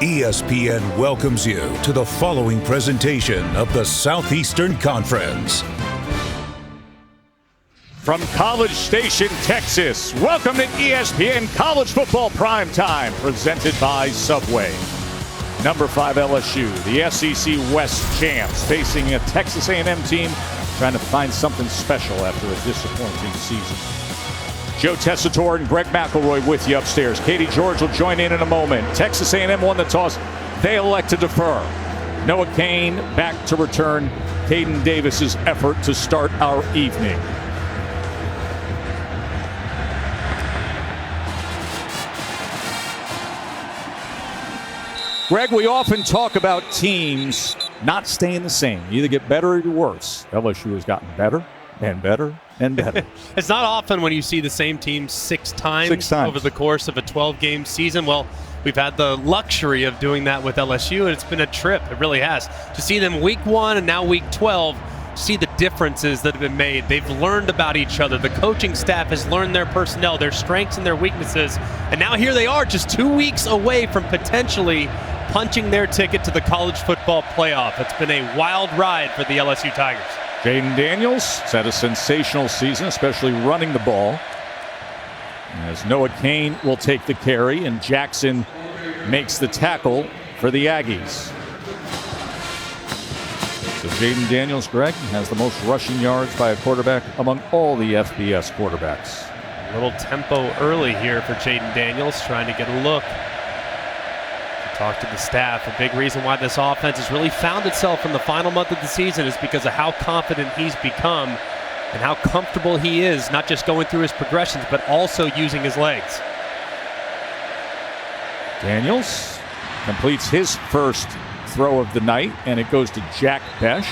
ESPN welcomes you to the following presentation of the Southeastern Conference. From College Station, Texas, welcome to ESPN College Football Primetime, presented by Subway. Number 5 LSU, the SEC West champs, facing a Texas A&M team trying to find something special after a disappointing season. Joe Tessitore and Greg McElroy with you upstairs. Katie George will join in a moment. Texas A&M won the toss. They elect to defer. Noah Kane back to return Caden Davis's effort to start our evening. Greg, we often talk about teams not staying the same. You either get better or worse. LSU has gotten better and better and better. It's not often when you see the same team six times over the course of a 12-game season. Well, we've had the luxury of doing that with LSU, and it's been a trip. It really has. To see them week 1 and now week 12, see the differences that have been made. They've learned about each other. The coaching staff has learned their personnel, their strengths and their weaknesses. And now here they are, just 2 weeks away from potentially punching their ticket to the college football playoff. It's been a wild ride for the LSU Tigers. Jaden Daniels has had a sensational season, especially running the ball. As Noah Kane will take the carry and Jackson makes the tackle for the Aggies. So Jaden Daniels, Greg, has the most rushing yards by a quarterback among all the FBS quarterbacks. A little tempo early here for Jaden Daniels, trying to get a look. Talk to the staff. A big reason why this offense has really found itself in the final month of the season is because of how confident he's become and how comfortable he is, not just going through his progressions, but also using his legs. Daniels completes his first throw of the night, and it goes to Jack Besh.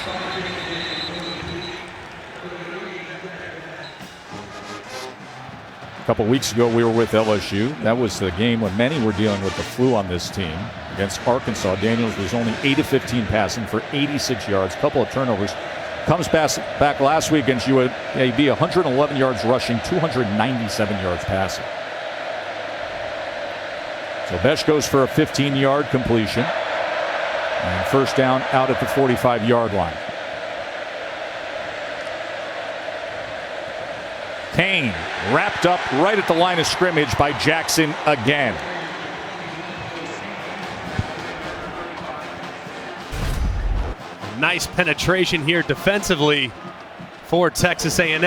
A couple weeks ago, we were with LSU. That was the game when many were dealing with the flu on this team. Against Arkansas, Daniels was only 8 of 15 passing for 86 yards, a couple of turnovers. Comes back last week against UAB, 111 yards rushing, 297 yards passing. So Besh goes for a 15-yard completion. And first down out at the 45-yard line. Kane wrapped up right at the line of scrimmage by Jackson again. Nice penetration here defensively for Texas A&M.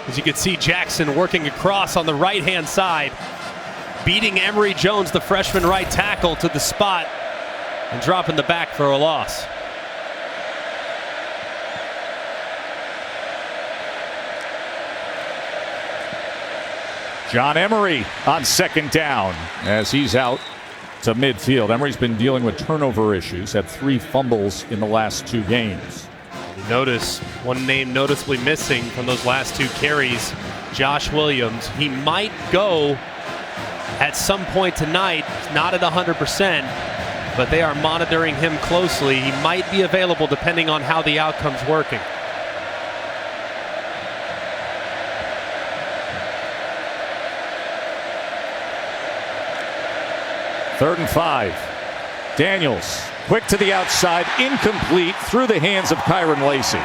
As you can see, Jackson working across on the right-hand side, beating Emory Jones, the freshman right tackle, to the spot and dropping the back for a loss. John Emery on second down as he's out to midfield. Emery's been dealing with turnover issues, had 3 fumbles in the last 2 games. You notice one name noticeably missing from those last 2 carries, Josh Williams. He might go at some point tonight, not at 100%, but they are monitoring him closely. He might be available depending on how the outcome's working. Third and 5. Daniels, quick to the outside, incomplete, through the hands of Kyron Lacey.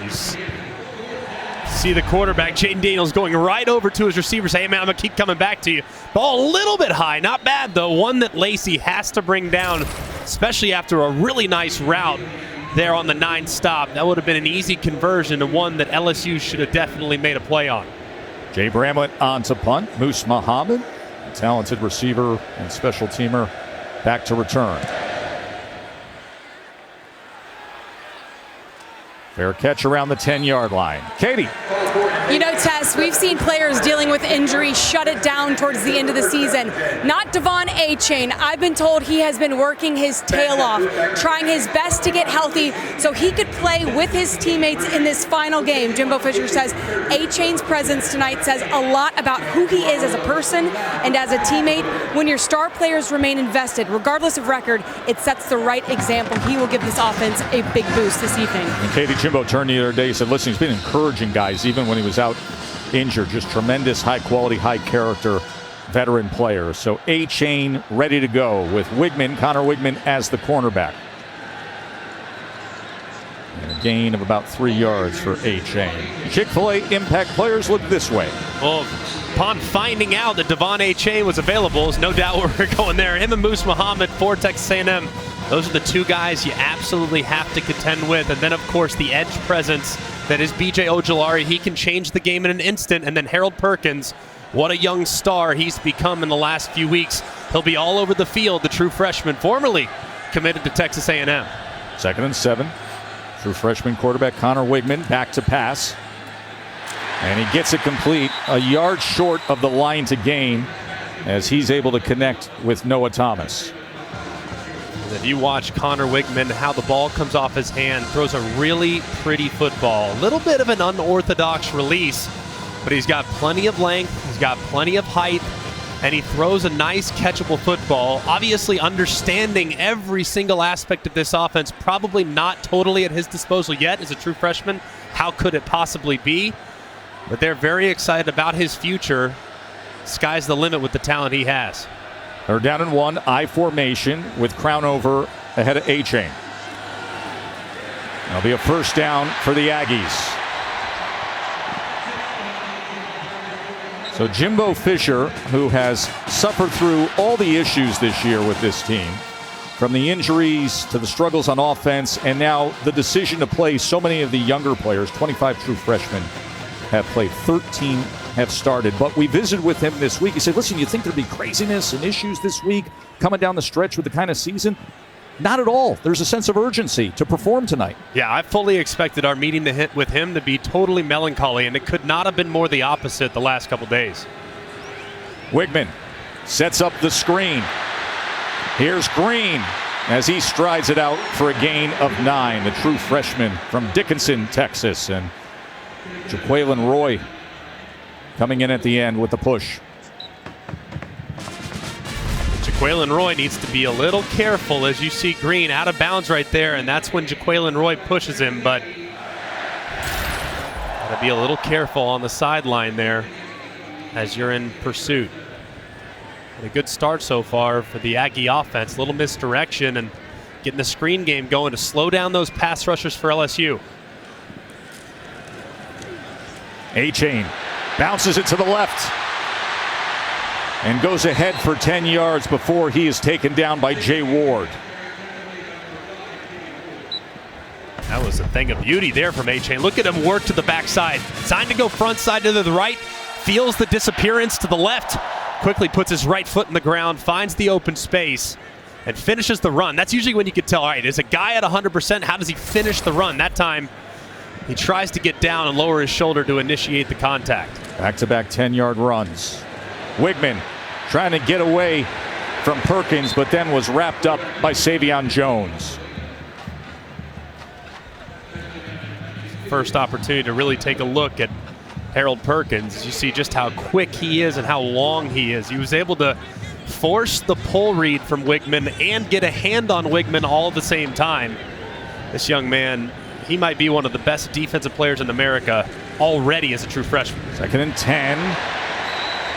You see the quarterback, Jaden Daniels, going right over to his receiver, saying, hey man, I'm gonna keep coming back to you. Ball a little bit high, not bad though. One that Lacey has to bring down, especially after a really nice route there on the 9 stop. That would have been an easy conversion to one that LSU should have definitely made a play on. Jay Bramlett on to punt. Moose Muhammad, a talented receiver and special teamer, back to return. Fair catch around the 10-yard line. Katie. You know, Tess, we've seen players dealing with injuries shut it down towards the end of the season. Not Devon Achane. I've been told he has been working his tail off, trying his best to get healthy so he could play with his teammates in this final game. Jimbo Fisher says Achane's presence tonight says a lot about who he is as a person and as a teammate. When your star players remain invested, regardless of record, it sets the right example. He will give this offense a big boost this evening. And Katie, Jimbo turned the other day, he said, listen, he's been encouraging guys even when he was out injured. Just tremendous, high quality, high character veteran players. So A-Chain ready to go with Connor Wigman as the cornerback. And a gain of about 3 yards for A-Chain. Chick-fil-A impact players look this way. Well, upon finding out that Devon A-Chain was available, there's no doubt we're going there. Him and Moose Muhammad for Texas A&M. Those are the two guys you absolutely have to contend with. And then, of course, the edge presence that is B.J. Ojulari. He can change the game in an instant. And then Harold Perkins, what a young star he's become in the last few weeks. He'll be all over the field, the true freshman, formerly committed to Texas A&M. 2nd and 7. True freshman quarterback Connor Wigman back to pass. And he gets it complete, a yard short of the line to gain as he's able to connect with Noah Thomas. If you watch Connor Wigman, how the ball comes off his hand, throws a really pretty football. A little bit of an unorthodox release, but he's got plenty of length, he's got plenty of height, and he throws a nice catchable football. Obviously understanding every single aspect of this offense, probably not totally at his disposal yet as a true freshman. How could it possibly be? But they're very excited about his future. Sky's the limit with the talent he has. They're down and 1, I formation with Crownover ahead of A-Chain. That'll be a first down for the Aggies. So Jimbo Fisher, who has suffered through all the issues this year with this team, from the injuries to the struggles on offense, and now the decision to play so many of the younger players, 25 true freshmen have played, 13 have started. But we visited with him this week. He said, listen, you think there'd be craziness and issues this week coming down the stretch with the kind of season? Not at all. There's a sense of urgency to perform tonight. Yeah, I fully expected our meeting with him to be totally melancholy, and it could not have been more the opposite the last couple days. Wigman sets up the screen. Here's Green as he strides it out for a gain of 9. The true freshman from Dickinson, Texas. And Jaquelin Roy coming in at the end with the push. Jaquelin Roy needs to be a little careful as you see Green out of bounds right there, and that's when Jaquelin Roy pushes him, but gotta be a little careful on the sideline there as you're in pursuit. And a good start so far for the Aggie offense. Little misdirection and getting the screen game going to slow down those pass rushers for LSU. A-Chain bounces it to the left and goes ahead for 10 yards before he is taken down by Jay Ward. That was a thing of beauty there from A-Chain. Look at him work to the backside. Signed to go front side to the right. Feels the disappearance to the left. Quickly puts his right foot in the ground, finds the open space, and finishes the run. That's usually when you can tell, all right, is a guy at 100%? How does he finish the run? That time, he tries to get down and lower his shoulder to initiate the contact. Back-to-back 10-yard runs. Wigman trying to get away from Perkins, but then was wrapped up by Savion Jones. First opportunity to really take a look at Harold Perkins. You see just how quick he is and how long he is. He was able to force the pull read from Wigman and get a hand on Wigman all at the same time. This young man, he might be one of the best defensive players in America already as a true freshman. 2nd and 10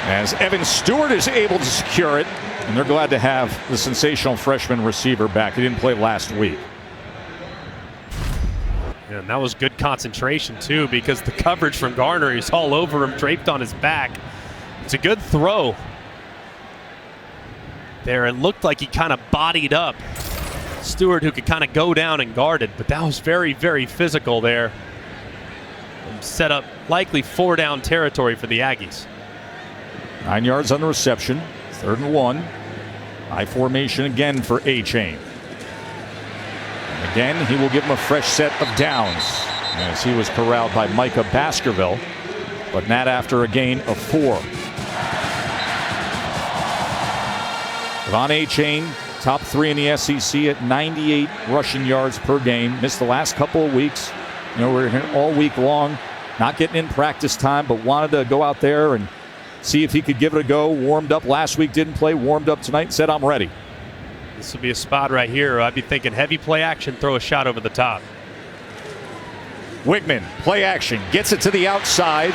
as Evan Stewart is able to secure it, and they're glad to have the sensational freshman receiver back. He didn't play last week. And that was good concentration too, because the coverage from Garner is all over him, draped on his back. It's a good throw there. It looked like he kind of bodied up Stewart, who could kind of go down and guard it, but that was very, very physical there. And set up likely 4-down territory for the Aggies. 9 yards on the reception. 3rd and 1. I formation again for A-Chain. And again, he will give him a fresh set of downs as he was corralled by Micah Baskerville, but not after a gain of 4. Devon A-Chain, top 3 in the SEC at 98 rushing yards per game. Missed the last couple of weeks. You know, we're here all week long, not getting in practice time, but wanted to go out there and see if he could give it a go. Warmed up last week, didn't play, warmed up tonight, said I'm ready. This would be a spot right here. I'd be thinking heavy play action, throw a shot over the top. Wigman, play action, gets it to the outside.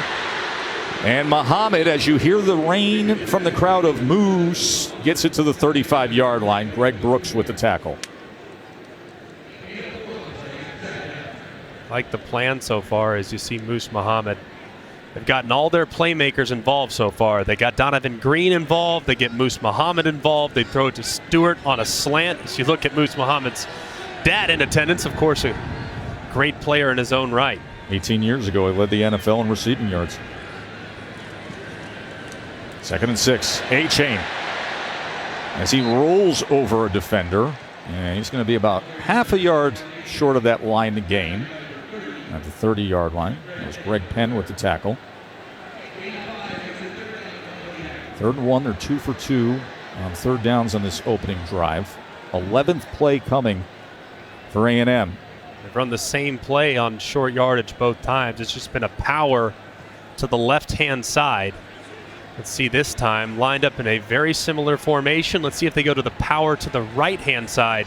And Muhammad, as you hear the rain from the crowd of Moose, gets it to the 35-yard line. Greg Brooks with the tackle. Like the plan so far as you see Moose Muhammad. They've gotten all their playmakers involved so far. They got Donovan Green involved. They get Moose Muhammad involved. They throw it to Stewart on a slant. As you look at Moose Muhammad's dad in attendance, of course, a great player in his own right. 18 years ago, he led the NFL in receiving yards. 2nd and 6. A-Chain as he rolls over a defender. And he's going to be about half a yard short of that line to gain. At the 30-yard line. There's Greg Penn with the tackle. 3rd and 1. They're 2 for 2 on 3rd downs on this opening drive. 11th play coming for A&M. They've run the same play on short yardage both times. It's just been a power to the left-hand side. Let's see this time, lined up in a very similar formation. Let's see if they go to the power to the right-hand side.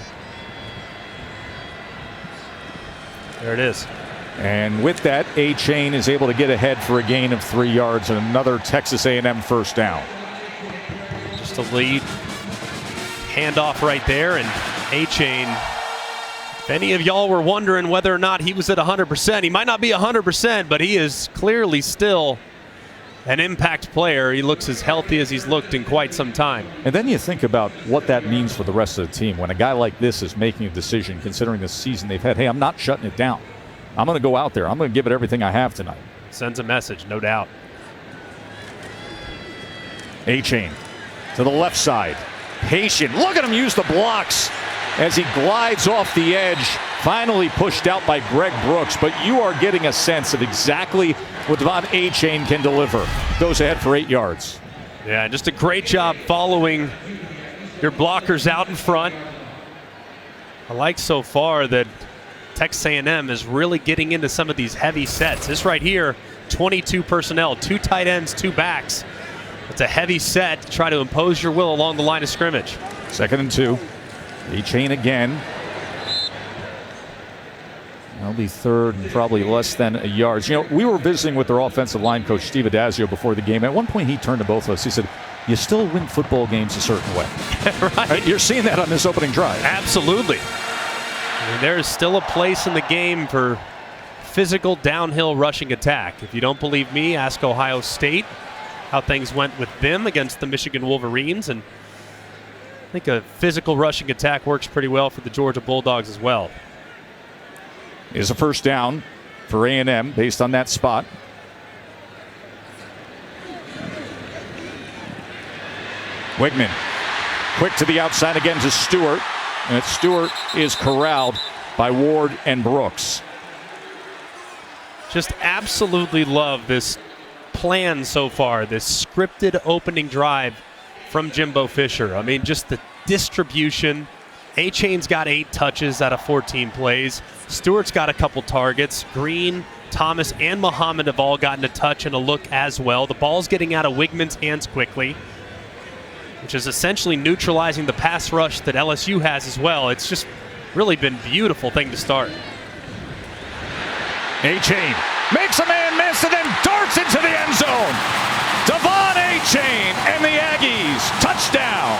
There it is. And with that, A-Chain is able to get ahead for a gain of 3 yards and another Texas A&M first down. Just a lead handoff right there, and A-Chain, if any of y'all were wondering whether or not he was at 100%, he might not be 100%, but he is clearly still an impact player. He looks as healthy as he's looked in quite some time. And then you think about what that means for the rest of the team. When a guy like this is making a decision, considering the season they've had, hey, I'm not shutting it down. I'm going to go out there. I'm going to give it everything I have tonight. Sends a message, no doubt. A-Chain to the left side. Patient. Look at him use the blocks as he glides off the edge. Finally pushed out by Greg Brooks. But you are getting a sense of exactly what Devon A-Chain can deliver. Goes ahead for 8 yards. Yeah, just a great job following your blockers out in front. I like so far that Texas A&M is really getting into some of these heavy sets. This right here, 22 personnel, 2 tight ends, 2 backs. It's a heavy set to try to impose your will along the line of scrimmage. 2nd and 2. A-Chain again. That'll be 3rd and probably less than a yard. You know, we were visiting with their offensive line coach, Steve Adazio, before the game. At one point, he turned to both of us. He said, you still win football games a certain way. Right. You're seeing that on this opening drive. Absolutely. I mean, there is still a place in the game for physical downhill rushing attack. If you don't believe me, ask Ohio State how things went with them against the Michigan Wolverines. And I think a physical rushing attack works pretty well for the Georgia Bulldogs as well. Is a first down for A&M based on that spot. Wigman quick to the outside again to Stewart. And Stewart is corralled by Ward and Brooks. Just absolutely love this plan so far, this scripted opening drive from Jimbo Fisher. I mean, just the distribution. A-Chain's got 8 touches out of 14 plays. Stewart's got a couple targets. Green, Thomas, and Muhammad have all gotten a touch and a look as well. The ball's getting out of Wigman's hands quickly, which is essentially neutralizing the pass rush that LSU has as well. It's just really been a beautiful thing to start. A-Chain makes a man miss and then darts into the end zone. Devon A-Chain and the Aggies touchdown.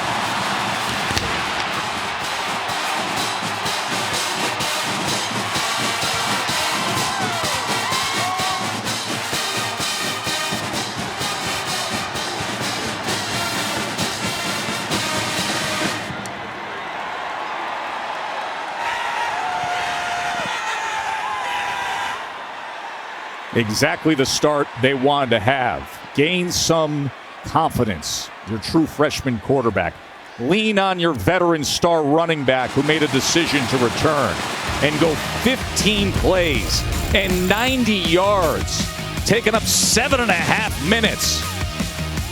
Exactly the start they wanted to have. Gain some confidence. Your true freshman quarterback. Lean on your veteran star running back who made a decision to return. And go 15 plays and 90 yards. Taking up 7.5 minutes.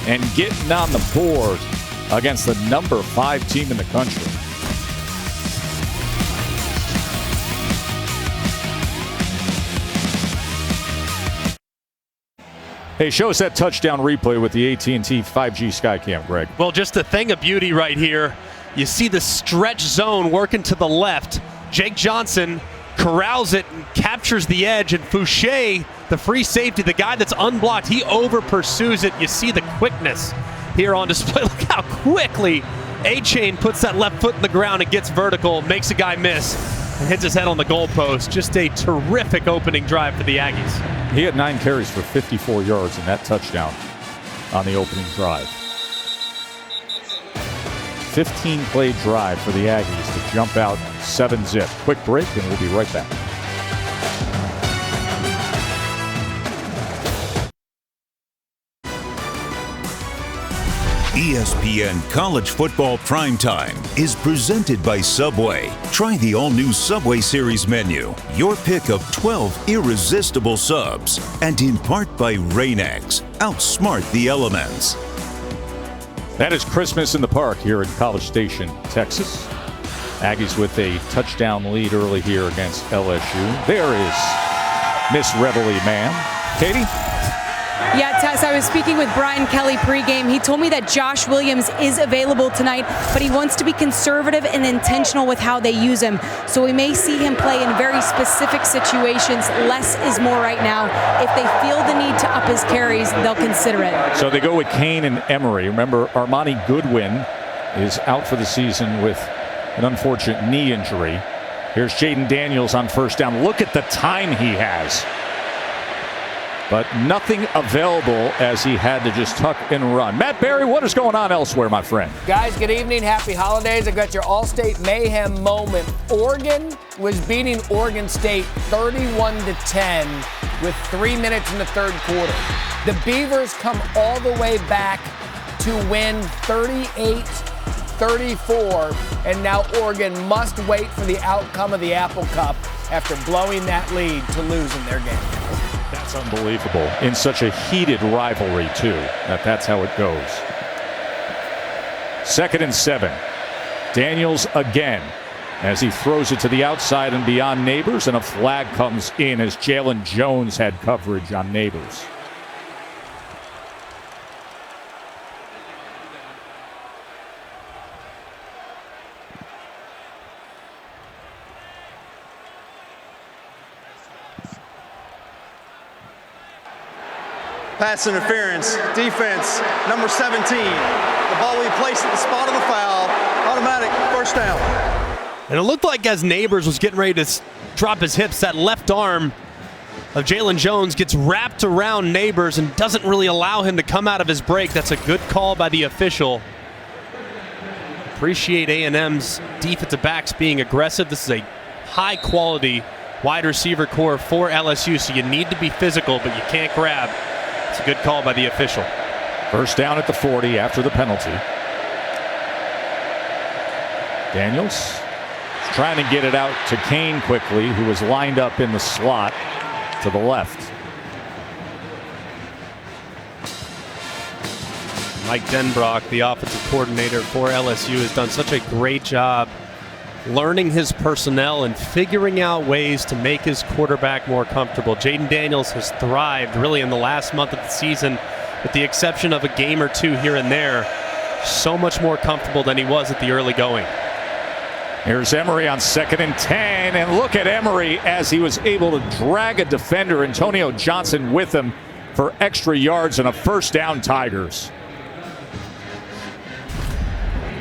And getting on the board against the number 5 team in the country. Hey, show us that touchdown replay with the AT&T 5G Skycam, Greg. Well, just a thing of beauty right here. You see the stretch zone working to the left. Jake Johnson corrals it and captures the edge, and Fouché the free safety, the guy that's unblocked, he over pursues it. You see the quickness here on display. Look how quickly A-Chain puts that left foot in the ground and gets vertical, makes a guy miss, and hits his head on the goalpost. Just a terrific opening drive for the Aggies. He had 9 carries for 54 yards in that touchdown on the opening drive. 15-play drive for the Aggies to jump out 7-zip. Quick break, and we'll be right back. ESPN College Football Primetime is presented by Subway. Try the all-new Subway Series menu, your pick of 12 irresistible subs, and in part by Rain-X. Outsmart the elements. That is Christmas in the Park here in College Station, Texas. Aggies with a touchdown lead early here against LSU. There is Miss Reveille, ma'am. Katie? Yeah, Tess, I was speaking with Brian Kelly pregame. He told me that Josh Williams is available tonight, but he wants to be conservative and intentional with how they use him. So we may see him play in very specific situations. Less is more right now. If they feel the need to up his carries, they'll consider it. So they go with Kane and Emery. Remember, Armani Goodwin is out for the season with an unfortunate knee injury. Here's Jaden Daniels on first down. Look at the time he has. But nothing available as he had to just tuck and run. Matt Barry, what is going on elsewhere, my friend? Guys, good evening. Happy holidays. I got your All-State Mayhem moment. Oregon was beating Oregon State 31-10 with 3 minutes in the third quarter. The Beavers come all the way back to win 38-34, and now Oregon must wait for the outcome of the Apple Cup after blowing that lead to lose in their game. That's unbelievable. In such a heated rivalry, too. That's how it goes. 2nd and 7. Daniels again as he throws it to the outside and beyond Neighbors, and a flag comes in as Jalen Jones had coverage on Neighbors. Pass interference, defense, number 17. The ball we placed at the spot of the foul, automatic first down. And it looked like as Neighbors was getting ready to drop his hips, that left arm of Jalen Jones gets wrapped around Neighbors and doesn't really allow him to come out of his break. That's a good call by the official. Appreciate A&M's defensive backs being aggressive. This is a high-quality wide receiver core for LSU, so you need to be physical, but you can't grab. It's a good call by the official. First down at the 40 after the penalty. Daniels is trying to get it out to Kane quickly, who was lined up in the slot to the left. Mike Denbrock, the offensive coordinator for LSU, has done such a great job learning his personnel and figuring out ways to make his quarterback more comfortable. Jaden Daniels has thrived really in the last month of the season, with the exception of a game or two here and there. So much more comfortable than he was at the early going. Here's Emery on 2nd and 10, and look at Emery as he was able to drag a defender, Antonio Johnson, with him for extra yards and a first down, Tigers.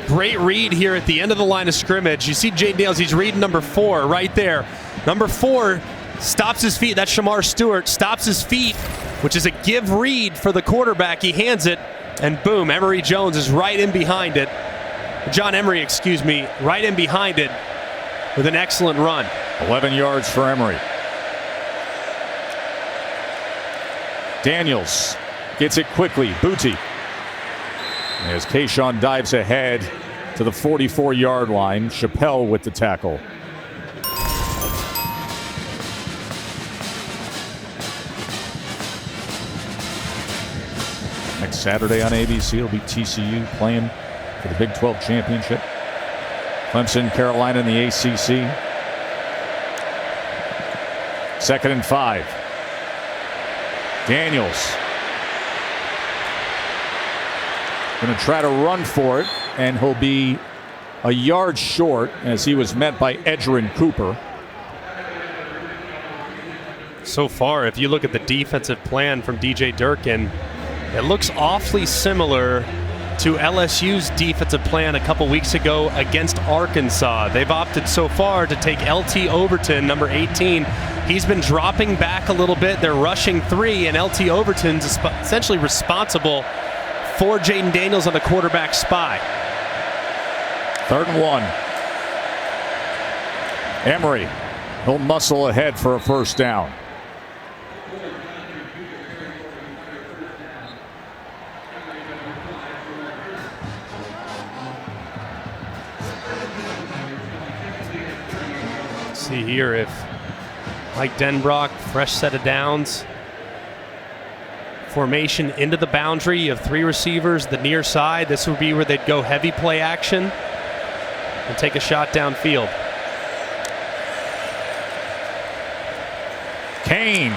Great read here at the end of the line of scrimmage. You see Jaden Daniels, he's reading number 4 right there. Number 4 stops his feet. That's Shamar Stewart. Stops his feet, which is a give read for the quarterback. He hands it, and boom, Emery Jones is right in behind it. John Emery, excuse me, right in behind it with an excellent run. 11 yards for Emery. Daniels gets it quickly. Booty. As Kayshawn dives ahead to the 44-yard line. Chappelle with the tackle. Next Saturday on ABC, it'll be TCU playing for the Big 12 championship. Clemson, Carolina in the ACC. 2nd and 5. Daniels going to try to run for it, and he'll be a yard short as he was met by Edgerrin Cooper. So far, if you look at the defensive plan from DJ Durkin, it looks awfully similar to LSU's defensive plan a couple weeks ago against Arkansas. They've opted so far to take LT Overton, number 18. He's been dropping back a little bit. They're rushing 3, and LT Overton's essentially responsible for Jaden Daniels on the quarterback spy. 3rd and 1. Emery, he'll muscle ahead for a first down. See here if Mike Denbrock, fresh set of downs. Formation into the boundary. You have 3 receivers, the near side. This would be where they'd go heavy play action and take a shot downfield. Kane,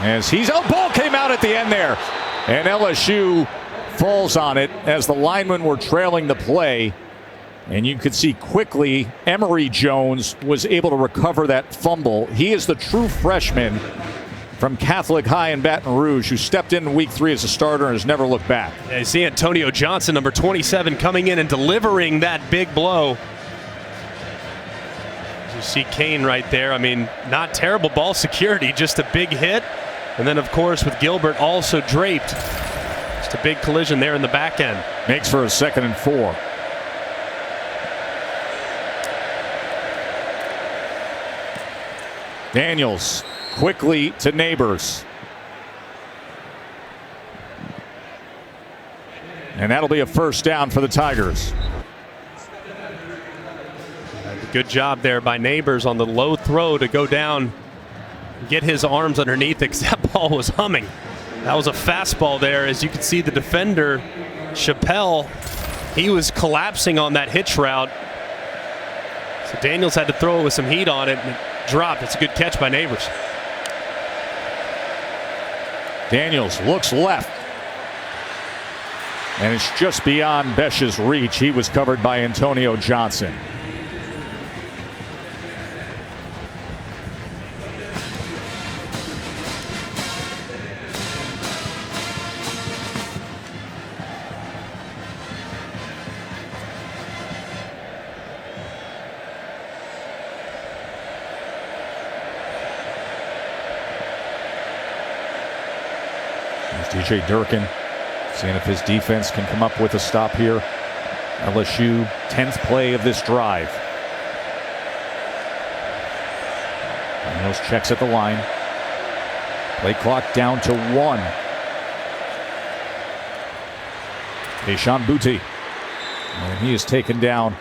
as ball came out at the end there. And LSU falls on it as the linemen were trailing the play. And you could see quickly Emory Jones was able to recover that fumble. He is the true freshman from Catholic High in Baton Rouge who stepped in week 3 as a starter and has never looked back. Yeah, you see Antonio Johnson, number 27, coming in and delivering that big blow. You see Kane right there. I mean, not terrible ball security, just a big hit. And then, of course, with Gilbert also draped. Just a big collision there in the back end. Makes for a 2nd and 4. Daniels quickly to Neighbors. And that'll be a first down for the Tigers. Good job there by Neighbors on the low throw to go down, get his arms underneath it, because that ball was humming. That was a fastball there. As you can see, the defender, Chappelle, he was collapsing on that hitch route. So Daniels had to throw it with some heat on it, and it dropped. It's a good catch by Neighbors. Daniels looks left. And it's just beyond Besh's reach. He was covered by Antonio Johnson. DJ Durkin seeing if his defense can come up with a stop here. LSU 10th play of this drive. Daniels checks at the line. Play clock down to 1. Deshaun Booty. And he is taken down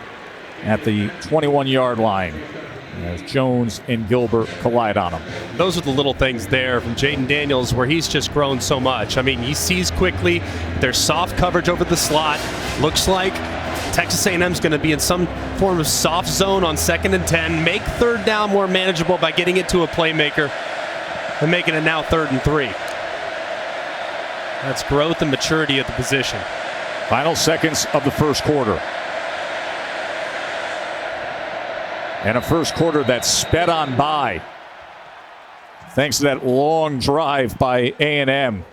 at the 21-yard line as Jones and Gilbert collide on him. Those are the little things there from Jaden Daniels where he's just grown so much. I mean, he sees quickly. There's soft coverage over the slot. Looks like Texas A&M's going to be in some form of soft zone on 2nd and 10. Make 3rd down more manageable by getting it to a playmaker and making it now 3rd and 3. That's growth and maturity at the position. Final seconds of the first quarter. And a first quarter that sped on by thanks to that long drive by A&M.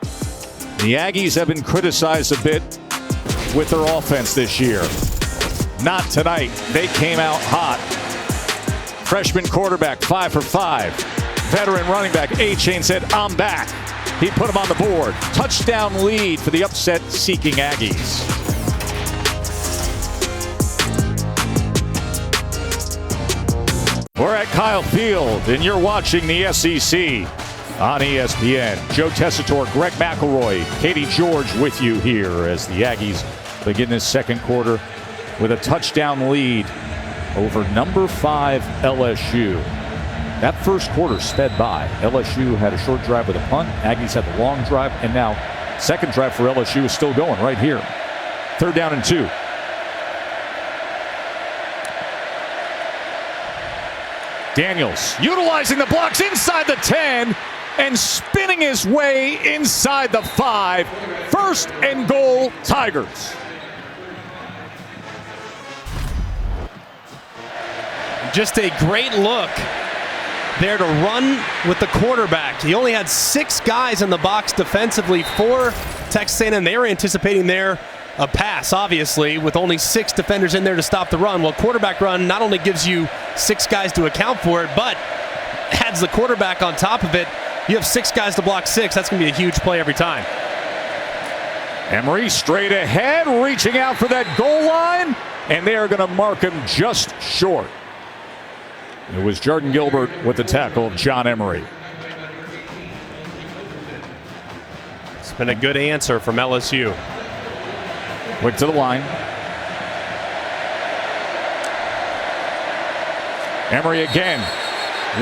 The Aggies have been criticized a bit with their offense this year. Not tonight. They came out hot. Freshman quarterback 5 for 5. Veteran running back A-Chain said, "I'm back." He put him on the board. Touchdown lead for the upset-seeking Aggies. We're at Kyle Field, and you're watching the SEC on ESPN. Joe Tessitore, Greg McElroy, Katie George with you here as the Aggies begin this second quarter with a touchdown lead over number 5 LSU. That first quarter sped by. LSU had a short drive with a punt. Aggies had the long drive, and now second drive for LSU is still going right here. 3rd down and 2. Daniels utilizing the blocks inside the 10 and spinning his way inside the 5. 1st and goal, Tigers. Just a great look there to run with the quarterback. He only had 6 guys in the box defensively for Texas A&M. They were anticipating there a pass, obviously, with only 6 defenders in there to stop the run. Well, quarterback run not only gives you 6 guys to account for it, but adds the quarterback on top of it. You have 6 guys to block 6. That's going to be a huge play every time. Emery straight ahead, reaching out for that goal line, and they are going to mark him just short. It was Jordan Gilbert with the tackle of John Emery. It's been a good answer from LSU. Quick to the line. Emery again.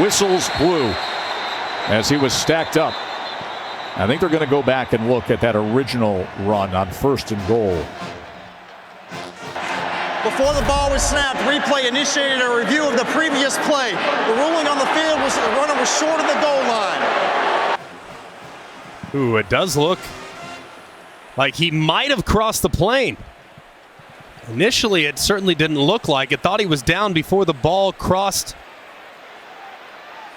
Whistles blew as he was stacked up. I think they're going to go back and look at that original run on 1st and goal. Before the ball was snapped, replay initiated a review of the previous play. The ruling on the field was that the runner was short of the goal line. Ooh, it does look like he might have crossed the plane. Initially, it certainly didn't look like it. Thought he was down before the ball crossed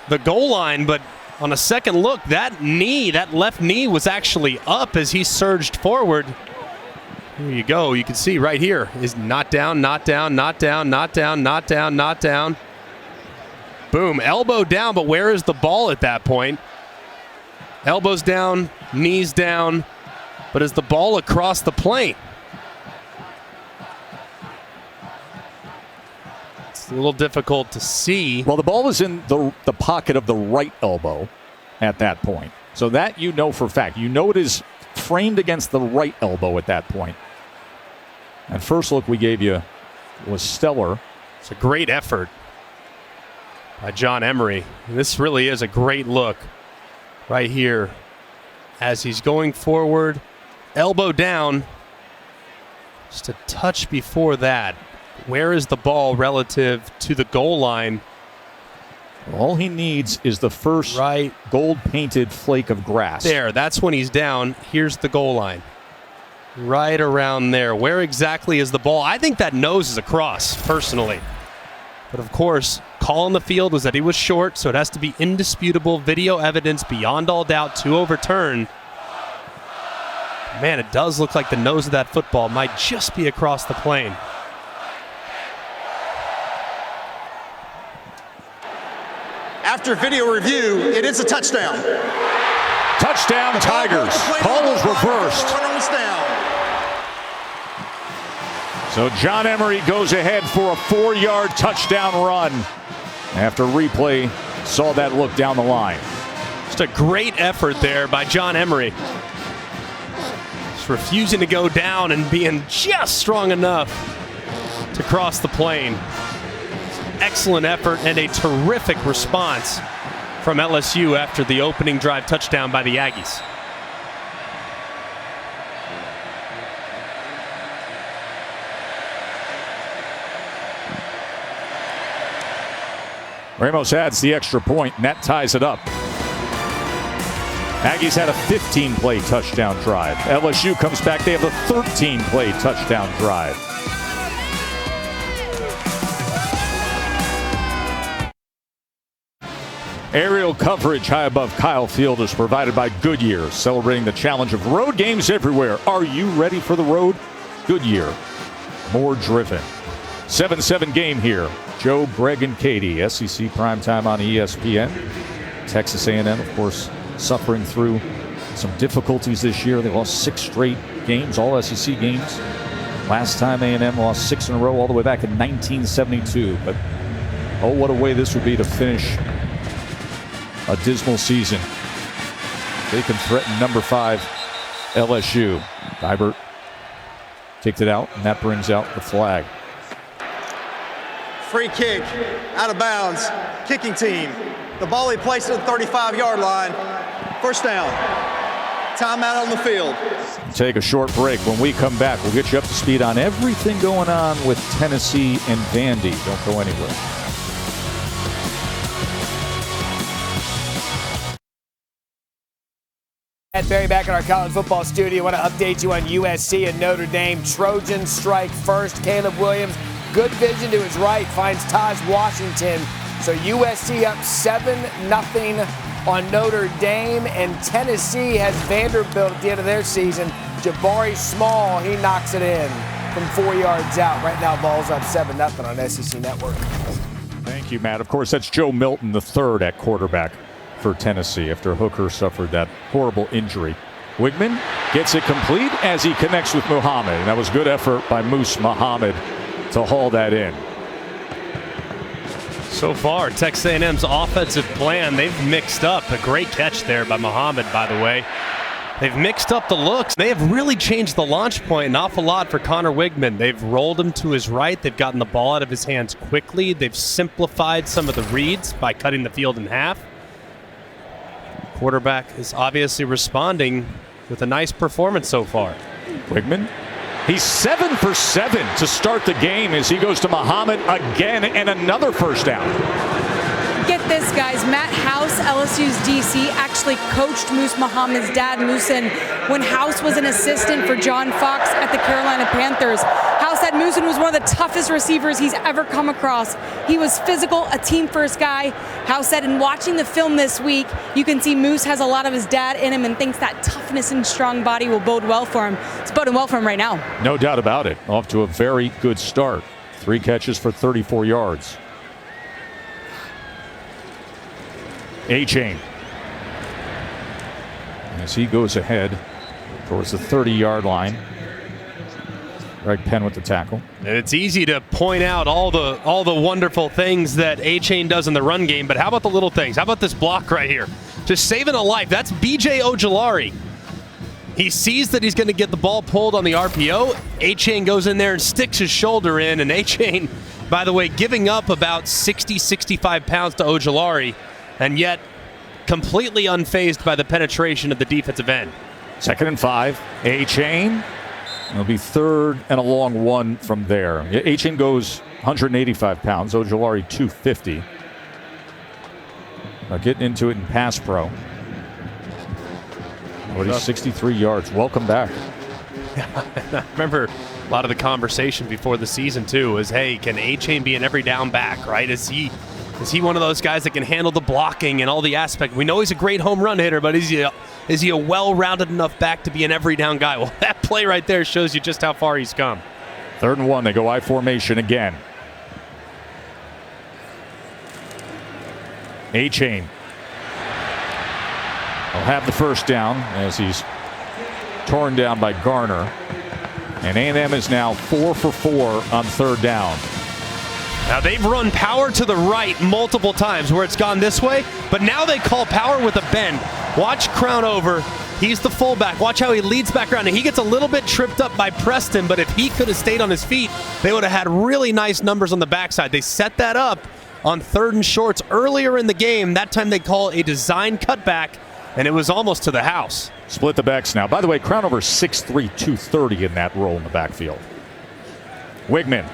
the goal line, but on a second look, that left knee was actually up as he surged forward. Here you go. You can see right here is not down, not down, not down, not down, not down, not down. Boom, elbow down, but where is the ball at that point? Elbows down, knees down, but is the ball across the plane? It's a little difficult to see. Well, the ball was in the pocket of the right elbow at that point. So that you know for a fact. You know it is framed against the right elbow at that point. And first look we gave you was stellar. It's a great effort by John Emery. And this really is a great look right here as he's going forward, elbow down, just a touch before that. Where is the ball relative to the goal line? All he needs is the first gold-painted flake of grass. There, that's when he's down. Here's the goal line. Right around there. Where exactly is the ball? I think that nose is across, personally. But of course, call on the field was that he was short, so it has to be indisputable video evidence beyond all doubt to overturn. Man, it does look like the nose of that football might just be across the plane. After video review, it is a touchdown. Touchdown, Tigers. Call was reversed. So John Emery goes ahead for a 4-yard touchdown run after replay saw that look down the line. Just a great effort there by John Emery. Just refusing to go down and being just strong enough to cross the plane. Excellent effort and a terrific response from LSU after the opening drive touchdown by the Aggies. Ramos adds the extra point, and that ties it up. Aggies had a 15-play touchdown drive. LSU comes back. They have a 13-play touchdown drive. Aerial coverage high above Kyle Field is provided by Goodyear, celebrating the challenge of road games everywhere. Are you ready for the road? Goodyear, more driven. 7-7 game here. Joe, Greg, and Katie. SEC primetime on ESPN. Texas A&M, of course, suffering through some difficulties this year. They lost 6 straight games, all SEC games. Last time A&M lost 6 in a row all the way back in 1972. But, oh, what a way this would be to finish a dismal season. They can threaten number 5 LSU. Dibert kicked it out, and that brings out the flag. Free kick, out of bounds, kicking team. The ball he placed at the 35-yard line. First down. Timeout on the field. Take a short break. When we come back, we'll get you up to speed on everything going on with Tennessee and Vandy. Don't go anywhere. Matt Berry back in our college football studio. I want to update you on USC and Notre Dame. Trojans strike first. Caleb Williams, good vision to his right, finds Taj Washington So USC up 7-0 on Notre Dame, and Tennessee has Vanderbilt at the end of their season. Jabari Small, he knocks it in from 4 yards out. Right now, ball's up 7-0 on SEC Network. Thank you, Matt. Of course, that's Joe Milton III at quarterback for Tennessee after Hooker suffered that horrible injury. Wigman gets it complete as he connects with Muhammad. And that was good effort by Moose Muhammad to haul that in. So far, Texas A&M's offensive plan, they've mixed up. A great catch there by Muhammad, by the way. They've mixed up the looks. They have really changed the launch point an awful lot for Connor Wigman. They've rolled him to his right. They've gotten the ball out of his hands quickly. They've simplified some of the reads by cutting the field in half. Quarterback is obviously responding with a nice performance so far. Wigman, he's 7 for 7 to start the game as he goes to Muhammad again and another first down. Get this, guys. Matt House, LSU's DC, actually coached Moose Muhammad's dad, Moosin, when House was an assistant for John Fox at the Carolina Panthers. House said Moosin was one of the toughest receivers he's ever come across. He was physical, a team-first guy. House said in watching the film this week, you can see Moose has a lot of his dad in him and thinks that toughness and strong body will bode well for him. It's boding well for him right now. No doubt about it. Off to a very good start. 3 catches for 34 yards. A-Chain as he goes ahead towards the 30-yard line. Greg Penn with the tackle. And it's easy to point out all the wonderful things that A-Chain does in the run game, but how about the little things? How about this block right here? Just saving a life. That's B.J. Ojulari. He sees that he's going to get the ball pulled on the RPO. A-Chain goes in there and sticks his shoulder in, and A-Chain, by the way, giving up about 60, 65 pounds to Ojulari, and yet completely unfazed by the penetration of the defensive end. 2nd and 5. A-Chain. It'll be 3rd and a long one from there. A-Chain goes 185 pounds. Ojulari 250. Now getting into it in pass pro. Already 63 yards. Welcome back. I remember a lot of the conversation before the season too was, hey, can A-Chain be an every down back, right? Is he one of those guys that can handle the blocking and all the aspect? We know he's a great home run hitter, but is he a well-rounded enough back to be an every down guy? Well, that play right there shows you just how far he's come. 3rd and 1. They go I formation again. A-Chain will have the first down as he's torn down by Garner. And A&M is now 4 for 4 on 3rd down. Now, they've run power to the right multiple times where it's gone this way, but now they call power with a bend. Watch Crown over. He's the fullback. Watch how he leads back around. And he gets a little bit tripped up by Preston, but if he could have stayed on his feet, they would have had really nice numbers on the backside. They set that up on 3rd and shorts earlier in the game. That time they call a design cutback, and it was almost to the house. Split the backs now. By the way, Crownover 6'3", 230 in that role in the backfield. Wigman.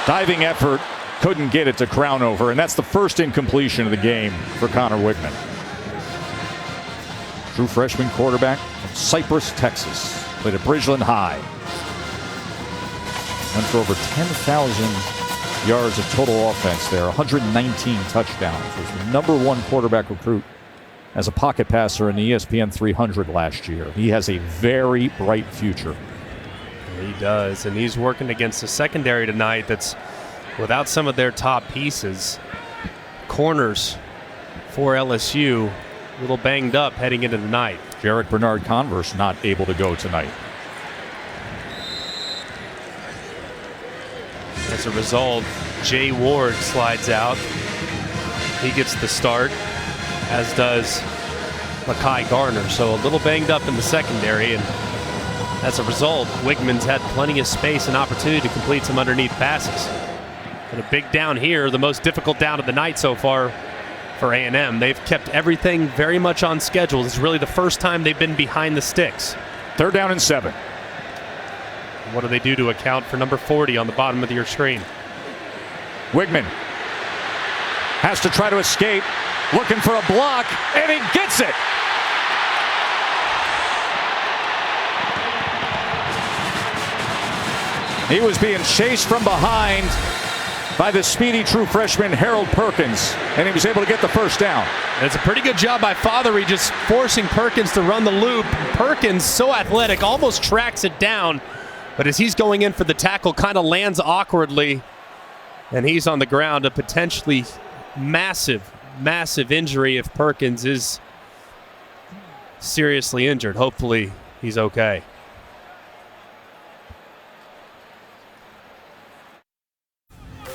Diving effort, couldn't get it to Crownover, and that's the first incompletion of the game for Connor Wigman. True freshman quarterback from Cypress, Texas. Played at Bridgeland High. Went for over 10,000 yards of total offense there, 119 touchdowns. Was the #1 quarterback recruit as a pocket passer in the ESPN 300 last year. He has a very bright future. He does, and he's working against a secondary tonight that's without some of their top pieces. Corners for LSU, a little banged up heading into the night. Jarek Bernard Converse not able to go tonight. As a result, Jay Ward slides out. He gets the start, as does Makai Garner. So a little banged up in the secondary, and as a result, Wigman's had plenty of space and opportunity to complete some underneath passes. But a big down here, the most difficult down of the night so far for A&M. They've kept everything very much on schedule. This is really the first time they've been behind the sticks. 3rd down and 7. What do they do to account for number 40 on the bottom of your screen? Wigman has to try to escape, looking for a block, and he gets it. He was being chased from behind by the speedy true freshman Harold Perkins, and he was able to get the first down. And it's a pretty good job by Fothery just forcing Perkins to run the loop. Perkins, so athletic, almost tracks it down, but as he's going in for the tackle, kind of lands awkwardly, and he's on the ground. A potentially massive injury if Perkins is seriously injured. Hopefully he's okay.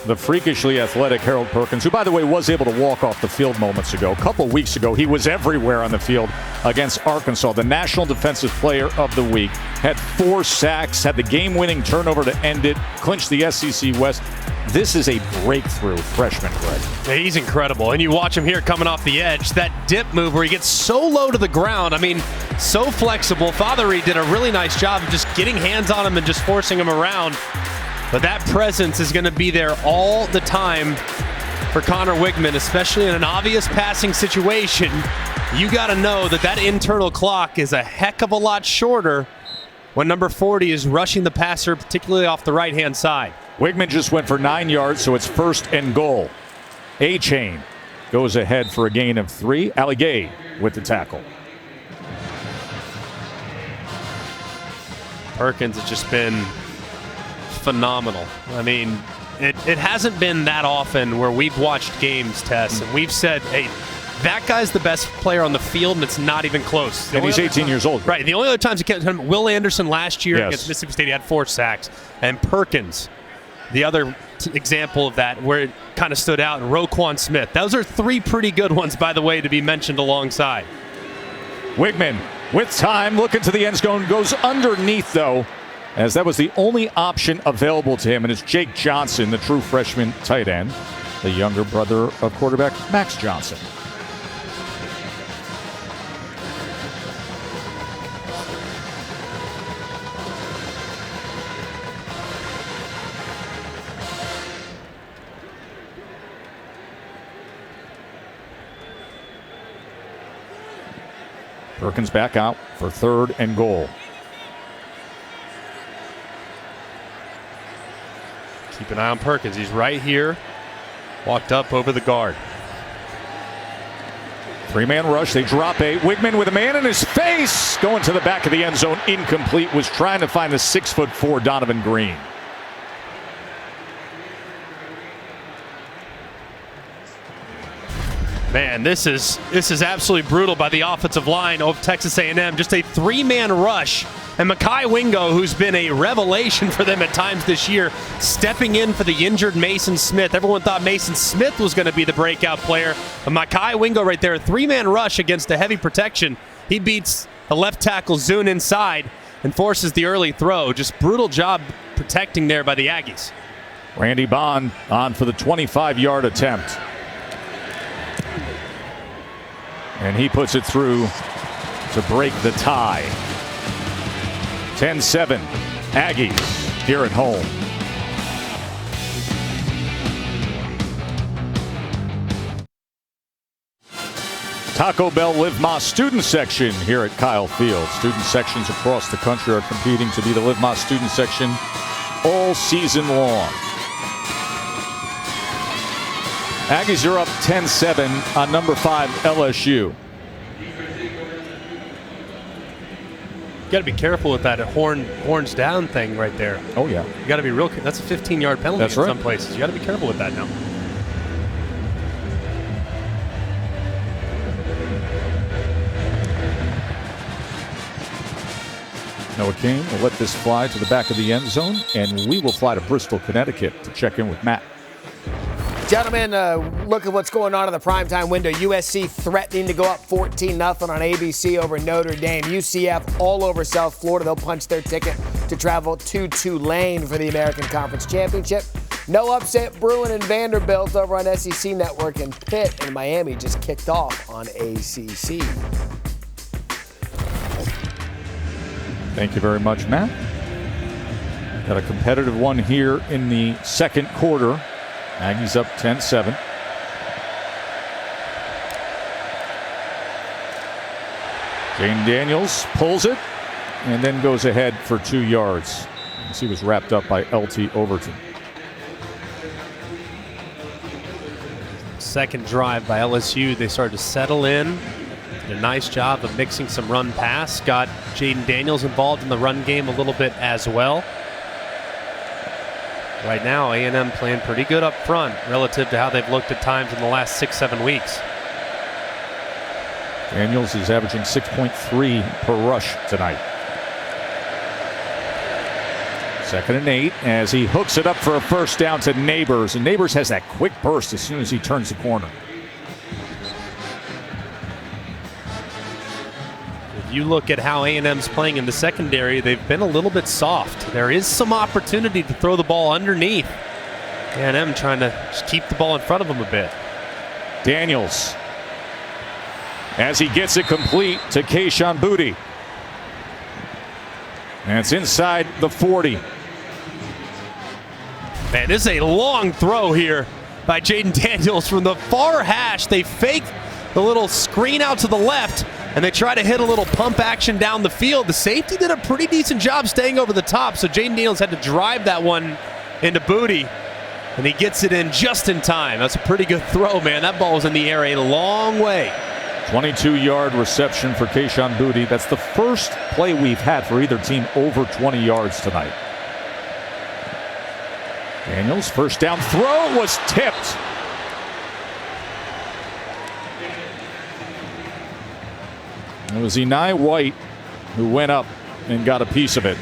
The freakishly athletic Harold Perkins, who, by the way, was able to walk off the field moments ago. A couple weeks ago, he was everywhere on the field against Arkansas. The National Defensive Player of the Week. Had 4 sacks, had the game-winning turnover to end it, clinched the SEC West. This is a breakthrough freshman, Greg. Yeah, he's incredible. And you watch him here coming off the edge. That dip move where he gets so low to the ground. I mean, so flexible. Fothery did a really nice job of just getting hands on him and just forcing him around. But that presence is going to be there all the time for Connor Wigman, especially in an obvious passing situation. You got to know that internal clock is a heck of a lot shorter when number 40 is rushing the passer, particularly off the right-hand side. Wigman just went for 9 yards, so it's 1st and goal. A-Chain goes ahead for a gain of 3. Alligay with the tackle. Perkins has just been phenomenal. I mean, it hasn't been that often where we've watched games, Tess, and we've said, hey, that guy's the best player on the field, and it's not even close. And he's 18 years old. Right. The only other times he can't, Will Anderson last year Yes. against Mississippi State, he had 4 sacks. And Perkins, the other example of that, where it kind of stood out, and Roquan Smith. Those are 3 pretty good ones, by the way, to be mentioned alongside. Wigman with time, looking to the end zone, goes underneath, though, as that was the only option available to him. And it's Jake Johnson, the true freshman tight end, the younger brother of quarterback Max Johnson. Perkins back out for 3rd and goal. Keep an eye on Perkins. He's right here. Walked up over the guard. 3-man rush. They drop 8. Wigman with a man in his face. Going to the back of the end zone. Incomplete. Was trying to find the 6'4" Donovan Green. Man, this is absolutely brutal by the offensive line of Texas A&M. Just a 3-man rush. And Mekhi Wingo, who's been a revelation for them at times this year, stepping in for the injured Mason Smith. Everyone thought Mason Smith was going to be the breakout player. But Mekhi Wingo right there, a 3-man rush against a heavy protection. He beats the left tackle Zune inside and forces the early throw. Just brutal job protecting there by the Aggies. Randy Bond on for the 25-yard attempt. And he puts it through to break the tie. 10-7, Aggies here at home. Taco Bell Live Más student section here at Kyle Field. Student sections across the country are competing to be the Live Más student section all season long. Aggies are up 10-7 on number 5 LSU. You got to be careful with that horns down thing right there. Oh, yeah. You got to be real. That's a 15-yard penalty in some places. You got to be careful with that now. Noah King will let this fly to the back of the end zone, and we will fly to Bristol, Connecticut to check in with Matt. Gentlemen, look at what's going on in the primetime window. USC threatening to go up 14-0 on ABC over Notre Dame. UCF all over South Florida. They'll punch their ticket to travel to Tulane for the American Conference Championship. No upset Bruin and Vanderbilt over on SEC Network, and Pitt and Miami just kicked off on ACC. Thank you very much, Matt. Got a competitive one here in the second quarter. Aggies up 10-7. Jane Daniels pulls it and then goes ahead for 2 yards. as he was wrapped up by LT Overton. Second drive by LSU, they started to settle in. Did a nice job of mixing some run pass. Got Jaden Daniels involved in the run game a little bit as well. Right now, A&M playing pretty good up front relative to how they've looked at times in the last 6-7 weeks. Daniels is averaging 6.3 per rush tonight. 2nd and 8 as he hooks it up for a first down to Neighbors. And Neighbors has that quick burst as soon as he turns the corner. If you look at how A&M's playing in the secondary, they've been a little bit soft. There is some opportunity to throw the ball underneath. A&M trying to just keep the ball in front of them a bit. Daniels as he gets it complete to Kayshon Boutte. And it's inside the 40. Man, this is a long throw here by Jaden Daniels from the far hash. They fake the little screen out to the left, and they try to hit a little pump action down the field. The safety did a pretty decent job staying over the top, so Jaden Daniels had to drive that one into Boutte, and he gets it in just in time. That's a pretty good throw, man. That ball was in the air a long way. 22-yard reception for Kayshon Boutte. That's the first play we've had for either team over 20 yards tonight. Daniels, first down throw was tipped. It was Enai White who went up and got a piece of it.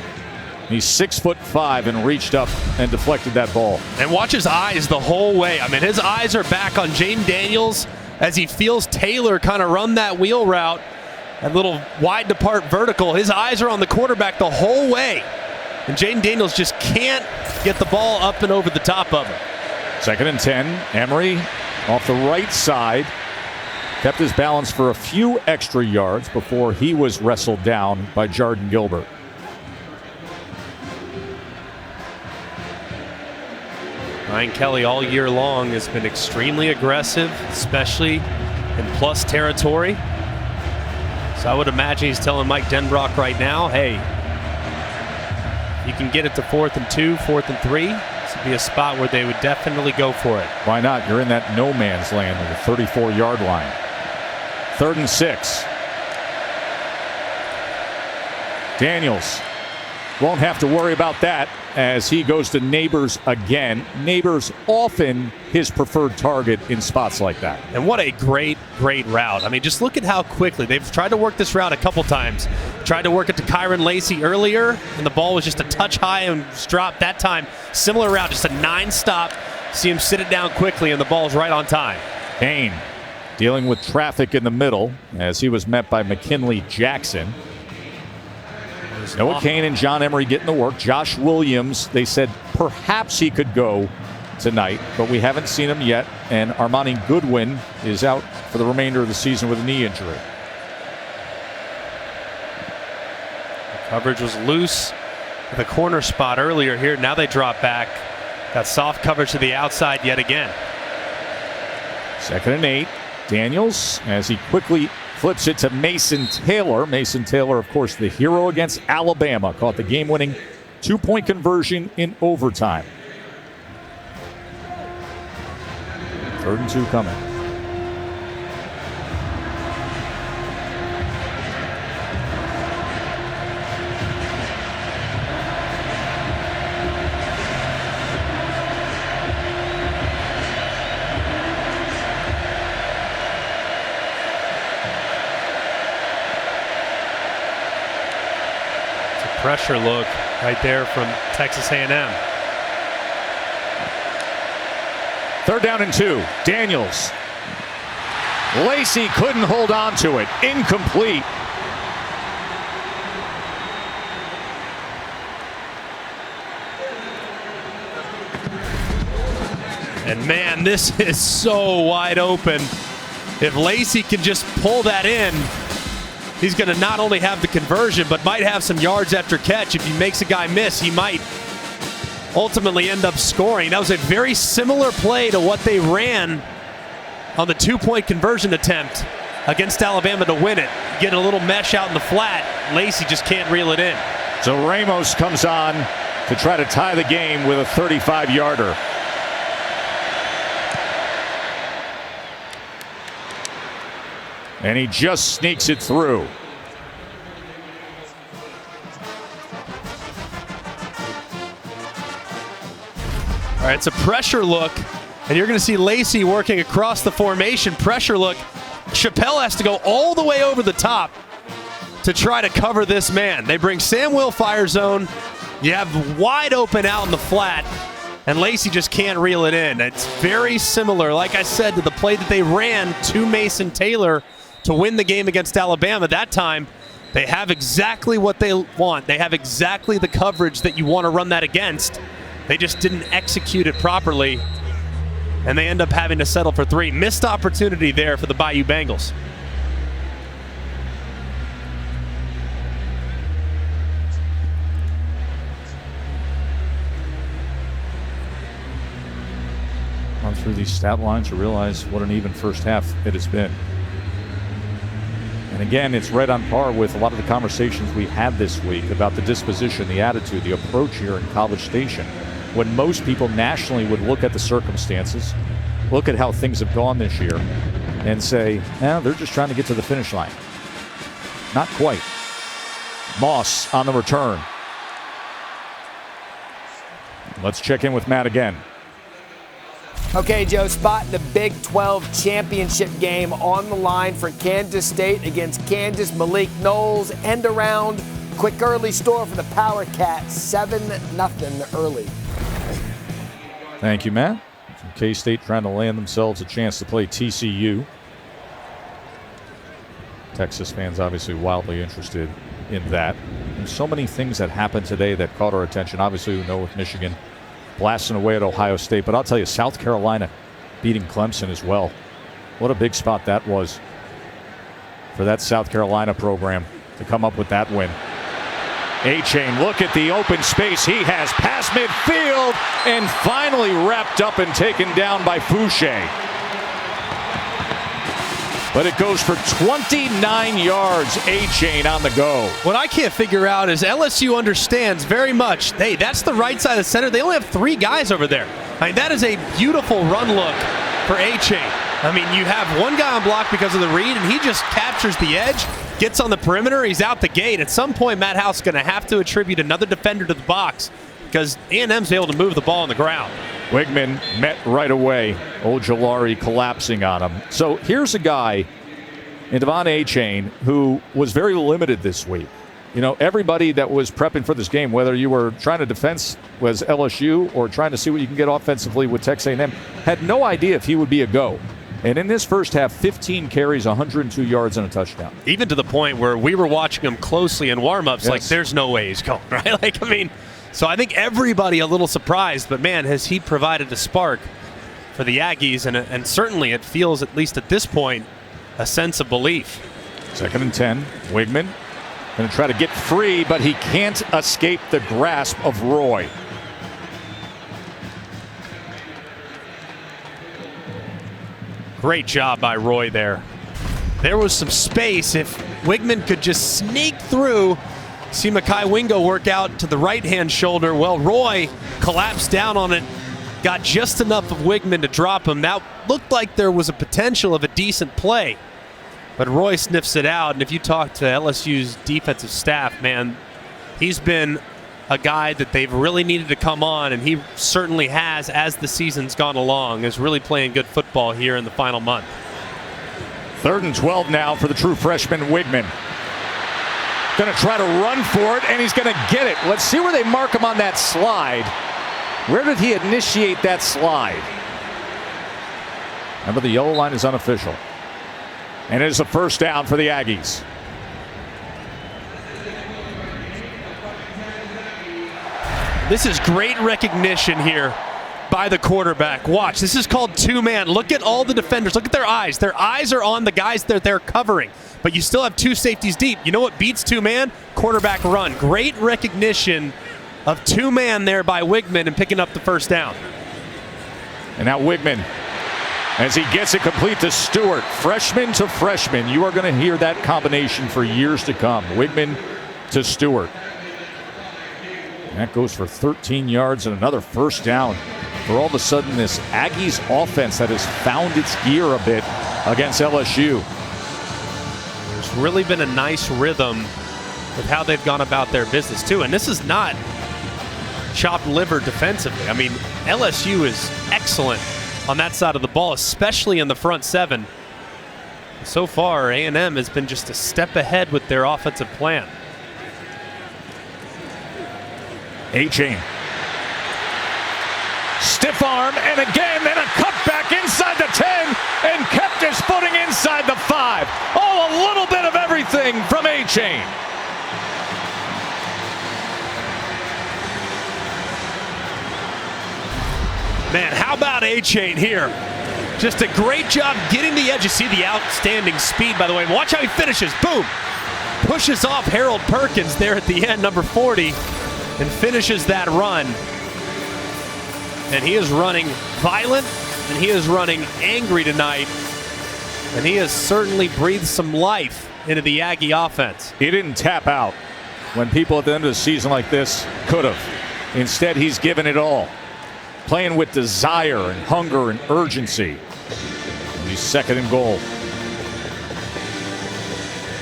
He's 6'5" and reached up and deflected that ball. And watch his eyes the whole way. I mean, his eyes are back on Jaden Daniels as he feels Taylor kind of run that wheel route, that little wide depart vertical. His eyes are on the quarterback the whole way. And Jaden Daniels just can't get the ball up and over the top of him. 2nd and 10. Emery off the right side. Kept his balance for a few extra yards before he was wrestled down by Jarden Gilbert. Ryan Kelly all year long has been extremely aggressive, especially in plus territory. So I would imagine he's telling Mike Denbrock right now, hey, you can get it to 4th and 2, 4th and 3. This would be a spot where they would definitely go for it. Why not? You're in that no man's land with the 34-yard line. 3rd and 6. Daniels won't have to worry about that as he goes to Neighbors again. Neighbors often his preferred target in spots like that. And what a great route. I mean, just look at how quickly they've tried to work this route a couple times. Tried to work it to Kyron Lacey earlier, and the ball was just a touch high and was dropped that time. Similar route, just a 9-stop. See him sit it down quickly, and the ball's right on time. Kane dealing with traffic in the middle as he was met by McKinley Jackson. Noah Kane and John Emery getting the work. Josh Williams, they said perhaps he could go tonight, but we haven't seen him yet. And Armani Goodwin is out for the remainder of the season with a knee injury. The coverage was loose at the corner spot earlier here. Now they drop back. Got soft coverage to the outside yet again. 2nd and 8. Daniels as he quickly flips it to Mason Taylor. Mason Taylor, of course, the hero against Alabama. Caught the game-winning 2-point conversion in overtime. 3rd and 2 coming. Pressure look right there from Texas A&M. 3rd down and 2. Daniels. Lacey couldn't hold on to it. Incomplete. And man, this is so wide open. If Lacey can just pull that in, he's going to not only have the conversion, but might have some yards after catch. If he makes a guy miss, he might ultimately end up scoring. That was a very similar play to what they ran on the 2-point conversion attempt against Alabama to win it. Get a little mesh out in the flat. Lacey just can't reel it in. So Ramos comes on to try to tie the game with a 35-yarder. And he just sneaks it through. All right, it's a pressure look, and you're going to see Lacey working across the formation. Pressure look. Chappelle has to go all the way over the top to try to cover this man. They bring Sam Will fire zone. You have wide open out in the flat, and Lacey just can't reel it in. It's very similar, like I said, to the play that they ran to Mason Taylor to win the game against Alabama. That time, they have exactly what they want. They have exactly the coverage that you want to run that against. They just didn't execute it properly, and they end up having to settle for 3. Missed opportunity there for the Bayou Bengals. Run through these stat lines to realize what an even first half it has been. And again, it's right on par with a lot of the conversations we had this week about the disposition, the attitude, the approach here in College Station. When most people nationally would look at the circumstances, look at how things have gone this year, and say, they're just trying to get to the finish line. Not quite. Moss on the return. Let's check in with Matt again. Okay, Joe, spot the Big 12 championship game on the line for Kansas State against Kansas. Malik Knowles, end around. Quick early score for the Power Cats, 7-0 early. Thank you, Matt. K-State trying to land themselves a chance to play TCU. Texas fans obviously wildly interested in that. There's so many things that happened today that caught our attention. Obviously, we know with Michigan blasting away at Ohio State, but I'll tell you, South Carolina beating Clemson as well. What a big spot that was for that South Carolina program to come up with that win. A-Chain, look at the open space he has past midfield and finally wrapped up and taken down by Fouché. But it goes for 29 yards, A-Chain on the go. What I can't figure out is LSU understands very much, hey, that's the right side of the center. They only have 3 guys over there. I mean, that is a beautiful run look for A-Chain. I mean, you have one guy on block because of the read, and he just captures the edge, gets on the perimeter, he's out the gate. At some point, Matt House is going to have to attribute another defender to the box because A&M's able to move the ball on the ground. Wigman met right away. Ojulari collapsing on him. So here's a guy in Devon A-Chain who was very limited this week. You know, everybody that was prepping for this game, whether you were trying to defense was LSU or trying to see what you can get offensively with Texas A&M, had no idea if he would be a go. And in this first half, 15 carries, 102 yards, and a touchdown. Even to the point where we were watching him closely in warm-ups, yes. Like there's no way he's going, right? Like, I mean, so I think everybody a little surprised, but man, has he provided a spark for the Aggies, and certainly it feels, at least at this point, a sense of belief. 2nd and 10, Wigman going to try to get free, but he can't escape the grasp of Roy. Great job by Roy there. There was some space. If Wigman could just sneak through, see Mekhi Wingo work out to the right-hand shoulder. Well, Roy collapsed down on it, got just enough of Wigman to drop him. That looked like there was a potential of a decent play, but Roy sniffs it out. And if you talk to LSU's defensive staff, man, he's been a guy that they've really needed to come on, and he certainly has as the season's gone along, is really playing good football here in the final month. 3rd and 12 now for the true freshman Wigman. Going to try to run for it, and he's going to get it. Let's see where they mark him on that slide. Where did he initiate that slide? Remember, the yellow line is unofficial. And it is a first down for the Aggies. This is great recognition here by the quarterback. Watch, this is called 2-man. Look at all the defenders. Look at their eyes. Their eyes are on the guys that they're covering. But you still have 2 safeties deep. You know what beats 2-man? Quarterback run. Great recognition of 2-man there by Wigman and picking up the first down. And now Wigman, as he gets it complete to Stewart. Freshman to freshman. You are going to hear that combination for years to come. Wigman to Stewart. That goes for 13 yards and another first down. For all of a sudden, this Aggies offense that has found its gear a bit against LSU. There's really been a nice rhythm with how they've gone about their business, too. And this is not chopped liver defensively. I mean, LSU is excellent on that side of the ball, especially in the front seven. So far, A&M has been just a step ahead with their offensive plan. A-Chain. Stiff arm, and again, then a cutback inside the 10, and kept his footing inside the 5. Oh, a little bit of everything from A-Chain. Man, how about A-Chain here? Just a great job getting the edge. You see the outstanding speed, by the way. Watch how he finishes. Boom! Pushes off Harold Perkins there at the end, number 40, and finishes that run. And he is running violent, and he is running angry tonight. And he has certainly breathed some life into the Aggie offense. He didn't tap out when people at the end of the season like this could have. Instead, he's given it all. Playing with desire and hunger and urgency. And he's second and goal.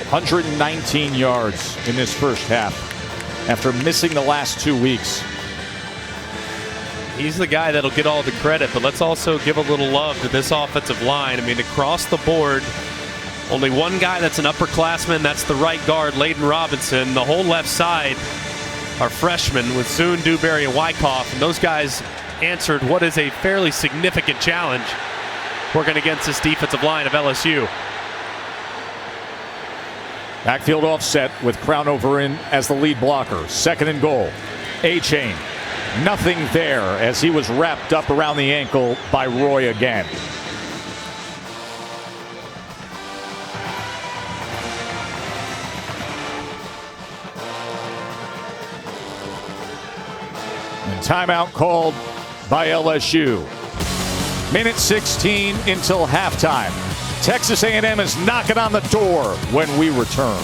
119 yards in this first half after missing the last 2 weeks. He's the guy that'll get all the credit, but let's also give a little love to this offensive line. I mean, across the board, only one guy that's an upperclassman. That's the right guard, Layden Robinson. The whole left side are freshmen with Zune, Dewberry, and Wyckoff. And those guys answered what is a fairly significant challenge working against this defensive line of LSU. Backfield offset with Crownover in as the lead blocker. Second and goal. A-Chain. Nothing there as he was wrapped up around the ankle by Roy again. And timeout called by LSU. Minute 16 until halftime. Texas A&M is knocking on the door when we return.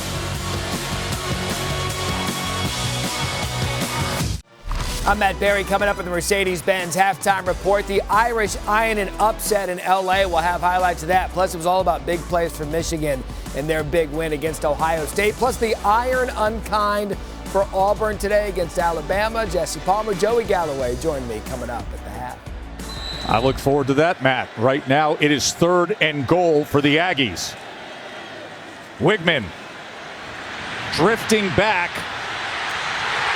I'm Matt Berry. Coming up with the Mercedes-Benz halftime report. The Irish iron an upset in L.A. We'll have highlights of that. Plus, it was all about big plays for Michigan and their big win against Ohio State. Plus, the iron unkind for Auburn today against Alabama. Jesse Palmer, Joey Galloway join me coming up at the half. I look forward to that, Matt. Right now, it is third and goal for the Aggies. Wigman drifting back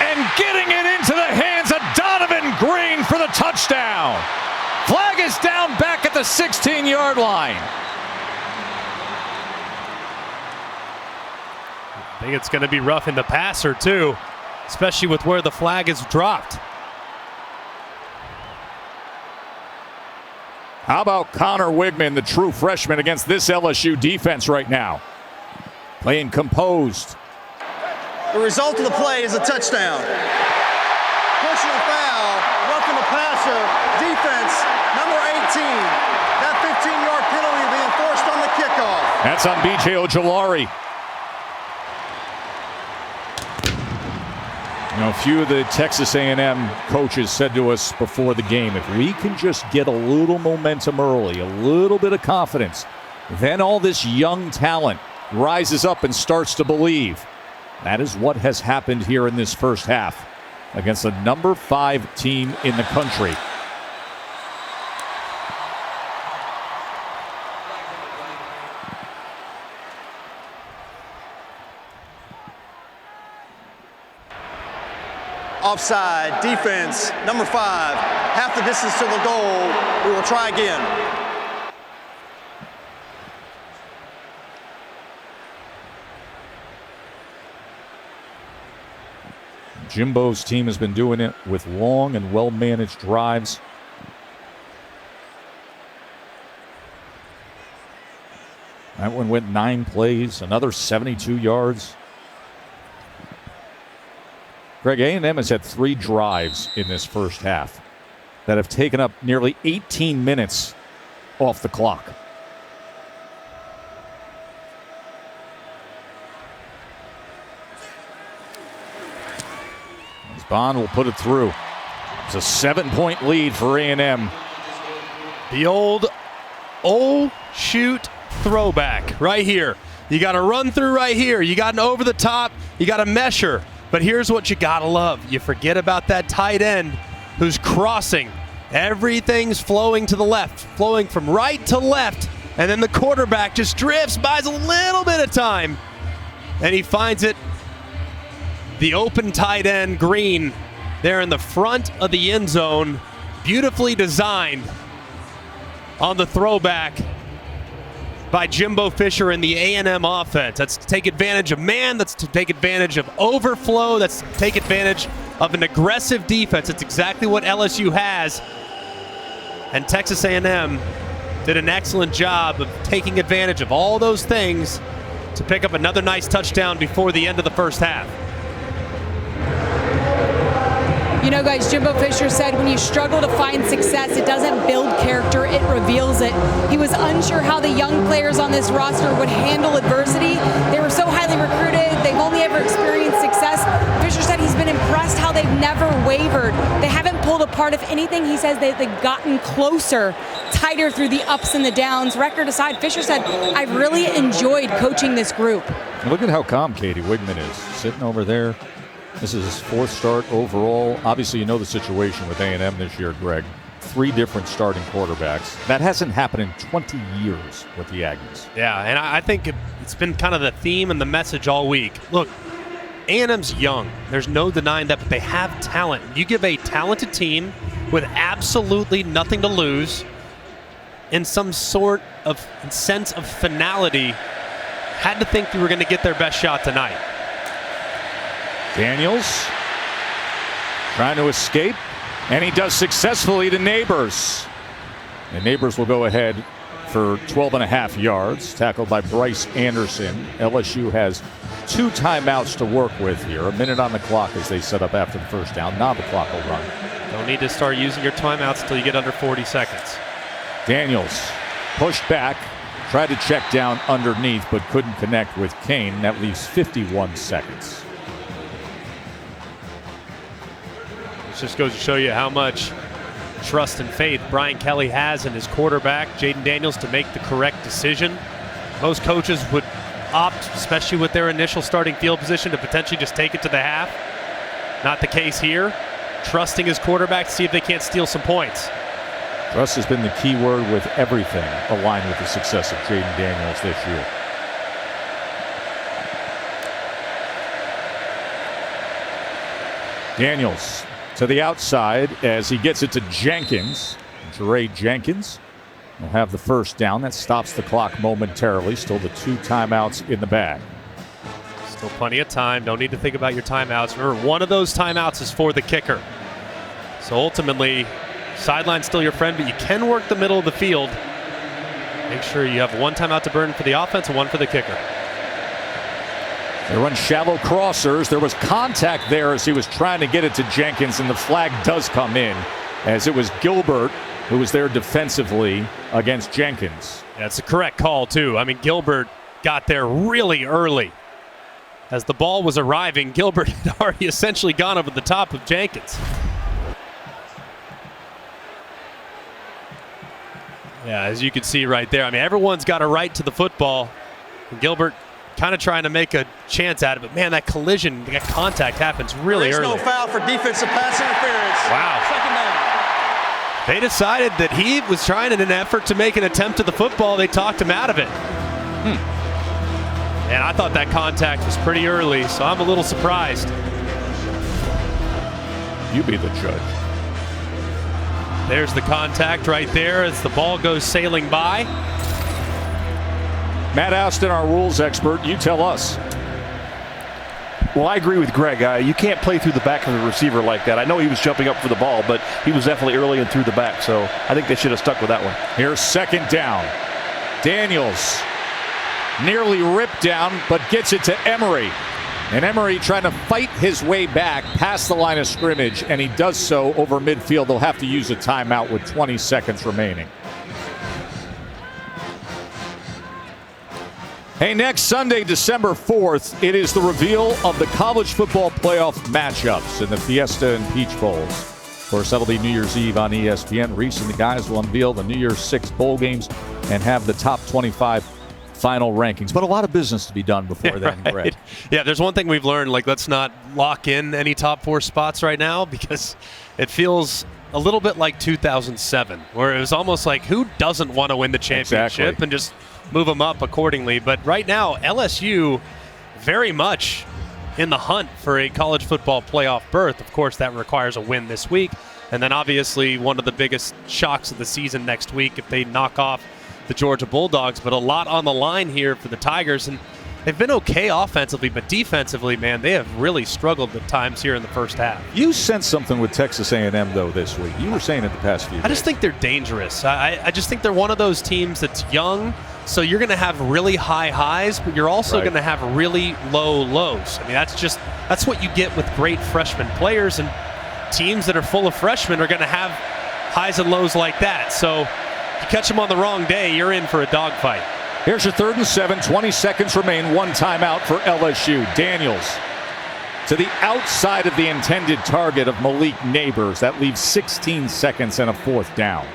and getting it into the hands of Donovan Green for the touchdown. Flag is down back at the 16-yard line. I think it's going to be rough in the passer, too, especially with where the flag is dropped. How about Connor Wigman, the true freshman, against this LSU defense right now? Playing composed. The result of the play is a touchdown. Personal foul, roughing the passer, defense, number 18. That 15-yard penalty being enforced on the kickoff. That's on B.J. Ojolari. You know, a few of the Texas A&M coaches said to us before the game, if we can just get a little momentum early, a little bit of confidence, then all this young talent rises up and starts to believe. That is what has happened here in this first half against the number 5 team in the country. Offside, defense, number 5, half the distance to the goal. We will try again. Jimbo's team has been doing it with long and well-managed drives. That one went 9 plays, another 72 yards. Greg, A&M has had 3 drives in this first half that have taken up nearly 18 minutes off the clock. Bond will put it through. It's a 7-point lead for A&M. The old, oh, shoot throwback right here. You got to run through right here. You got an over the top. You got to measure. But here's what you got to love. You forget about that tight end who's crossing. Everything's flowing to the left, flowing from right to left. And then the quarterback just drifts, buys a little bit of time. And he finds it. The open tight end, Green, there in the front of the end zone. Beautifully designed on the throwback by Jimbo Fisher in the A&M offense. That's to take advantage of man. That's to take advantage of overflow. That's to take advantage of an aggressive defense. It's exactly what LSU has. And Texas A&M did an excellent job of taking advantage of all those things to pick up another nice touchdown before the end of the first half. You know, guys, Jimbo Fisher said when you struggle to find success, it doesn't build character, it reveals it. He was unsure how the young players on this roster would handle adversity. They were so highly recruited. They've only ever experienced success. Fisher said he's been impressed how they've never wavered. They haven't pulled apart. If anything, he says they've gotten closer, tighter through the ups and the downs. Record aside, Fisher said, I've really enjoyed coaching this group. Look at how calm Katie Wigman is, sitting over there. This is his 4th start overall. Obviously, you know the situation with A&M this year, Greg. 3 different starting quarterbacks. That hasn't happened in 20 years with the Aggies. Yeah, and I think it's been kind of the theme and the message all week. Look, A&M's young. There's no denying that, but they have talent. You give a talented team with absolutely nothing to lose in some sort of sense of finality, had to think you were going to get their best shot tonight. Daniels trying to escape, and he does successfully to Neighbors. And Neighbors will go ahead for 12.5 yards, tackled by Bryce Anderson. LSU has 2 timeouts to work with here. A minute on the clock as they set up after the first down. Now the clock will run. Don't need to start using your timeouts until you get under 40 seconds. Daniels pushed back, tried to check down underneath, but couldn't connect with Kane. That leaves 51 seconds. This just goes to show you how much trust and faith Brian Kelly has in his quarterback, Jaden Daniels, to make the correct decision. Most coaches would opt, especially with their initial starting field position, to potentially just take it to the half. Not the case here. Trusting his quarterback to see if they can't steal some points. Trust has been the key word with everything aligned with the success of Jaden Daniels this year. Daniels to the outside as he gets it to Jenkins. Jeray Jenkins will have the first down. That stops the clock momentarily. Still the 2 timeouts in the bag. Still plenty of time. Don't need to think about your timeouts. Remember, one of those timeouts is for the kicker. So ultimately, sideline's still your friend, but you can work the middle of the field. Make sure you have 1 timeout to burn for the offense and 1 for the kicker. They run shallow crossers. There was contact there as he was trying to get it to Jenkins, and the flag does come in as it was Gilbert who was there defensively against Jenkins. That's a correct call, too. I mean, Gilbert got there really early. As the ball was arriving, Gilbert had already essentially gone over the top of Jenkins. Yeah, as you can see right there, I mean, everyone's got a right to the football. And Gilbert kind of trying to make a chance at it, but man, that collision, that contact happens really early. There's no foul for defensive pass interference. Wow. Second down. They decided that he was trying in an effort to make an attempt at the football. They talked him out of it. And I thought that contact was pretty early, so I'm a little surprised. You be the judge. There's the contact right there as the ball goes sailing by. Matt Austin, our rules expert, you tell us. Well, I agree with Greg. You can't play through the back of the receiver like that. I know he was jumping up for the ball, but he was definitely early and through the back, so I think they should have stuck with that one. Here's second down. Daniels nearly ripped down, but gets it to Emery. And Emery trying to fight his way back past the line of scrimmage, and he does so over midfield. They'll have to use a timeout with 20 seconds remaining. Hey, next Sunday, December 4th, it is the reveal of the college football playoff matchups in the Fiesta and Peach Bowls. Of course, that'll be New Year's Eve on ESPN. Reese and the guys will unveil the New Year's 6 bowl games and have the top 25 final rankings. But a lot of business to be done before then, right. Greg. Yeah, there's one thing we've learned, like, let's not lock in any top 4 spots right now, because it feels a little bit like 2007, where it was almost like, who doesn't want to win the championship? Exactly. And just move them up accordingly. But right now, LSU very much in the hunt for a college football playoff berth. Of course, that requires a win this week. And then obviously one of the biggest shocks of the season next week if they knock off the Georgia Bulldogs. But a lot on the line here for the Tigers. And they've been okay offensively, but defensively, man, they have really struggled at times here in the first half. You sensed something with Texas A&M, though, this week. You were saying it the past few days. I just think they're dangerous. I just think they're one of those teams that's young, so you're going to have really high highs, but you're also going to have really low lows. I mean, that's what you get with great freshman players, and teams that are full of freshmen are going to have highs and lows like that. So you catch them on the wrong day, you're in for a dogfight. Here's your 3rd and 7, 20 seconds remain, 1 timeout for LSU. Daniels to the outside of the intended target of Malik Neighbors. That leaves 16 seconds and a 4th down.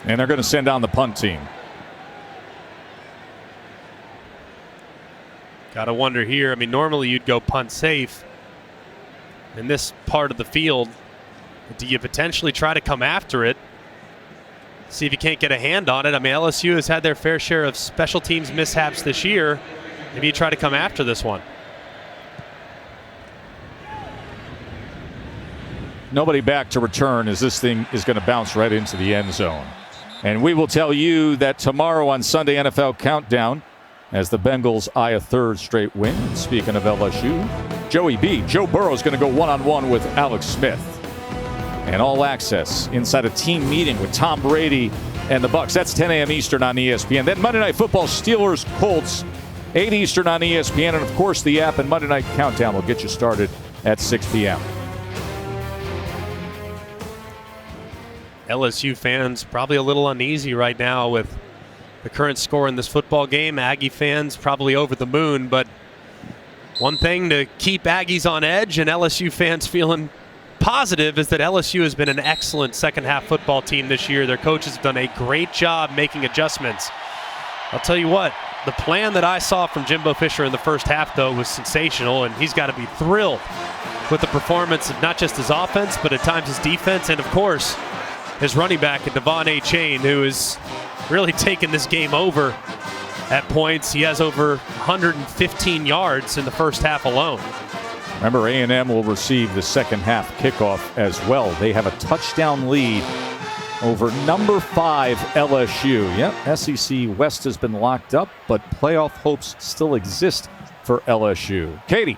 And they're going to send down the punt team. Got to wonder here. I mean, normally you'd go punt safe in this part of the field. Do you potentially try to come after it? See if you can't get a hand on it. I mean, LSU has had their fair share of special teams mishaps this year. Maybe you try to come after this one. Nobody back to return as this thing is going to bounce right into the end zone. And we will tell you that tomorrow on Sunday NFL Countdown, as the Bengals eye a 3rd straight win. Speaking of LSU, Joe Burrow is going to go one-on-one with Alex Smith. And All Access inside a team meeting with Tom Brady and the Bucs. That's 10 a.m. Eastern on ESPN. Then Monday Night Football, Steelers, Colts, 8 Eastern on ESPN. And, of course, the app and Monday Night Countdown will get you started at 6 p.m. LSU fans probably a little uneasy right now with the current score in this football game. Aggie fans probably over the moon, but one thing to keep Aggies on edge and LSU fans feeling positive is that LSU has been an excellent second half football team this year. Their coaches have done a great job making adjustments. I'll tell you what, the plan that I saw from Jimbo Fisher in the first half, though, was sensational, and he's got to be thrilled with the performance of not just his offense, but at times his defense, and of course, his running back, Devon Achane, who is really taken this game over at points. He has over 115 yards in the first half alone. Remember, A&M will receive the second half kickoff as well. They have a touchdown lead over number 5 LSU. Yep, SEC West has been locked up, but playoff hopes still exist for LSU. Katie.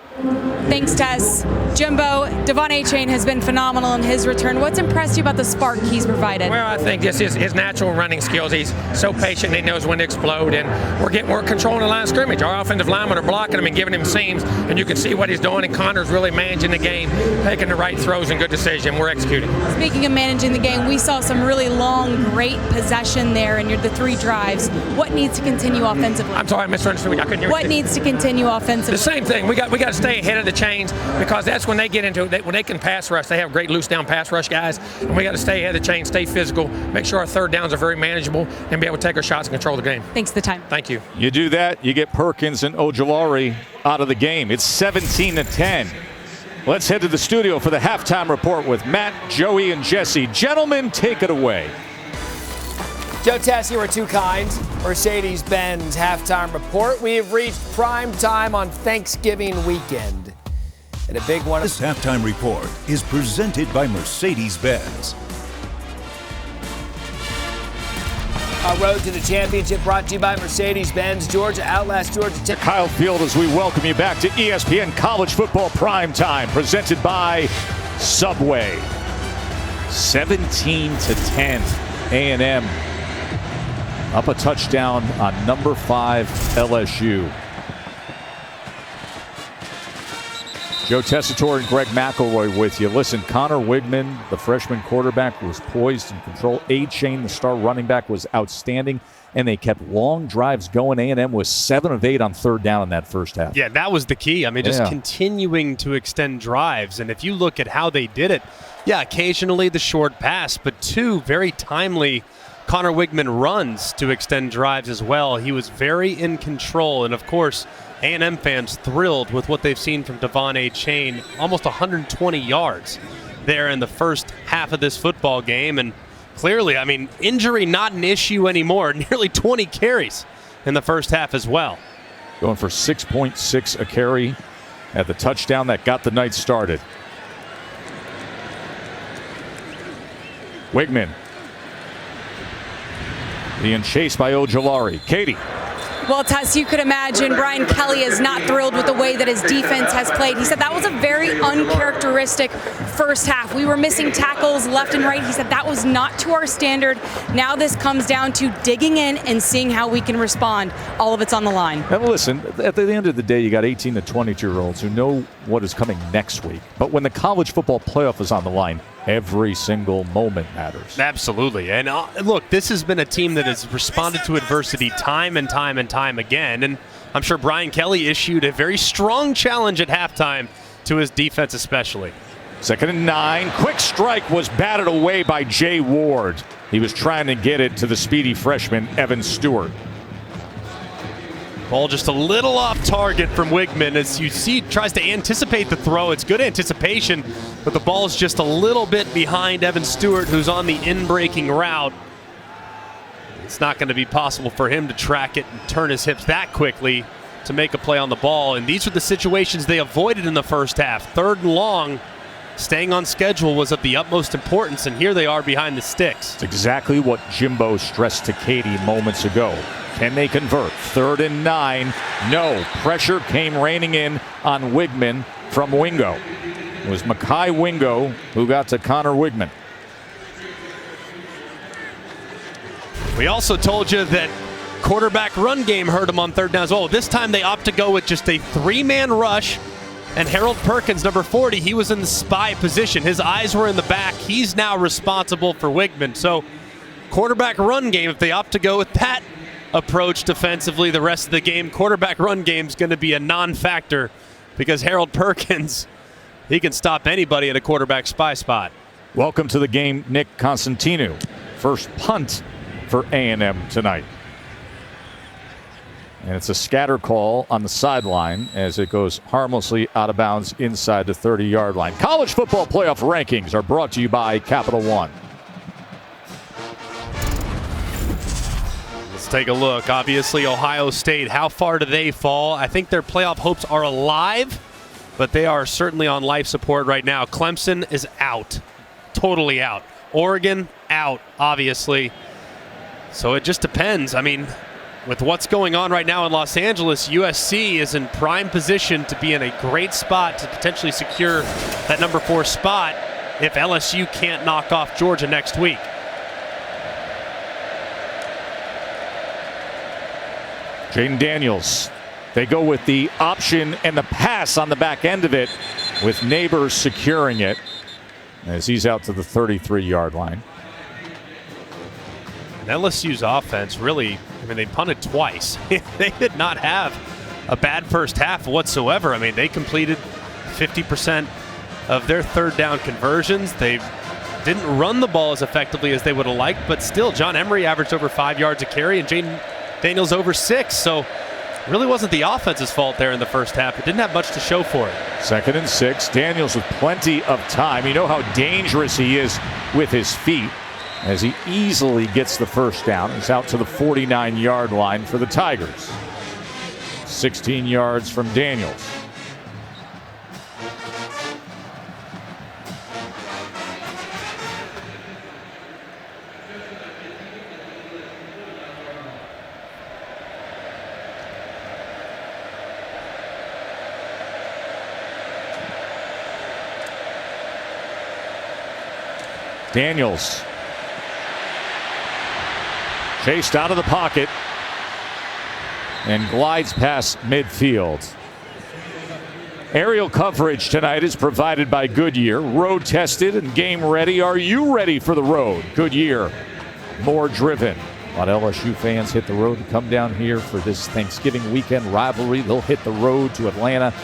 Thanks, Tess. Jimbo, Devon Achane has been phenomenal in his return. What's impressed you about the spark he's provided? Well, I think this is his natural running skills. He's so patient, he knows when to explode, and we're controlling the line of scrimmage. Our offensive linemen are blocking him and giving him seams, and you can see what he's doing, and Connor's really managing the game, making the right throws and good decision. We're executing. Speaking of managing the game, we saw some really long, great possession there in the 3 drives. What needs to continue offensively? I'm sorry, I misunderstood. I couldn't hear what needs to continue offensively? The same thing. We got to stay ahead of the chains, because that's when they get into it. When they can pass rush, they have great loose down pass rush guys, and we got to stay ahead of the chain, stay physical, make sure our third downs are very manageable, and be able to take our shots and control the game. Thanks for the time. Thank you. You do that, you get Perkins and Ojulari out of the game. It's 17-10. Let's head to the studio for the halftime report with Matt, Joey, and Jesse. Gentlemen, take it away. Joe Tassi, we're too kind. Mercedes-Benz halftime report. We have reached prime time on Thanksgiving weekend. And a big one. This halftime report is presented by Mercedes-Benz. Our road to the championship brought to you by Mercedes-Benz. Georgia outlast Georgia. Kyle Field, as we welcome you back to ESPN College Football Prime Time, presented by Subway. 17-10, A&M up a touchdown on number 5 LSU. Joe Tessitore and Greg McElroy with you. Listen, Connor Wigman, the freshman quarterback, was poised and control. A-Chain, the star running back, was outstanding, and they kept long drives going. A&M was 7 of 8 on third down in that first half. Yeah, that was the key. I mean, just continuing to extend drives. And if you look at how they did it, occasionally the short pass, but 2 very timely Connor Wigman runs to extend drives as well. He was very in control, and of course, A&M fans thrilled with what they've seen from Devon A-Chain, almost 120 yards there in the first half of this football game. And clearly, I mean, injury not an issue anymore. Nearly 20 carries in the first half as well. Going for 6.6 a carry at the touchdown that got the night started. Wigman being chased by Ojolari. Katie. Well, Tess, you could imagine Brian Kelly is not thrilled with the way that his defense has played. He said that was a very uncharacteristic first half. We were missing tackles left and right. He said that was not to our standard. Now this comes down to digging in and seeing how we can respond. All of it's on the line. And listen, at the end of the day, you got 18 to 22-year-olds who know what is coming next week. But when the college football playoff is on the line, every single moment matters. Absolutely. And look, this has been a team that has responded to adversity time and time and time again. And I'm sure Brian Kelly issued a very strong challenge at halftime to his defense especially. 2nd and 9. Quick strike was batted away by Jay Ward. He was trying to get it to the speedy freshman, Evan Stewart. Ball just a little off target from Wigman. As you see, tries to anticipate the throw. It's good anticipation, but the ball's just a little bit behind Evan Stewart, who's on the in-breaking route. It's not going to be possible for him to track it and turn his hips that quickly to make a play on the ball. And these are the situations they avoided in the first half. 3rd and long, staying on schedule was of the utmost importance, and here they are behind the sticks. It's exactly what Jimbo stressed to Katie moments ago. Can they convert? 3rd and 9. No. Pressure came raining in on Wigman from Wingo. It was Mekhi Wingo who got to Connor Wigman. We also told you that quarterback run game hurt him on 3rd down as well. This time they opt to go with just a 3-man rush. And Harold Perkins, number 40, he was in the spy position. His eyes were in the back. He's now responsible for Wigman. So quarterback run game, if they opt to go with that approach defensively the rest of the game, quarterback run game is going to be a non-factor because Harold Perkins, he can stop anybody at a quarterback spy spot. Welcome to the game, Nick Constantino. First punt for A&M tonight. And it's a scatter call on the sideline as it goes harmlessly out of bounds inside the 30-yard line. College football playoff rankings are brought to you by Capital One. Let's take a look. Obviously, Ohio State, how far do they fall? I think their playoff hopes are alive, but they are certainly on life support right now. Clemson is out, totally out. Oregon, out, obviously. So it just depends. I mean, with what's going on right now in Los Angeles, USC is in prime position to be in a great spot to potentially secure that number 4 spot if LSU can't knock off Georgia next week. Jaden Daniels. They go with the option and the pass on the back end of it, with Neighbors securing it as he's out to the 33-yard line. And LSU's offense really, I mean, they punted twice. They did not have a bad first half whatsoever. I mean, they completed 50% of their 3rd down conversions. They didn't run the ball as effectively as they would have liked, but still, John Emery averaged over 5 yards a carry and Jaden Daniels over 6. So it really wasn't the offense's fault there in the first half. It didn't have much to show for it. 2nd and 6. Daniels with plenty of time. You know how dangerous he is with his feet as he easily gets the first down. He's out to the 49-yard line for the Tigers. 16 yards from Daniels. Daniels chased out of the pocket and glides past midfield. Aerial coverage tonight is provided by Goodyear. Road tested and game ready. Are you ready for the road? Goodyear, more driven. A lot of LSU fans hit the road to come down here for this Thanksgiving weekend rivalry. They'll hit the road to Atlanta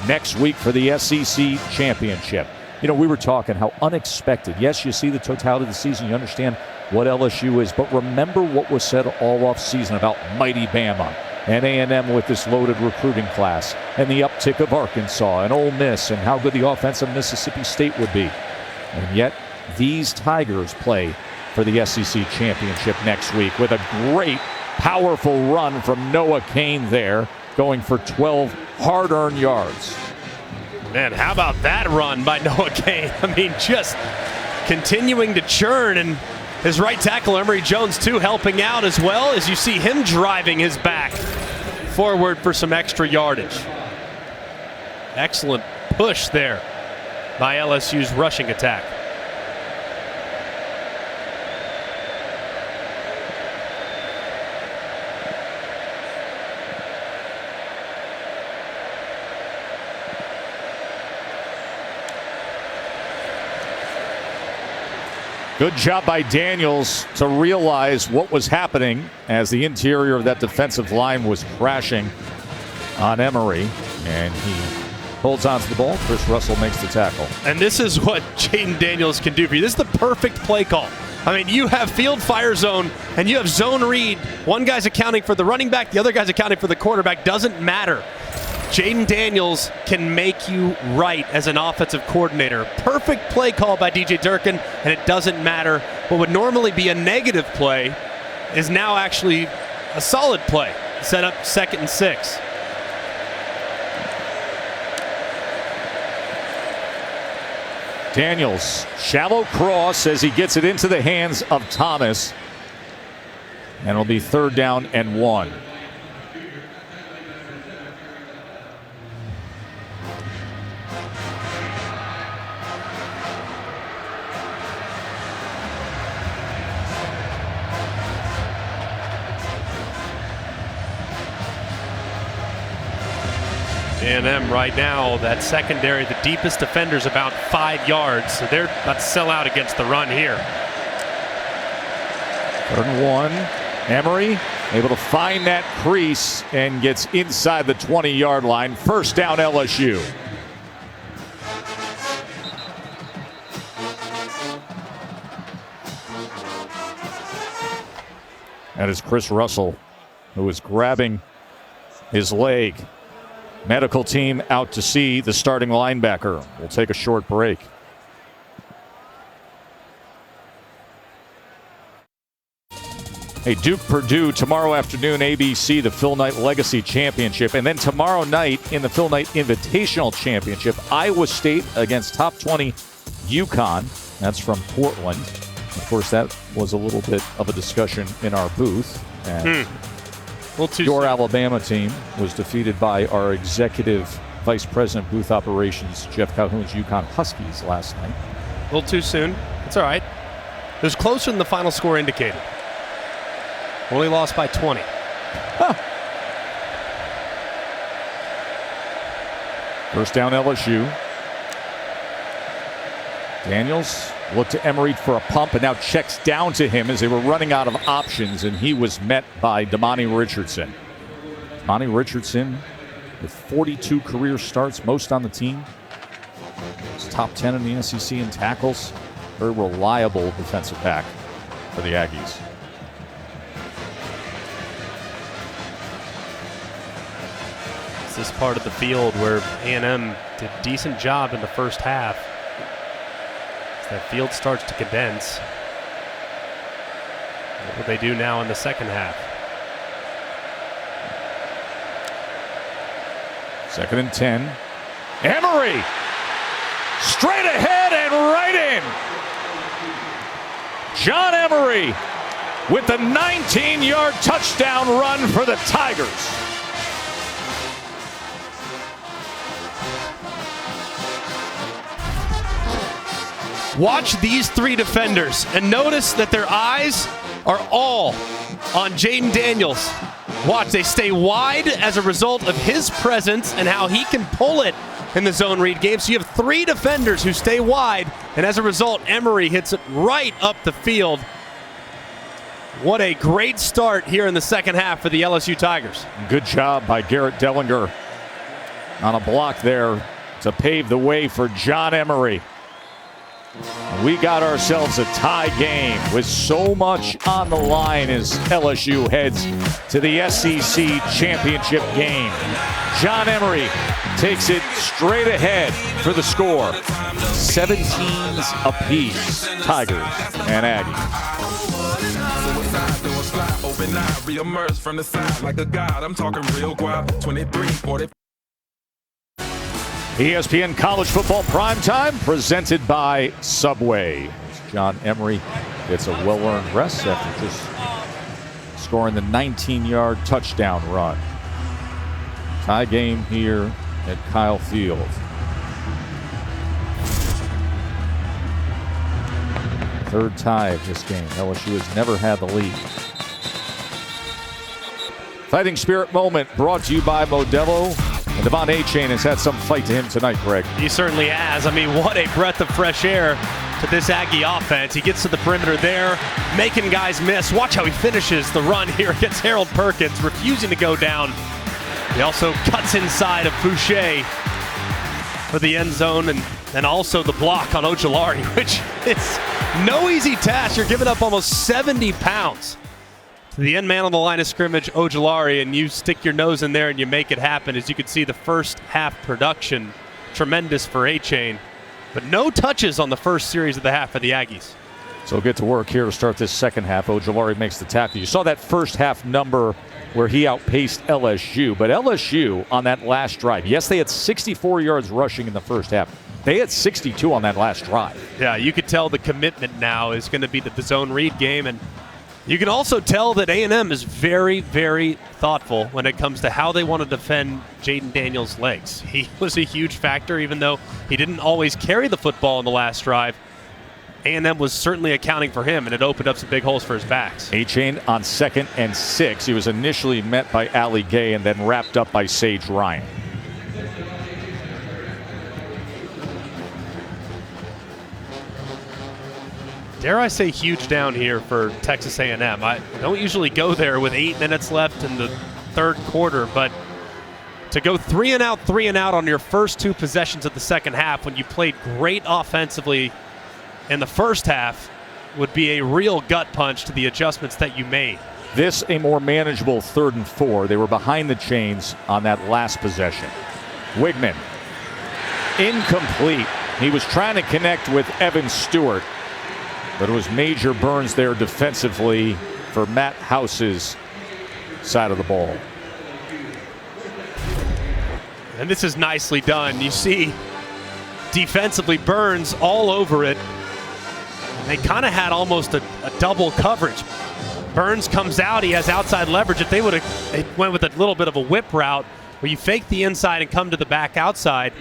next week for the SEC championship. You know, we were talking how unexpected. Yes, you see the totality of the season. You understand what LSU is. But remember what was said all off season about mighty Bama and A&M with this loaded recruiting class and the uptick of Arkansas and Ole Miss and how good the offense of Mississippi State would be. And yet these Tigers play for the SEC championship next week with a great, powerful run from Noah Cain there, going for 12 hard-earned yards. Man, how about that run by Noah Cain? I mean, just continuing to churn, and his right tackle, Emory Jones, too, helping out as well, as you see him driving his back forward for some extra yardage. Excellent push there by LSU's rushing attack. Good job by Daniels to realize what was happening as the interior of that defensive line was crashing on Emory, and he holds on to the ball. Chris Russell makes the tackle. And this is what Jaden Daniels can do for you. This is the perfect play call. I mean, you have field fire zone and you have zone read. One guy's accounting for the running back, the other guy's accounting for the quarterback. Doesn't matter. Jaden Daniels can make you right as an offensive coordinator. Perfect play call by DJ Durkin, and it doesn't matter. What would normally be a negative play is now actually a solid play. Set up 2nd and 6. Daniels, shallow cross as he gets it into the hands of Thomas. And it'll be 3rd down and 1. A&M right now, that secondary, the deepest defender's about 5 yards, so they're about to sell out against the run here. 3rd and 1. Emory able to find that crease and gets inside the 20-yard line. 1st down LSU. That is Chris Russell, who is grabbing his leg. Medical team out to see the starting linebacker. We'll take a short break. Hey, Duke Purdue tomorrow afternoon, ABC, the Phil Knight Legacy Championship. And then tomorrow night in the Phil Knight Invitational Championship, Iowa State against top 20 UConn. That's from Portland. Of course, that was a little bit of a discussion in our booth. And your Alabama team was defeated by our executive vice president booth operations, Jeff Calhoun's UConn Huskies last night. A little too soon. It's all right. It was closer than the final score indicated. Only lost by 20. Huh. 1st down LSU. Daniels looked to Emory for a pump and now checks down to him as they were running out of options, and he was met by Damani Richardson. Damani Richardson with 42 career starts, most on the team. He's top 10 in the SEC in tackles. Very reliable defensive back for the Aggies. It's this part of the field where A&M did a decent job in the first half. That field starts to condense. What will they do now in the second half? 2nd and 10. Emory! Straight ahead and right in! John Emory with the 19-yard touchdown run for the Tigers. Watch these 3 defenders and notice that their eyes are all on Jaden Daniels. Watch, they stay wide as a result of his presence and how he can pull it in the zone read game. So you have 3 defenders who stay wide, and as a result, Emery hits it right up the field. What a great start here in the second half for the LSU Tigers. Good job by Garrett Dellinger on a block there to pave the way for John Emery. We got ourselves a tie game with so much on the line as LSU heads to the SEC championship game. John Emery takes it straight ahead for the score. 17s apiece, Tigers and Aggies. From the side like a god, I'm talking real guap. 23, 40. ESPN College Football Primetime presented by Subway. John Emery gets a well-earned rest after just scoring the 19-yard touchdown run. Tie game here at Kyle Field. Third tie of this game. LSU has never had the lead. Fighting Spirit moment brought to you by Modelo. And Devon Achane has had some fight to him tonight, Greg. He certainly has. I mean, what a breath of fresh air to this Aggie offense. He gets to the perimeter there, making guys miss. Watch how he finishes the run here against Harold Perkins, refusing to go down. He also cuts inside of Fouché for the end zone, and also the block on Ojulari, which is no easy task. You're giving up almost 70 pounds. The end man on the line of scrimmage, Ojulari, and you stick your nose in there and you make it happen. As you can see, the first half production, tremendous for Achane, but no touches on the first series of the half for the Aggies. So get to work here to start this second half. Ojulari makes the tackle. You saw that first half number where he outpaced LSU, but LSU on that last drive, yes, they had 64 yards rushing in the first half. They had 62 on that last drive. Yeah, you could tell the commitment now is going to be the zone read game, and you can also tell that A&M is very, very thoughtful when it comes to how they want to defend Jaden Daniels' legs. He was a huge factor, even though he didn't always carry the football in the last drive. A&M was certainly accounting for him, and it opened up some big holes for his backs. Achane on 2nd and 6. He was initially met by Ali Gay and then wrapped up by Sage Ryan. Dare I say huge down here for Texas A&M. I don't usually go there with 8 minutes left in the third quarter, but to go 3 and out on your first 2 possessions of the second half when you played great offensively in the first half would be a real gut punch to the adjustments that you made. This a more manageable 3rd and 4. They were behind the chains on that last possession. Wigman, incomplete. He was trying to connect with Evan Stewart, but it was Major Burns there defensively for Matt House's side of the ball. And this is nicely done. You see defensively Burns all over it. They kind of had almost a double coverage. Burns comes out, he has outside leverage. If they would have went with a little bit of a whip route where you fake the inside and come to the back outside,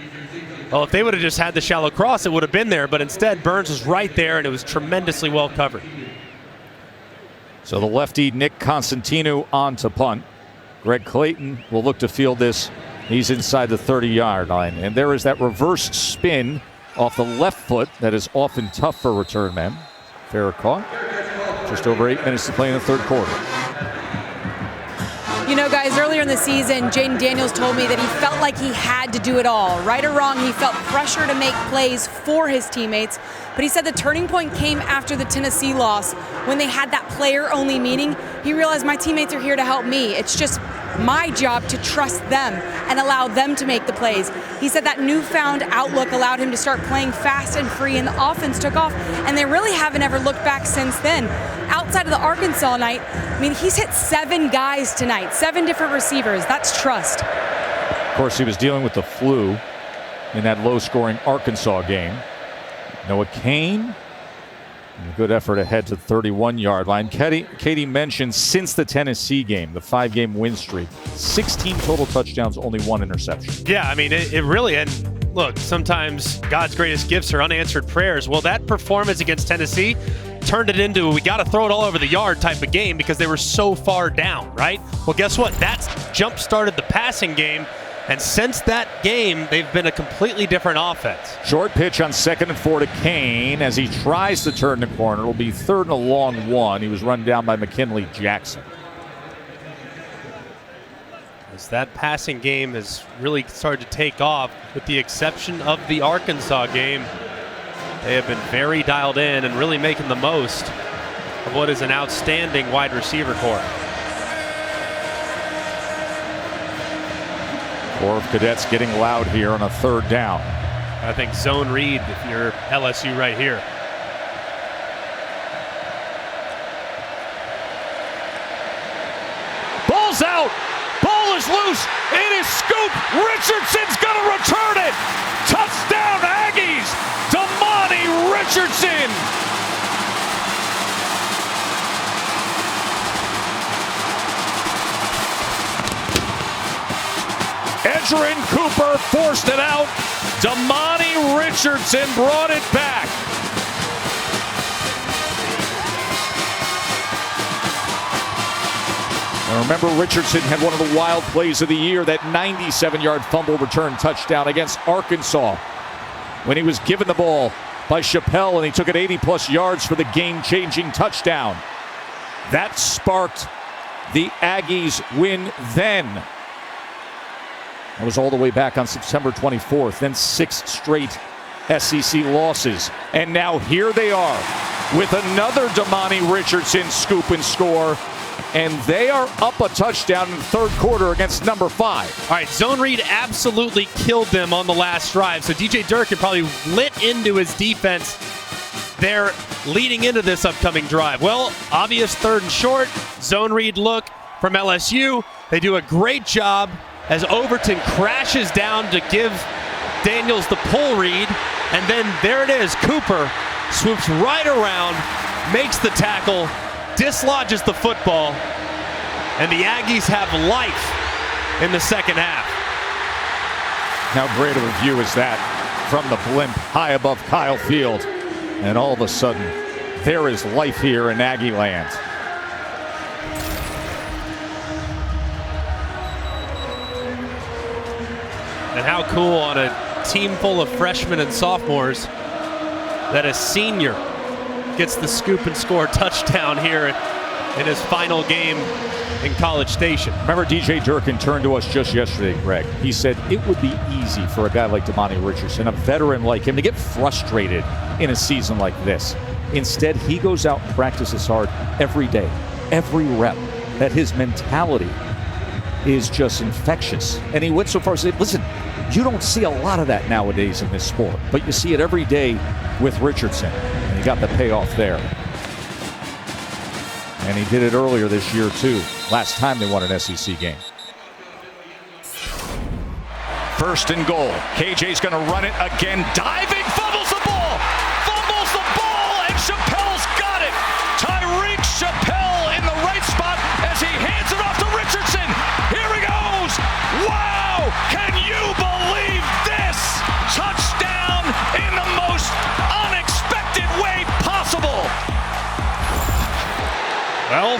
well, if they would have just had the shallow cross, it would have been there. But instead, Burns was right there, and it was tremendously well covered. So the lefty, Nick Constantino, on to punt. Greg Clayton will look to field this. He's inside the 30-yard line. And there is that reverse spin off the left foot that is often tough for return men. Fair caught. Just over 8 minutes to play in the third quarter. You know, guys, earlier in the season, Jaden Daniels told me that he felt like he had to do it all. Right or wrong, he felt pressure to make plays for his teammates. But he said the turning point came after the Tennessee loss when they had that player-only meeting. He realized my teammates are here to help me. It's just my job to trust them and allow them to make the plays. He said that newfound outlook allowed him to start playing fast and free, and the offense took off, and they really haven't ever looked back since then. Outside of the Arkansas night, I mean, he's hit 7 guys tonight, 7 different receivers. That's trust. Of course, he was dealing with the flu in that low-scoring Arkansas game. Noah Kane, good effort ahead to the 31-yard line. Katie mentioned since the Tennessee game, the 5-game win streak, 16 total touchdowns, only 1 interception. Yeah, I mean, it really, and look, sometimes God's greatest gifts are unanswered prayers. Well, that performance against Tennessee turned it into we got to throw it all over the yard type of game because they were so far down, right? Well, guess what? That jump-started the passing game, And since that game, they've been a completely different offense. Short pitch on 2nd and 4 to Kane as he tries to turn the corner. It'll be 3rd and a long one. He was run down by McKinley Jackson. As that passing game has really started to take off, with the exception of the Arkansas game, they have been very dialed in and really making the most of what is an outstanding wide receiver corps. Corps of Cadets getting loud here on a 3rd down. I think zone read if you're LSU right here. Ball's out. Ball is loose. It is scooped. Richardson's going to return it. Touchdown Aggies. Damani Richardson. Edgerrin Cooper forced it out. Damani Richardson brought it back. And remember, Richardson had one of the wild plays of the year, that 97-yard fumble return touchdown against Arkansas, when he was given the ball by Chappelle and he took it 80-plus yards for the game-changing touchdown. That sparked the Aggies win then. That was all the way back on September 24th, then 6 straight SEC losses. And now here they are with another Damani Richardson scoop and score, and they are up a touchdown in the 3rd quarter against number 5. All right, zone read absolutely killed them on the last drive, so DJ Durkin probably lit into his defense there leading into this upcoming drive. Well, obvious 3rd and short, zone read look from LSU. They do a great job as Overton crashes down to give Daniels the pull read, and then there it is. Cooper swoops right around, makes the tackle, dislodges the football, and the Aggies have life in the 2nd half. How great of a view is that from the blimp high above Kyle Field, and all of a sudden there is life here in Aggie land. And how cool on a team full of freshmen and sophomores that a senior gets the scoop and score touchdown here in his final game in College Station. Remember, DJ Durkin turned to us just yesterday, Greg. He said it would be easy for a guy like Damani Richardson, a veteran like him, to get frustrated in a season like this. Instead, he goes out and practices hard every day, every rep, that his mentality is just infectious. And he went so far as to say, listen, you don't see a lot of that nowadays in this sport, but you see it every day with Richardson. And he got the payoff there. And he did it earlier this year, too. Last time they won an SEC game. 1st and goal. KJ's going to run it again. Diving, fumbles the ball! Fumbles the ball, and Chappelle's got it! Tyreek Chappelle in the right spot as he hands it off to Richardson. Here he goes! Wow! Can you believe this? Touchdown in the most unexpected way possible. Well,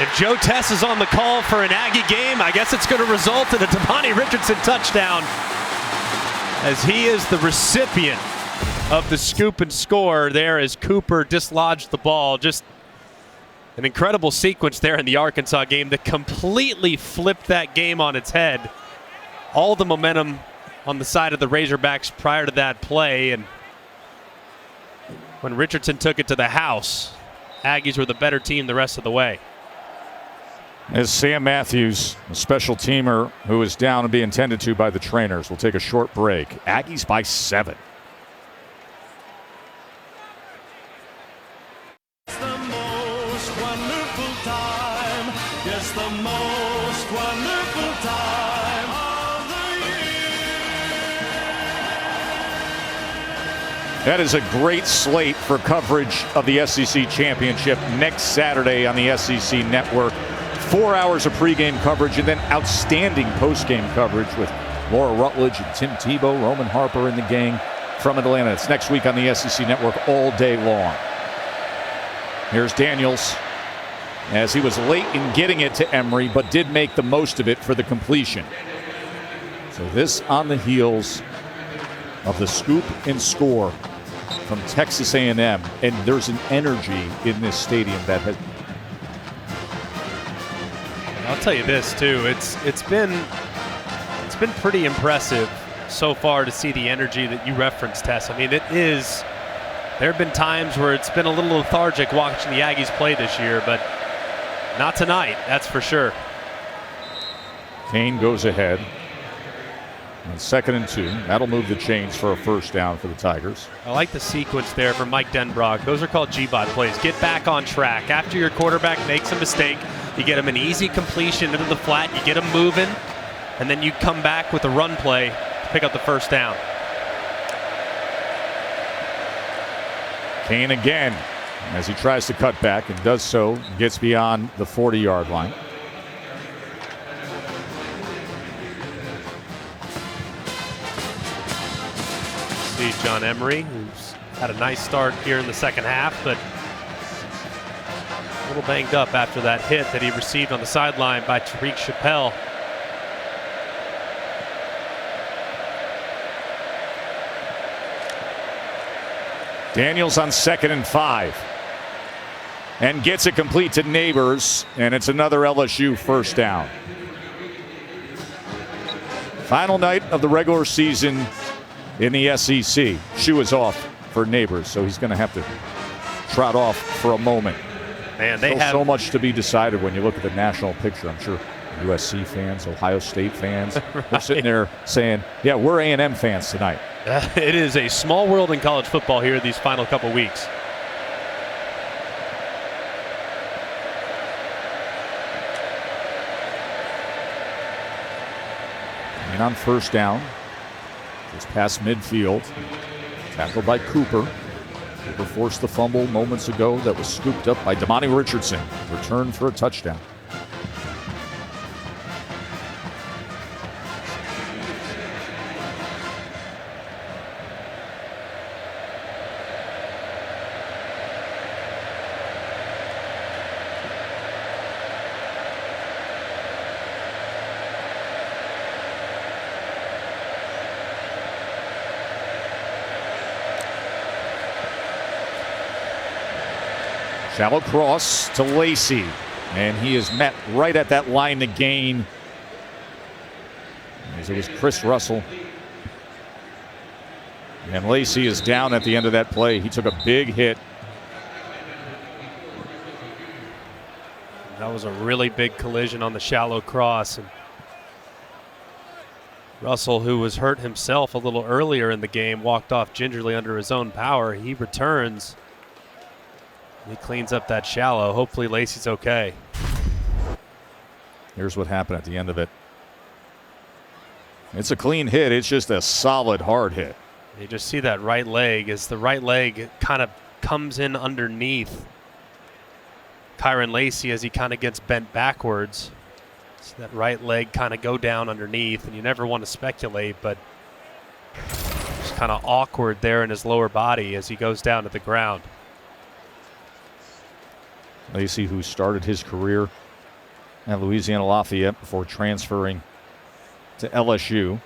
if Joe Tess is on the call for an Aggie game, I guess it's going to result in a Damani Richardson touchdown, as he is the recipient of the scoop and score there as Cooper dislodged the ball. Just an incredible sequence there in the Arkansas game that completely flipped that game on its head. All the momentum on the side of the Razorbacks prior to that play, and when Richardson took it to the house, Aggies were the better team the rest of the way. As Sam Matthews, a special teamer who is down and being tended to by the trainers, will take a short break. Aggies by 7. It's the most wonderful time. Yes, the most wonderful time of the year. That is a great slate for coverage of the SEC Championship next Saturday on the SEC Network. 4 hours of pregame coverage and then outstanding postgame coverage with Laura Rutledge and Tim Tebow, Roman Harper and the gang from Atlanta. It's next week on the SEC Network all day long. Here's Daniels as he was late in getting it to Emery, but did make the most of it for the completion. So this on the heels of the scoop and score from Texas A&M, and there's an energy in this stadium that has. I'll tell you this too. It's been pretty impressive so far to see the energy that you referenced, Tess. I mean, there have been times where it's been a little lethargic watching the Aggies play this year, but not tonight, that's for sure. Kane goes ahead. On 2nd and 2. That'll move the chains for a first down for the Tigers. I like the sequence there from Mike Denbrock. Those are called G-Bot plays. Get back on track. After your quarterback makes a mistake, you get him an easy completion into the flat, you get him moving, and then you come back with a run play to pick up the first down. Kane again as he tries to cut back and does so, gets beyond the 40-yard line. See John Emery, who's had a nice start here in the second half, but a little banged up after that hit that he received on the sideline by Tariq Chappelle. Daniels on 2nd and 5 and gets it complete to Neighbors, and it's another LSU first down. Final night of the regular season in the SEC. Shoe is off for Neighbors, so he's going to have to trot off for a moment. Man, they Still have so much to be decided when you look at the national picture. I'm sure USC fans, Ohio State fans, right. They're sitting there saying, yeah, we're A&M fans tonight. It is a small world in college football here these final couple weeks. And on first down, just past midfield, tackled by Cooper. Cooper forced the fumble moments ago that was scooped up by Damani Richardson. Returned for a touchdown. Shallow cross to Lacey, and he is met right at that line to gain. As it was Chris Russell. And Lacey is down at the end of that play. He took a big hit. That was a really big collision on the shallow cross. And Russell, who was hurt himself a little earlier in the game, walked off gingerly under his own power. He returns. He cleans up that shallow. Hopefully Lacey's okay. Here's what happened at the end of it. It's a clean hit. It's just a solid hard hit. You just see that right leg as the right leg kind of comes in underneath Kyron Lacey as he kind of gets bent backwards. So that right leg kind of go down underneath, and you never want to speculate, but it's kind of awkward there in his lower body as he goes down to the ground. Lacey, who started his career at Louisiana Lafayette before transferring to LSU.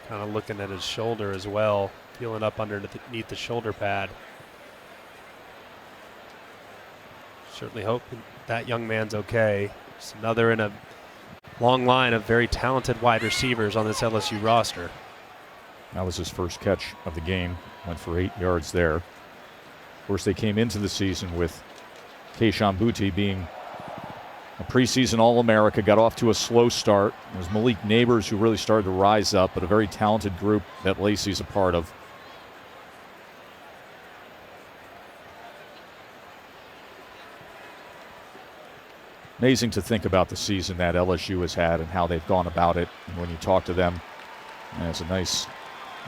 Kind of looking at his shoulder as well, feeling up underneath the shoulder pad. Certainly hope that young man's okay. Just another in a long line of very talented wide receivers on this LSU roster. That was his first catch of the game. Went for 8 yards there. Of course, they came into the season with Keishawn Boutte being a preseason All-America, got off to a slow start. It was Malik Neighbors who really started to rise up, but a very talented group that Lacey's a part of. Amazing to think about the season that LSU has had and how they've gone about it. And when you talk to them, there's a nice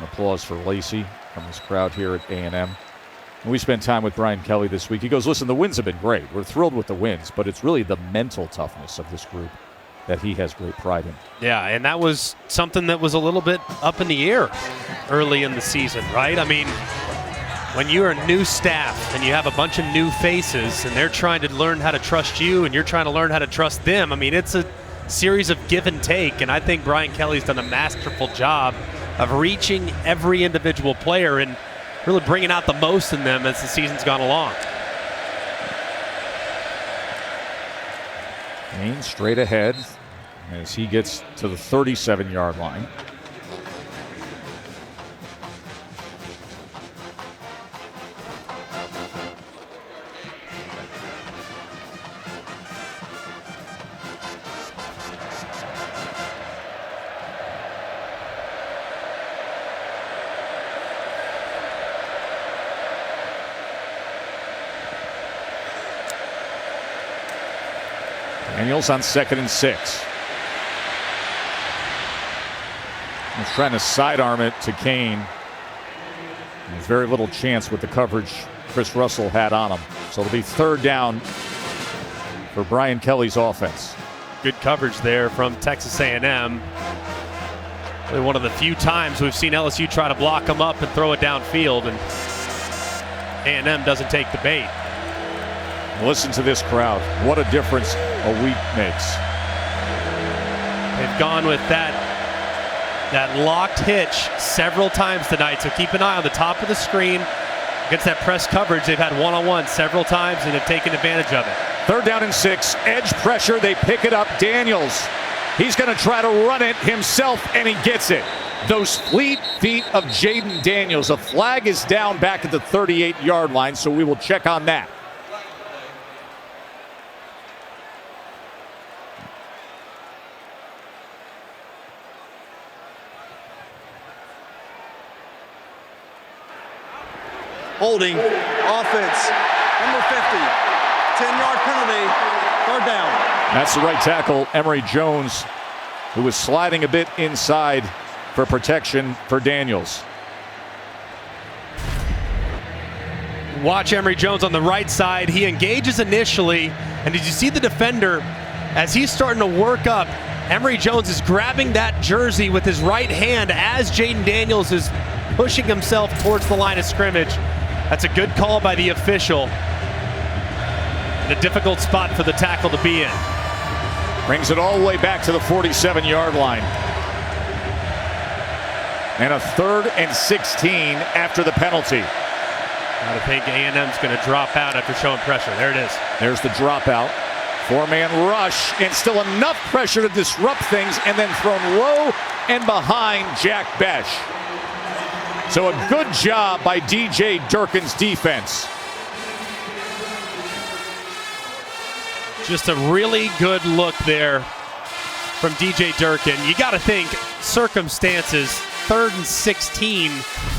applause for Lacey from this crowd here at A&M. And we spent time with Brian Kelly this week. He goes, listen, the wins have been great. We're thrilled with the wins, but it's really the mental toughness of this group that he has great pride in. Yeah, and that was something that was a little bit up in the air early in the season, right? I mean, when you're a new staff and you have a bunch of new faces and they're trying to learn how to trust you and you're trying to learn how to trust them, I mean, it's a series of give and take, and I think Brian Kelly's done a masterful job of reaching every individual player and really bringing out the most in them as the season's gone along. Kane straight ahead as he gets to the 37-yard line. Daniels on 2nd and 6. He's trying to sidearm it to Kane. There's very little chance with the coverage Chris Russell had on him. So it'll be 3rd down for Brian Kelly's offense. Good coverage there from Texas A&M. Really one of the few times we've seen LSU try to block them up and throw it downfield, and A&M doesn't take the bait. Listen to this crowd. What a difference a week makes. They've gone with that locked hitch several times tonight, so keep an eye on the top of the screen. Against that press coverage, they've had one-on-one several times and have taken advantage of it. 3rd down and 6. Edge pressure. They pick it up. Daniels. He's going to try to run it himself, and he gets it. Those fleet feet of Jaden Daniels. A flag is down back at the 38-yard line, so we will check on that. Holding, offense, number 50, 10-yard penalty, 3rd down. That's the right tackle, Emory Jones, who was sliding a bit inside for protection for Daniels. Watch Emory Jones on the right side. He engages initially, and did you see the defender as he's starting to work up? Emory Jones is grabbing that jersey with his right hand as Jaden Daniels is pushing himself towards the line of scrimmage. That's a good call by the official. And a difficult spot for the tackle to be in. Brings it all the way back to the 47-yard line. And a 3rd and 16 after the penalty. I think A&M's going to drop out after showing pressure. There it is. There's the dropout. 4-man rush, and still enough pressure to disrupt things, and then thrown low and behind Jack Besh. So a good job by DJ Durkin's defense. Just a really good look there from DJ Durkin. You got to think circumstances, 3rd and 16,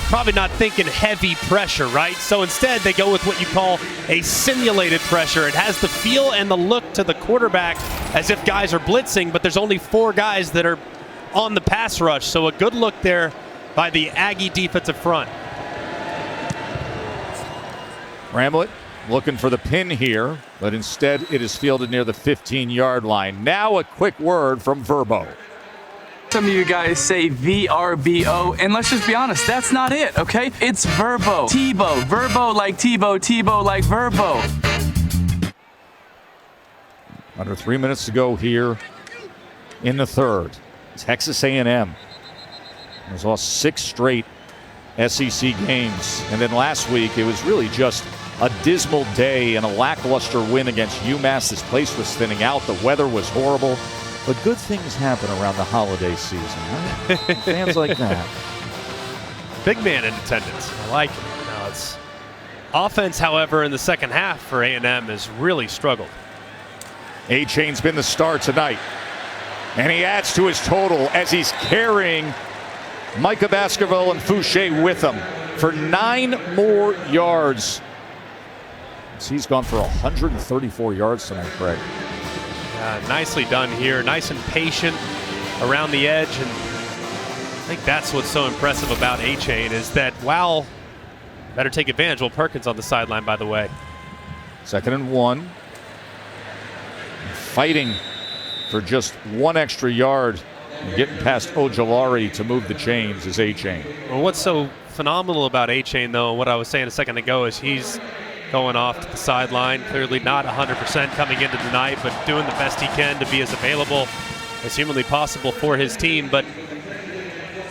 probably not thinking heavy pressure, right? So instead they go with what you call a simulated pressure. It has the feel and the look to the quarterback as if guys are blitzing, but there's only 4 guys that are on the pass rush. So a good look there by the Aggie defensive front. Bramlett looking for the pin here, but instead it is fielded near the 15-yard line. Now a quick word from Verbo. Some of you guys say VRBO, and let's just be honest, that's not it, okay? It's Verbo. Tebow. Verbo like Tebow. Tebow like Verbo. Under 3 minutes to go here in the 3rd. Texas A&M has lost 6 straight SEC games. And then last week, it was really just a dismal day and a lackluster win against UMass. This place was thinning out. The weather was horrible. But good things happen around the holiday season, right? Fans like that. Big man in attendance. I like it. Now it's offense, however, in the second half for A&M has really struggled. A-Chain's been the star tonight. And he adds to his total as he's carrying Micah Baskerville and Fouché with him for 9 more yards. So he's gone for 134 yards tonight, Greg. Nicely done here. Nice and patient around the edge. And I think that's what's so impressive about A-Chain is that Wow better take advantage. Will Perkins on the sideline, by the way. 2nd and 1. Fighting for just 1 extra yard Getting past Ojolari to move the chains is A-Chain. Well, what's so phenomenal about A-Chain, though, what I was saying a second ago, is he's going off to the sideline. Clearly not 100% coming into tonight, but doing the best he can to be as available as humanly possible for his team. But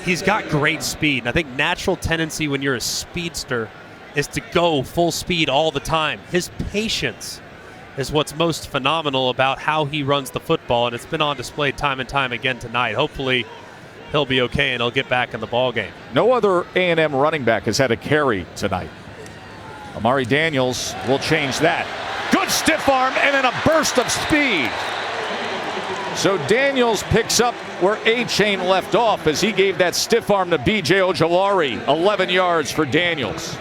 he's got great speed. And I think natural tendency when you're a speedster is to go full speed all the time. His patience is what's most phenomenal about how he runs the football, and it's been on display time and time again tonight. Hopefully he'll be okay and he'll get back in the ball game. No other A&M running back has had a carry tonight. Amari Daniels will change that. Good stiff arm and then a burst of speed. So Daniels picks up where A-Chain left off as he gave that stiff arm to B.J. Ojolari. 11 yards for Daniels.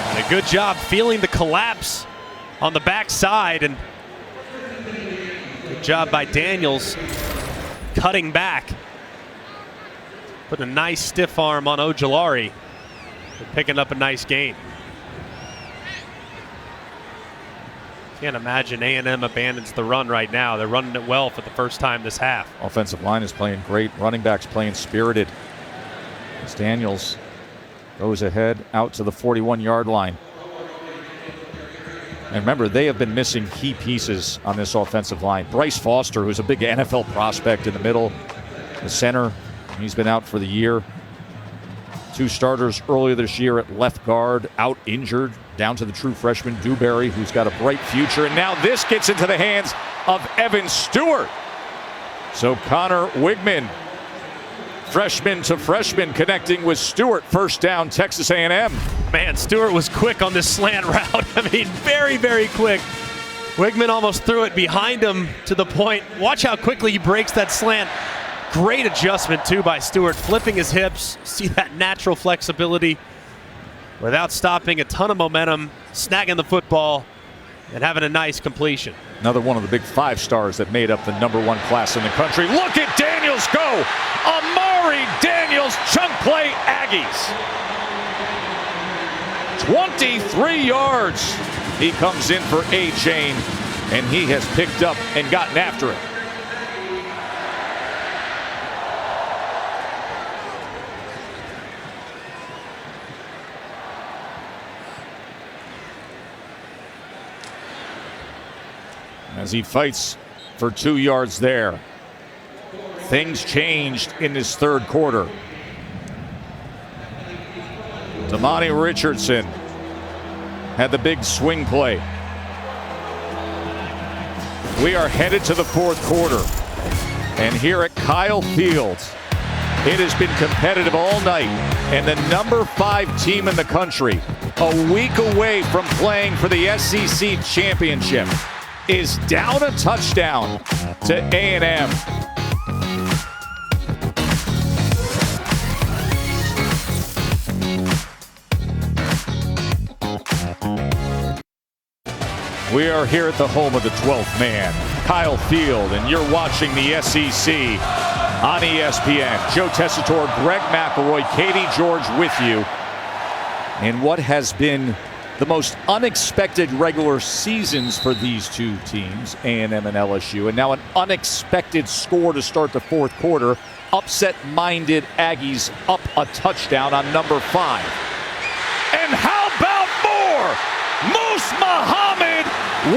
And a good job feeling the collapse on the backside, and good job by Daniels cutting back. Put a nice stiff arm on Ojolari, picking up a nice gain. Can't imagine A&M abandons the run right now. They're running it well for the first time this half. Offensive line is playing great. Running backs playing spirited. As Daniels goes ahead out to the 41-yard line. And remember, they have been missing key pieces on this offensive line. Bryce Foster, who's a big NFL prospect in the middle, the center, he's been out for the year. 2 starters earlier this year at left guard, out injured, down to the true freshman Dewberry, who's got a bright future. And now this gets into the hands of Evan Stewart. So Connor Wigman, freshman to freshman, connecting with Stewart. First down, Texas A&M. Man, Stewart was quick on this slant route. I mean, very, very quick. Wigman almost threw it behind him to the point. Watch how quickly he breaks that slant. Great adjustment, too, by Stewart, flipping his hips. See that natural flexibility without stopping, a ton of momentum, snagging the football, and having a nice completion. Another one of the big 5 stars that made up the #1 class in the country. Look at Daniels go! Amari Daniels, chunk play Aggies. 23 yards. He comes in for A-Chain, and he has picked up and gotten after it. As he fights for 2 yards there. Things changed in this third quarter. Damani Richardson had the big swing play. We are headed to the fourth quarter. And here at Kyle Field, it has been competitive all night. And the #5 team in the country, a week away from playing for the SEC championship, is down a touchdown to A&M. We are here at the home of the 12th man, Kyle Field, and you're watching the SEC on ESPN. Joe Tessitore, Greg McElroy, Katie George with you. And what has been the most unexpected regular seasons for these two teams, A&M and LSU, and now an unexpected score to start the fourth quarter. Upset-minded Aggies up a touchdown on #5. And how about more? Moose Muhammad,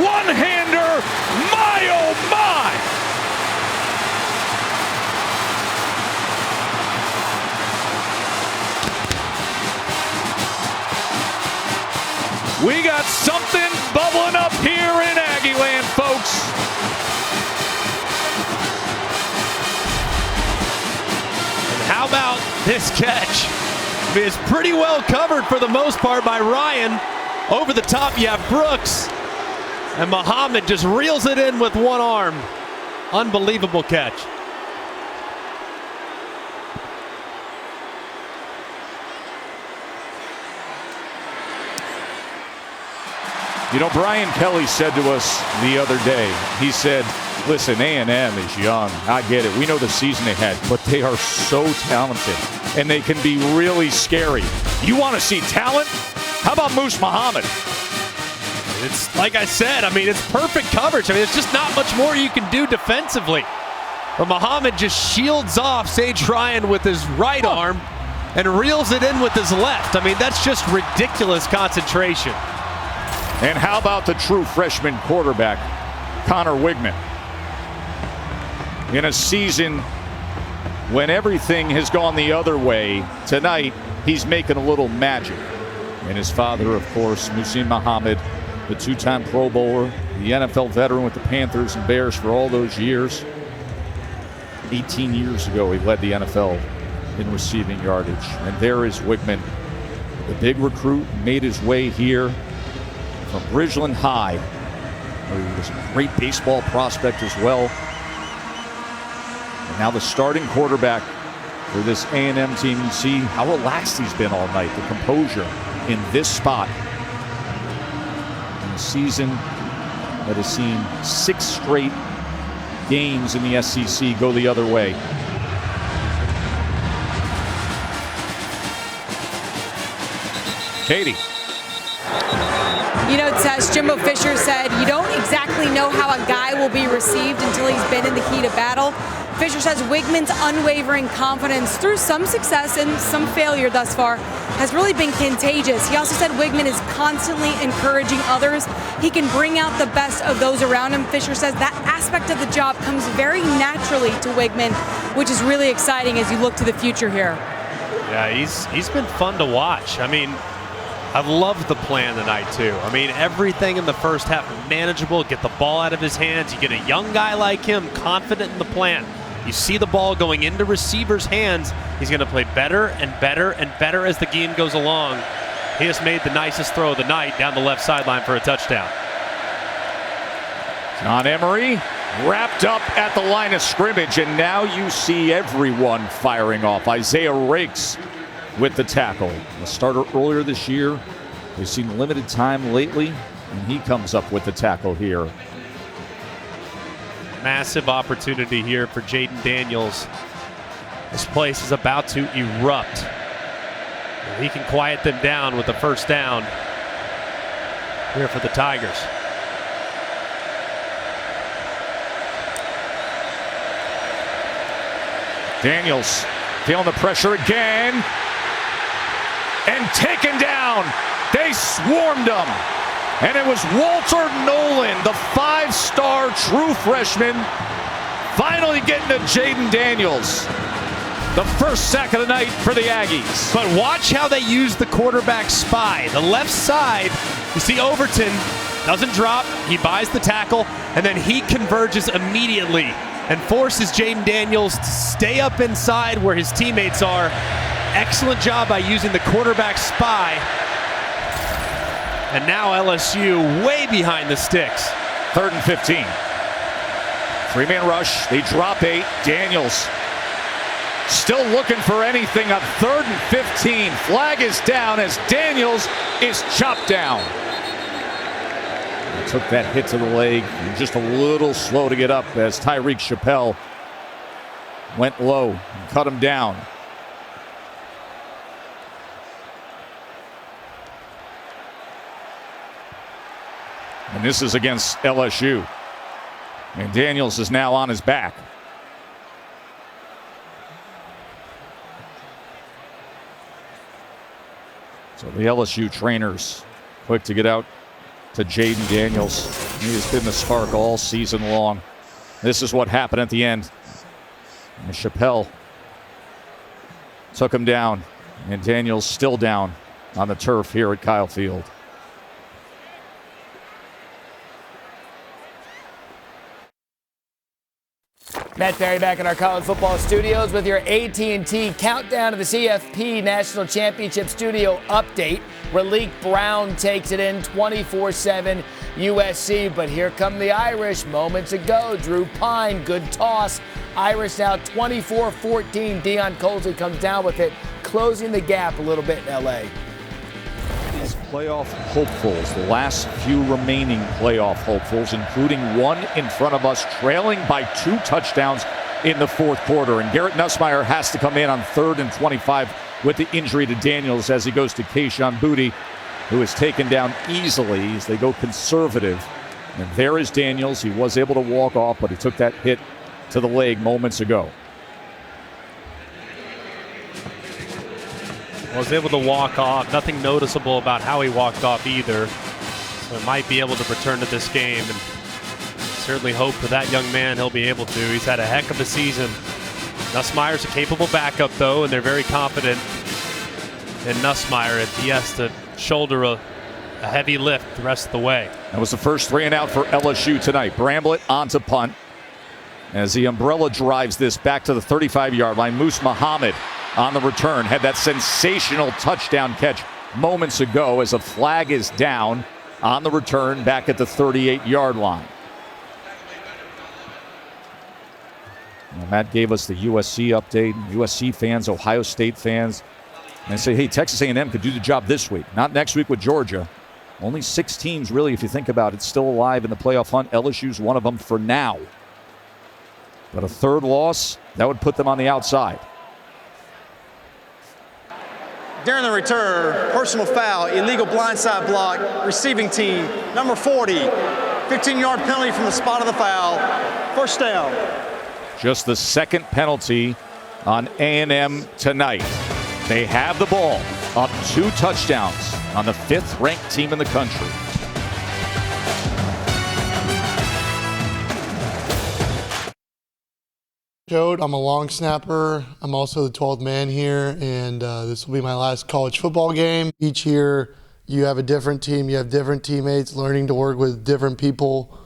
one-hander, my oh my! We got something bubbling up here in Aggieland, folks. And how about this catch? It's pretty well covered for the most part by Ryan. Over the top, you have Brooks. And Muhammad just reels it in with one arm. Unbelievable catch. You know, Brian Kelly said to us the other day, he said, listen, A&M is young. I get it. We know the season they had, but they are so talented, and they can be really scary. You want to see talent? How about Moose Muhammad? It's like I said, I mean, it's perfect coverage. I mean, there's just not much more you can do defensively. But Muhammad just shields off Sage Ryan with his right arm and reels it in with his left. I mean, that's just ridiculous concentration. And how about the true freshman quarterback, Connor Wigman? In a season when everything has gone the other way, tonight he's making a little magic. And his father, of course, Muhsin Muhammad, the two-time Pro Bowler, the NFL veteran with the Panthers and Bears for all those years. 18 years ago, he led the NFL in receiving yardage. And there is Wigman, the big recruit, made his way here from Bridgeland High, where he was a great baseball prospect as well. And now the starting quarterback for this A&M team. You see how relaxed he's been all night, the composure in this spot. In a season that has seen 6 straight games in the SEC go the other way. Katie. You know, Tess, Jimbo Fisher said you don't exactly know how a guy will be received until he's been in the heat of battle. Fisher says Wigman's unwavering confidence through some success and some failure thus far has really been contagious. He also said Wigman is constantly encouraging others. He can bring out the best of those around him. Fisher says that aspect of the job comes very naturally to Wigman, which is really exciting as you look to the future here. Yeah, he's been fun to watch. I mean, I loved the plan tonight, too. I mean, everything in the first half manageable, get the ball out of his hands. You get a young guy like him, confident in the plan. You see the ball going into receivers' hands. He's going to play better and better and better as the game goes along. He has made the nicest throw of the night down the left sideline for a touchdown. John Emery wrapped up at the line of scrimmage, and now you see everyone firing off. Isaiah Riggs with the tackle. A starter earlier this year. We've seen limited time lately, and he comes up with the tackle here. Massive opportunity here for Jaden Daniels. This place is about to erupt. And he can quiet them down with the first down here for the Tigers. Daniels feeling the pressure again. And taken down. They swarmed him. And it was Walter Nolan, the 5-star true freshman, finally getting to Jaden Daniels. The first sack of the night for the Aggies. But watch how they use the quarterback spy. The left side, you see Overton doesn't drop. He buys the tackle, and then he converges immediately and forces Jaden Daniels to stay up inside where his teammates are. Excellent job by using the quarterback spy. And now LSU way behind the sticks. 3rd and 15. 3-man rush. They drop 8. Daniels still looking for anything on 3rd and 15. Flag is down as Daniels is chopped down. He took that hit to the leg. And just a little slow to get up as Tyreek Chappelle went low and cut him down. And this is against LSU. And Daniels is now on his back. So the LSU trainers quick to get out to Jaden Daniels. He has been the spark all season long. This is what happened at the end. And Chappelle took him down. And Daniels still down on the turf here at Kyle Field. Matt Perry back in our college football studios with your AT&T countdown to the CFP National Championship Studio update. Raleek Brown takes it in 24-7 USC, but here come the Irish moments ago. Drew Pine, good toss. Irish now 24-14. Deion Colsley comes down with it, closing the gap a little bit in LA. These playoff hopefuls, the last few remaining playoff hopefuls, including one in front of us, trailing by 2 touchdowns in the 4th quarter. And Garrett Nussmeier has to come in on 3rd and 25 with the injury to Daniels as he goes to Kayshon Boutte. who is taken down easily as they go conservative. And there is Daniels. He was able to walk off, but he took that hit to the leg moments ago. Was able to walk off. Nothing noticeable about how he walked off either. So he might be able to return to this game, and certainly hope for that young man he'll be able to. He's had a heck of a season. Nussmeier's a capable backup, though, and they're very confident in Nussmeier if he has to shoulder a heavy lift the rest of the way. That was the first 3 and out for LSU tonight. Bramblett onto punt as the umbrella drives this back to the 35-yard line. Moose Muhammad on the return had that sensational touchdown catch moments ago as a flag is down on the return back at the 38-yard line. And Matt gave us the USC update. USC fans, Ohio State fans, and they say, hey, Texas A&M could do the job this week, not next week with Georgia. Only 6 teams, really, if you think about it, still alive in the playoff hunt. LSU's one of them for now. But a 3rd loss, that would put them on the outside. During the return, personal foul, illegal blindside block, receiving team, number 40, 15-yard penalty from the spot of the foul, first down. Just the 2nd penalty on A&M tonight. They have the ball, up 2 touchdowns on the 5th-ranked team in the country. I'm a long snapper. I'm also the 12th man here, and this will be my last college football game. Each year, you have a different team. You have different teammates, learning to work with different people.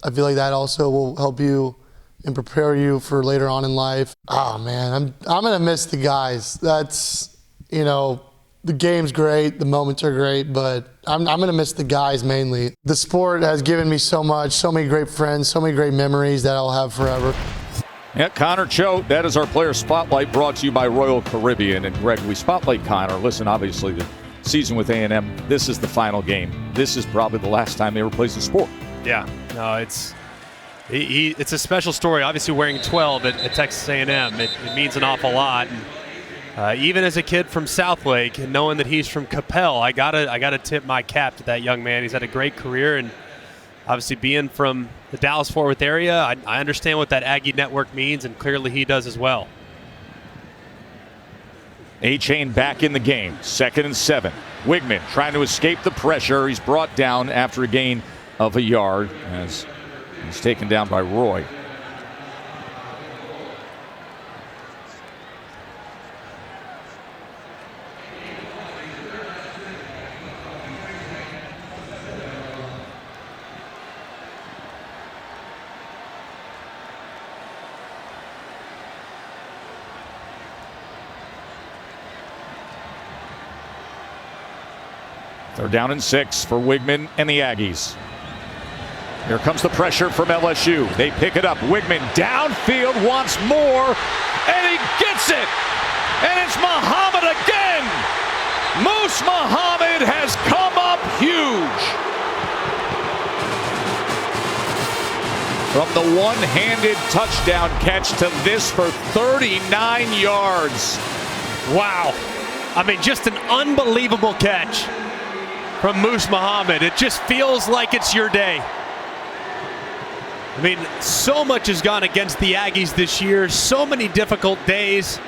I feel like that also will help you and prepare you for later on in life. Oh, man, I'm going to miss the guys. That's, the game's great, the moments are great, but I'm going to miss the guys mainly. The sport has given me so much, so many great friends, so many great memories that I'll have forever. Yeah, Connor Choate, that is our player spotlight brought to you by Royal Caribbean. And Greg, we spotlight Connor. Listen, obviously the season with A&M, this is the final game. This is probably the last time they ever plays the sport. Yeah, no, it's a special story. Obviously wearing 12 at Texas A&M, it means an awful lot. And, even as a kid from Southlake, and knowing that he's from Capel, I gotta tip my cap to that young man. He's had a great career, and obviously being from the Dallas-Fort Worth area, I understand what that Aggie network means, and clearly he does as well. A-Chain back in the game, 2nd and 7. Wigman trying to escape the pressure. He's brought down after a gain of a yard as he's taken down by Roy. They're down in 6 for Wigman and the Aggies. Here comes the pressure from LSU. They pick it up. Wigman downfield once more, and he gets it. And it's Muhammad again. Moose Muhammad has come up huge. From the one-handed touchdown catch to this for 39 yards. Wow. I mean, just an unbelievable catch from Moose Muhammad. It just feels like it's your day. I mean, so much has gone against the Aggies this year, so many difficult days.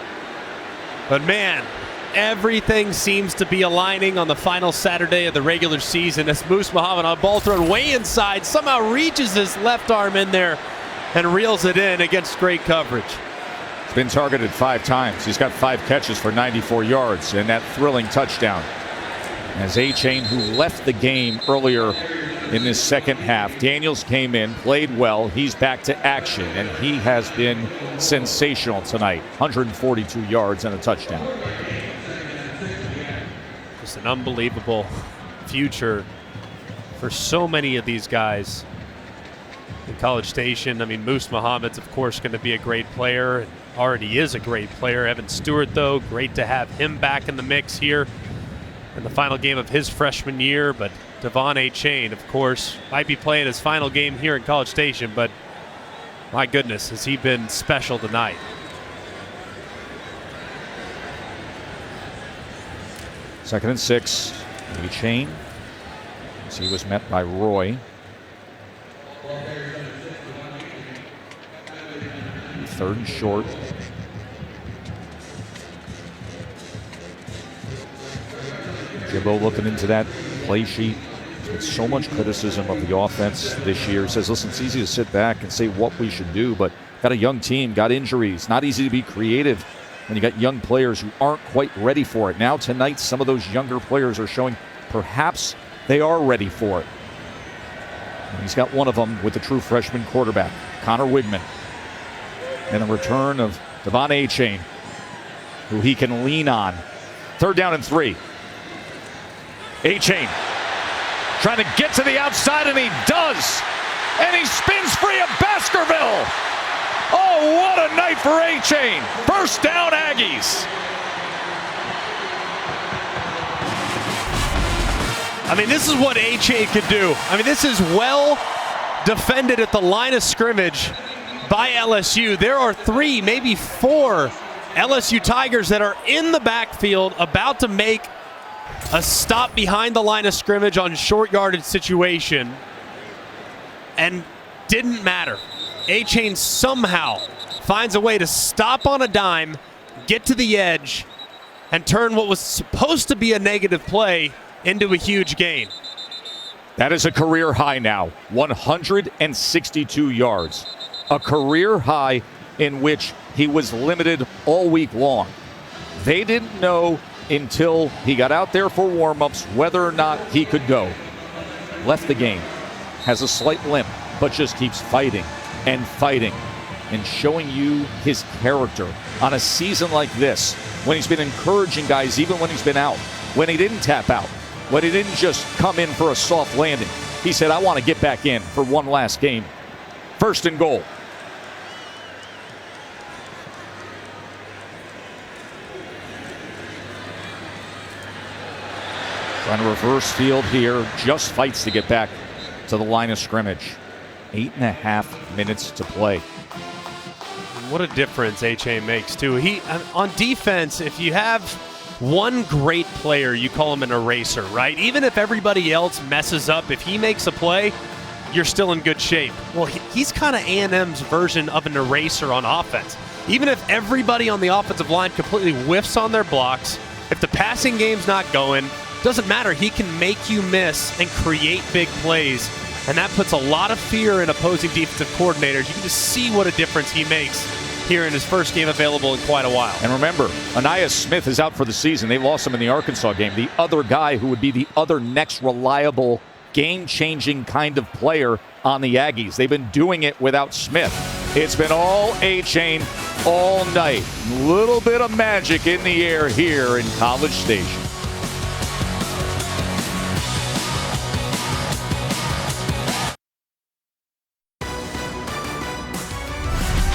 But man, everything seems to be aligning on the final Saturday of the regular season as Moose Muhammad on ball thrown way inside, somehow reaches his left arm in there and reels it in against great coverage. He's been targeted 5 times. He's got 5 catches for 94 yards and that thrilling touchdown. As A-Chain, who left the game earlier in this second half, Daniels came in, played well. He's back to action, and he has been sensational tonight. 142 yards and a touchdown. Just an unbelievable future for so many of these guys in College Station. I mean, Moose Muhammad's, of course, going to be a great player, and already is a great player. Evan Stewart, though, great to have him back in the mix here in the final game of his freshman year. But Devon A-Chain, of course, might be playing his final game here in College Station, but my goodness, has he been special tonight. Second and 6. A-Chain, as he was met by Roy. Third and short. Jimbo looking into that play sheet. There's been so much criticism of the offense this year. He says, listen, it's easy to sit back and say what we should do, but got a young team, got injuries. Not easy to be creative when you got young players who aren't quite ready for it. Now tonight, some of those younger players are showing perhaps they are ready for it. And he's got one of them with the true freshman quarterback, Connor Wigman. And a return of Devon A-Chain, who he can lean on. 3rd down and 3. A-Chain trying to get to the outside, and he does. And he spins free of Baskerville. Oh, what a night for A-Chain. 1st down, Aggies. I mean, this is what A-Chain could do. I mean, this is well defended at the line of scrimmage by LSU. There are 3, maybe 4 LSU Tigers that are in the backfield about to make a stop behind the line of scrimmage on short yardage situation, and didn't matter. A-Chain somehow finds a way to stop on a dime, get to the edge, and turn what was supposed to be a negative play into a huge gain. That is a career high now, 162 yards. A career high in which he was limited all week long. They didn't know until he got out there for warm-ups whether or not he could go. Left the game, has a slight limp, but just keeps fighting and fighting and showing you his character on a season like this, when he's been encouraging guys even when he's been out, when he didn't tap out, when he didn't just come in for a soft landing. He said, I want to get back in for one last game. 1st and goal. Trying to reverse field here, just fights to get back to the line of scrimmage. 8.5 minutes to play. What a difference A-Chain makes, too. On defense, if you have one great player, you call him an eraser, right? Even if everybody else messes up, if he makes a play, you're still in good shape. Well, he's kind of A&M's version of an eraser on offense. Even if everybody on the offensive line completely whiffs on their blocks, if the passing game's not going, doesn't matter. He can make you miss and create big plays, and that puts a lot of fear in opposing defensive coordinators. You can just see what a difference he makes here in his first game available in quite a while. And remember, Aniyah Smith is out for the season. They lost him in the Arkansas game. The other guy who would be the other next reliable, game-changing kind of player on the Aggies. They've been doing it without Smith. It's been all A-Chain all night. A little bit of magic in the air here in College Station.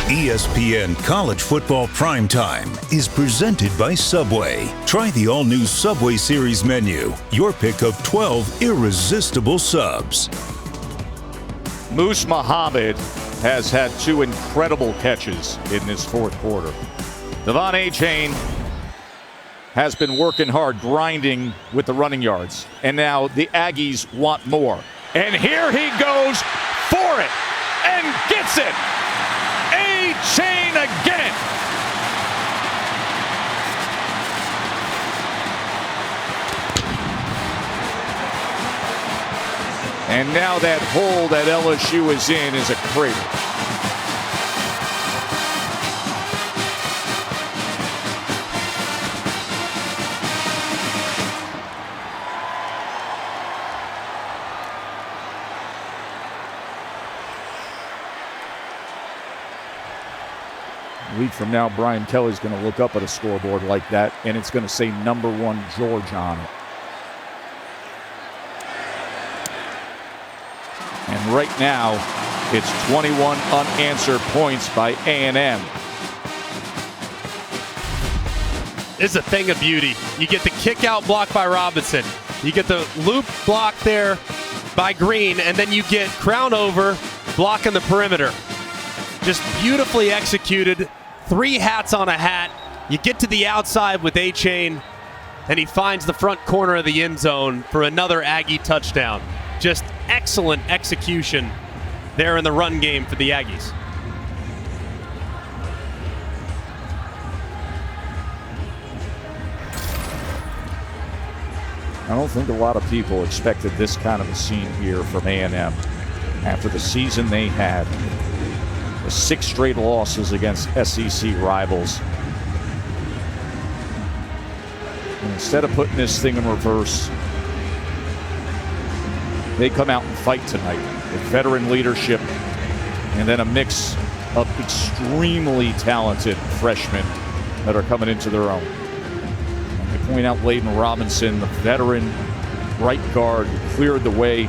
ESPN College Football Primetime is presented by Subway. Try the all-new Subway Series menu. Your pick of 12 irresistible subs. Moose Muhammad has had 2 incredible catches in this 4th quarter. Devon A-Chain has been working hard, grinding with the running yards. And now the Aggies want more. And here he goes for it and gets it. A-Chain again. And now that hole that LSU is in is a crater. A week from now, Brian Kelly's going to look up at a scoreboard like that, and it's going to say #1 George on it. And right now, it's 21 unanswered points by A&M. It's a thing of beauty. You get the kick out block by Robinson. You get the loop block there by Green, and then you get Crown over blocking the perimeter. Just beautifully executed. 3 hats on a hat. You get to the outside with A-Chain, and he finds the front corner of the end zone for another Aggie touchdown. Just excellent execution there in the run game for the Aggies. I don't think a lot of people expected this kind of a scene here from A&M after the season they had. The 6 straight losses against SEC rivals. And instead of putting this thing in reverse, they come out and fight tonight with veteran leadership and then a mix of extremely talented freshmen that are coming into their own. I point out Layden Robinson, the veteran right guard, who cleared the way.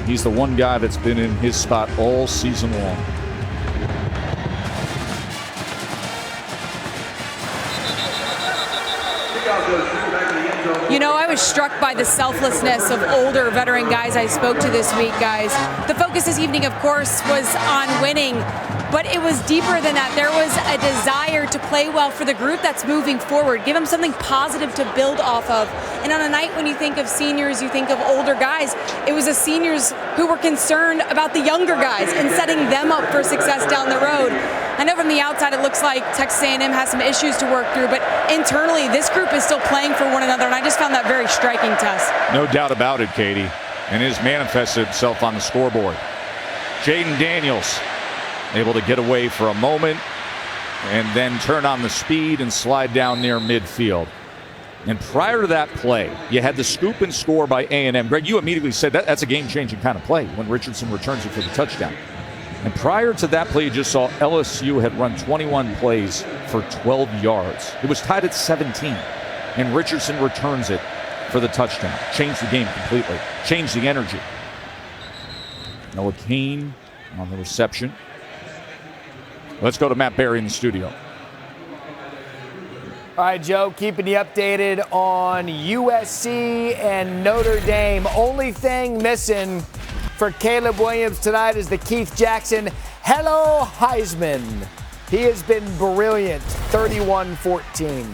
He's the one guy that's been in his spot all season long. You know, I was struck by the selflessness of older veteran guys I spoke to this week, guys. The focus this evening, of course, was on winning, but it was deeper than that. There was a desire to play well for the group that's moving forward, give them something positive to build off of. And on a night when you think of seniors, you think of older guys, it was the seniors who were concerned about the younger guys and setting them up for success down the road. I know from the outside it looks like Texas A&M has some issues to work through, but internally this group is still playing for one another, and I just found that very striking, Tess. No doubt about it, Katie. And it has manifested itself on the scoreboard. Jaden Daniels able to get away for a moment and then turn on the speed and slide down near midfield. And prior to that play, you had the scoop and score by A&M. Greg, you immediately said that's a game-changing kind of play when Richardson returns it for the touchdown. And prior to that play, you just saw LSU had run 21 plays for 12 yards. It was tied at 17, and Richardson returns it for the touchdown. Changed the game completely. Changed the energy. Noah Kane on the reception. Let's go to Matt Berry in the studio. All right, Joe, keeping you updated on USC and Notre Dame. Only thing missing for Caleb Williams tonight is the Keith Jackson Hello Heisman. He has been brilliant, 31-14.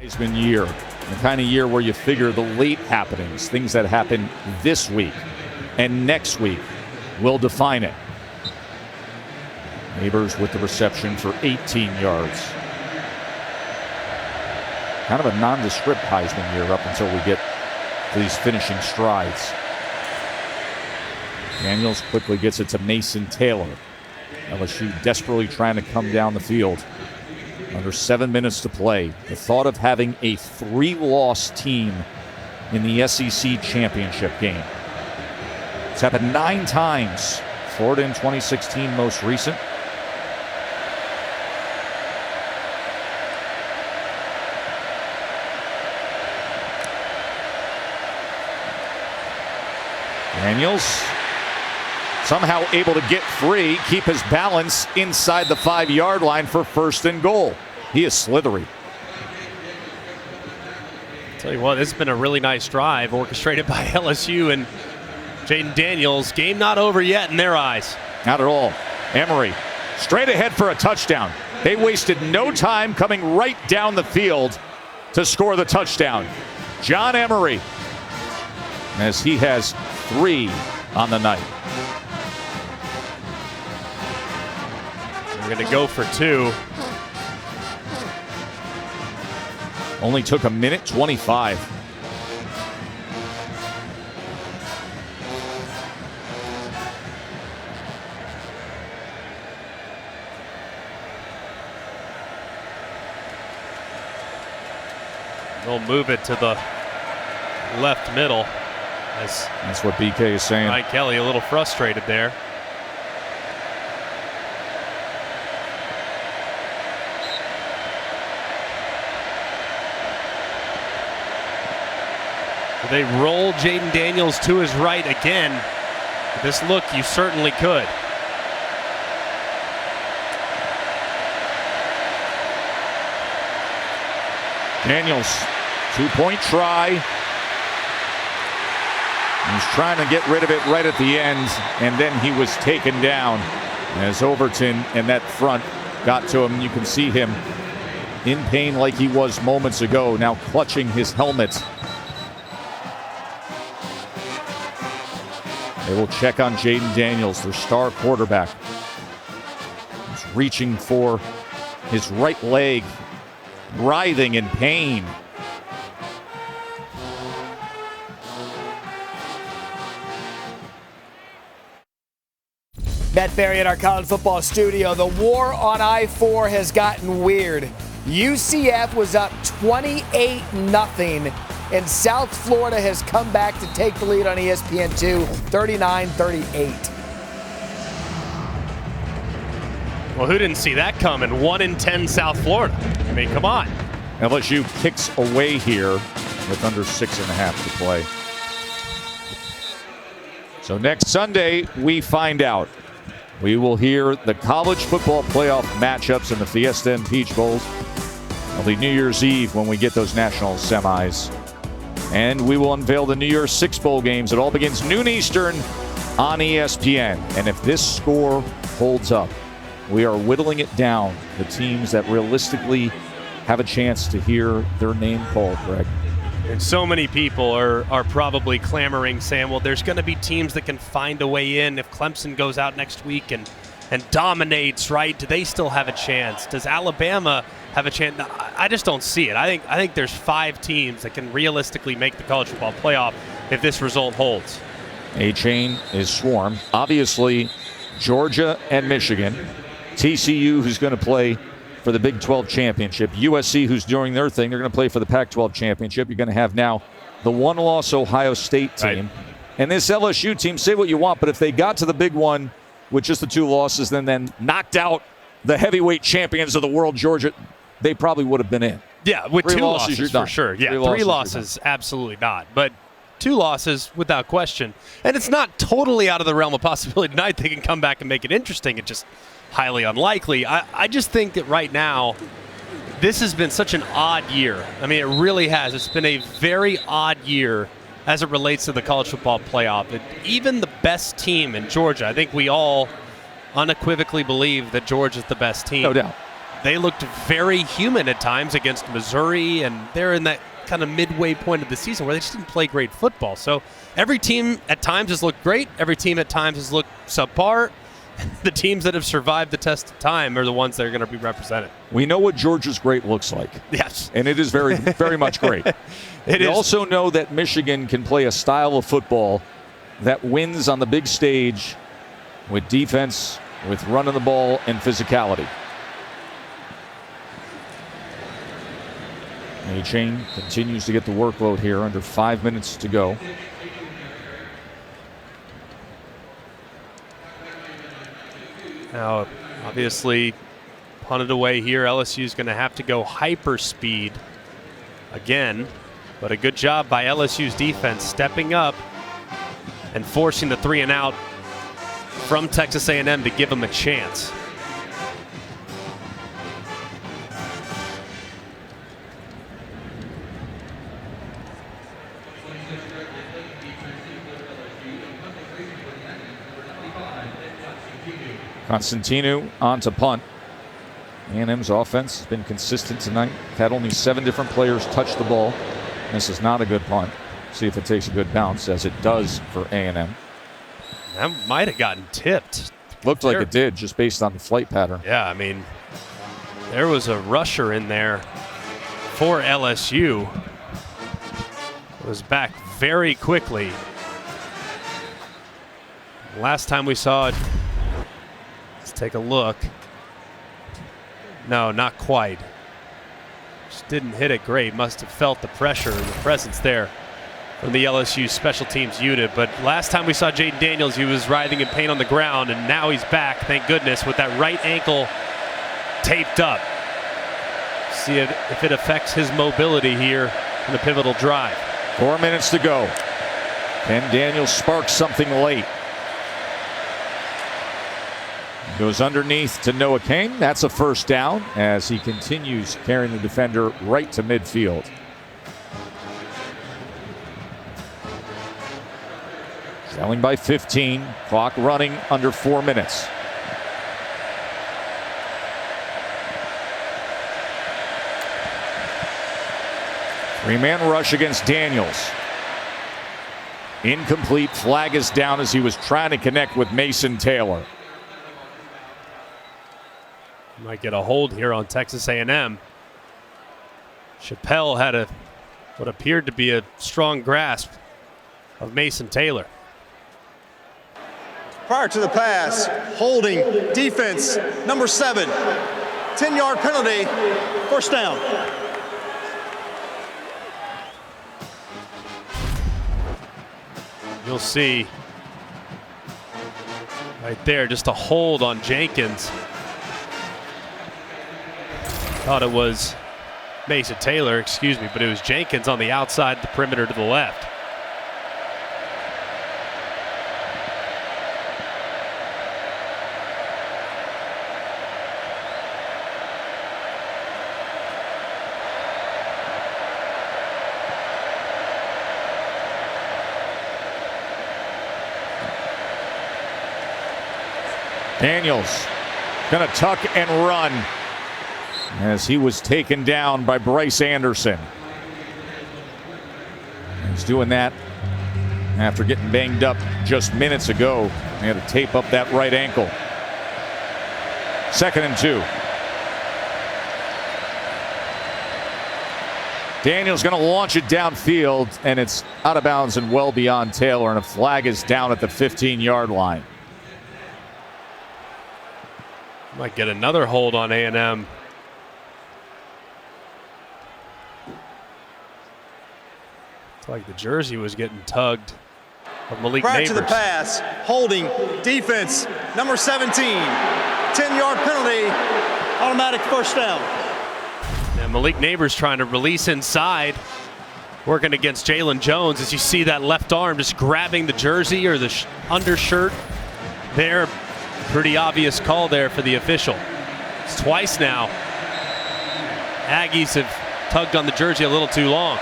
Heisman year, the kind of year where you figure the late happenings, things that happen this week and next week, will define it. Neighbors with the reception for 18 yards. Kind of a nondescript Heisman year up until we get to these finishing strides. Daniels quickly gets it to Mason Taylor. LSU desperately trying to come down the field. Under 7 minutes to play. The thought of having a 3-loss team in the SEC championship game. It's happened 9 times. Florida in 2016 most recent. Daniels somehow able to get free, keep his balance inside the 5-yard line for 1st and goal. He is slithery. Tell you what, this has been a really nice drive orchestrated by LSU and Jaden Daniels. Game not over yet in their eyes. Not at all. Emery straight ahead for a touchdown. They wasted no time coming right down the field to score the touchdown. John Emery, as he has 3 on the night. We're going to go for 2. Only took 1:25. They'll move it to the left middle. That's what BK is saying. Mike Kelly a little frustrated there. They roll Jaden Daniels to his right again. This look, you certainly could. Daniels, 2-point try. He's trying to get rid of it right at the end, and then he was taken down as Overton and that front got to him. You can see him in pain like he was moments ago, now clutching his helmet. They will check on Jaden Daniels, their star quarterback. He's reaching for his right leg, writhing in pain. Matt Berry at our college football studio. The war on I-4 has gotten weird. UCF was up 28-0, and South Florida has come back to take the lead on ESPN2, 39-38. Well, who didn't see that coming? 1-10 South Florida. I mean, come on. LSU kicks away here with under 6.5 to play. So next Sunday, we find out. We will hear the college football playoff matchups in the Fiesta and Peach Bowls. It'll be New Year's Eve when we get those national semis. And we will unveil the New Year's Six Bowl games. It all begins noon Eastern on ESPN. And if this score holds up, we are whittling it down. The teams that realistically have a chance to hear their name called, Greg. And so many people are probably clamoring, saying, well, there's going to be teams that can find a way in. If Clemson goes out next week and dominates, right, do they still have a chance? Does Alabama have a chance? I just don't see it. I think there's 5 teams that can realistically make the college football playoff if this result holds. A-Chain is swarmed. Obviously, Georgia and Michigan. TCU, who's going to play for the Big 12 championship. USC, who's doing their thing, they're going to play for the Pac-12 championship. You're going to have now the one-loss Ohio State team. Right. And this LSU team, say what you want, but if they got to the big one with just the 2 losses, then knocked out the heavyweight champions of the world, Georgia, they probably would have been in. Yeah, with 3 2 losses, you're done. For sure. Yeah, 3 losses, absolutely not. But 2 losses without question. And it's not totally out of the realm of possibility tonight they can come back and make it interesting. It's just highly unlikely. I just think that right now, this has been such an odd year. I mean, it really has. It's been a very odd year as it relates to the college football playoff. Even the best team in Georgia, I think we all unequivocally believe that Georgia's the best team. No doubt. They looked very human at times against Missouri, and they're in that kind of midway point of the season where they just didn't play great football. So every team at times has looked great. Every team at times has looked subpar. The teams that have survived the test of time are the ones that are going to be represented. We know what Georgia's great looks like. Yes. And it is very, very much great. We also know that Michigan can play a style of football that wins on the big stage with defense, with running the ball, and physicality. A-Chain continues to get the workload here under 5 minutes to go. Now, obviously, punted away here. LSU is going to have to go hyperspeed again. But a good job by LSU's defense stepping up and forcing the 3-and-out from Texas A&M to give them a chance. Constantino on to punt. A&M's offense has been consistent tonight. Had only 7 different players touch the ball. This is not a good punt. See if it takes a good bounce, as it does for A&M. That might have gotten tipped. Looked like it did, just based on the flight pattern. Yeah, I mean, there was a rusher in there for LSU. It was back very quickly. Last time we saw it, let's take a look. No, not quite. Just didn't hit it great. Must have felt the pressure and the presence there from the LSU special teams unit. But last time we saw Jaden Daniels, he was writhing in pain on the ground, and now he's back, thank goodness, with that right ankle taped up. See if it affects his mobility here in the pivotal drive. 4 minutes to go. Can Daniels spark something late? Goes underneath to Noah Kane. That's a first down as he continues carrying the defender right to midfield. Trailing by 15. Clock running under 4 minutes. Three-man rush against Daniels. Incomplete. Flag is down as he was trying to connect with Mason Taylor. Might get a hold here on Texas A&M. Chappelle had what appeared to be a strong grasp of Mason Taylor. Prior to the pass, holding, defense, number 7. 10-yard penalty, first down. You'll see right there just a hold on Jenkins. Thought it was Mason Taylor, excuse me, but it was Jenkins on the outside, the perimeter to the left. Daniels gonna tuck and run as he was taken down by Bryce Anderson. He's doing that after getting banged up just minutes ago. He had to tape up that right ankle. 2nd and 2. Daniels going to launch it downfield, and it's out of bounds and well beyond Taylor, and a flag is down at the 15-yard line. Might get another hold on A&M. It's like the jersey was getting tugged of Malik Prior Neighbors. to the pass, holding, defense, number 17. 10-yard penalty, automatic first down. And Malik Neighbors trying to release inside, working against Jalen Jones. As you see that left arm just grabbing the jersey or the undershirt there. Pretty obvious call there for the official. It's twice now. Aggies have tugged on the jersey a little too long.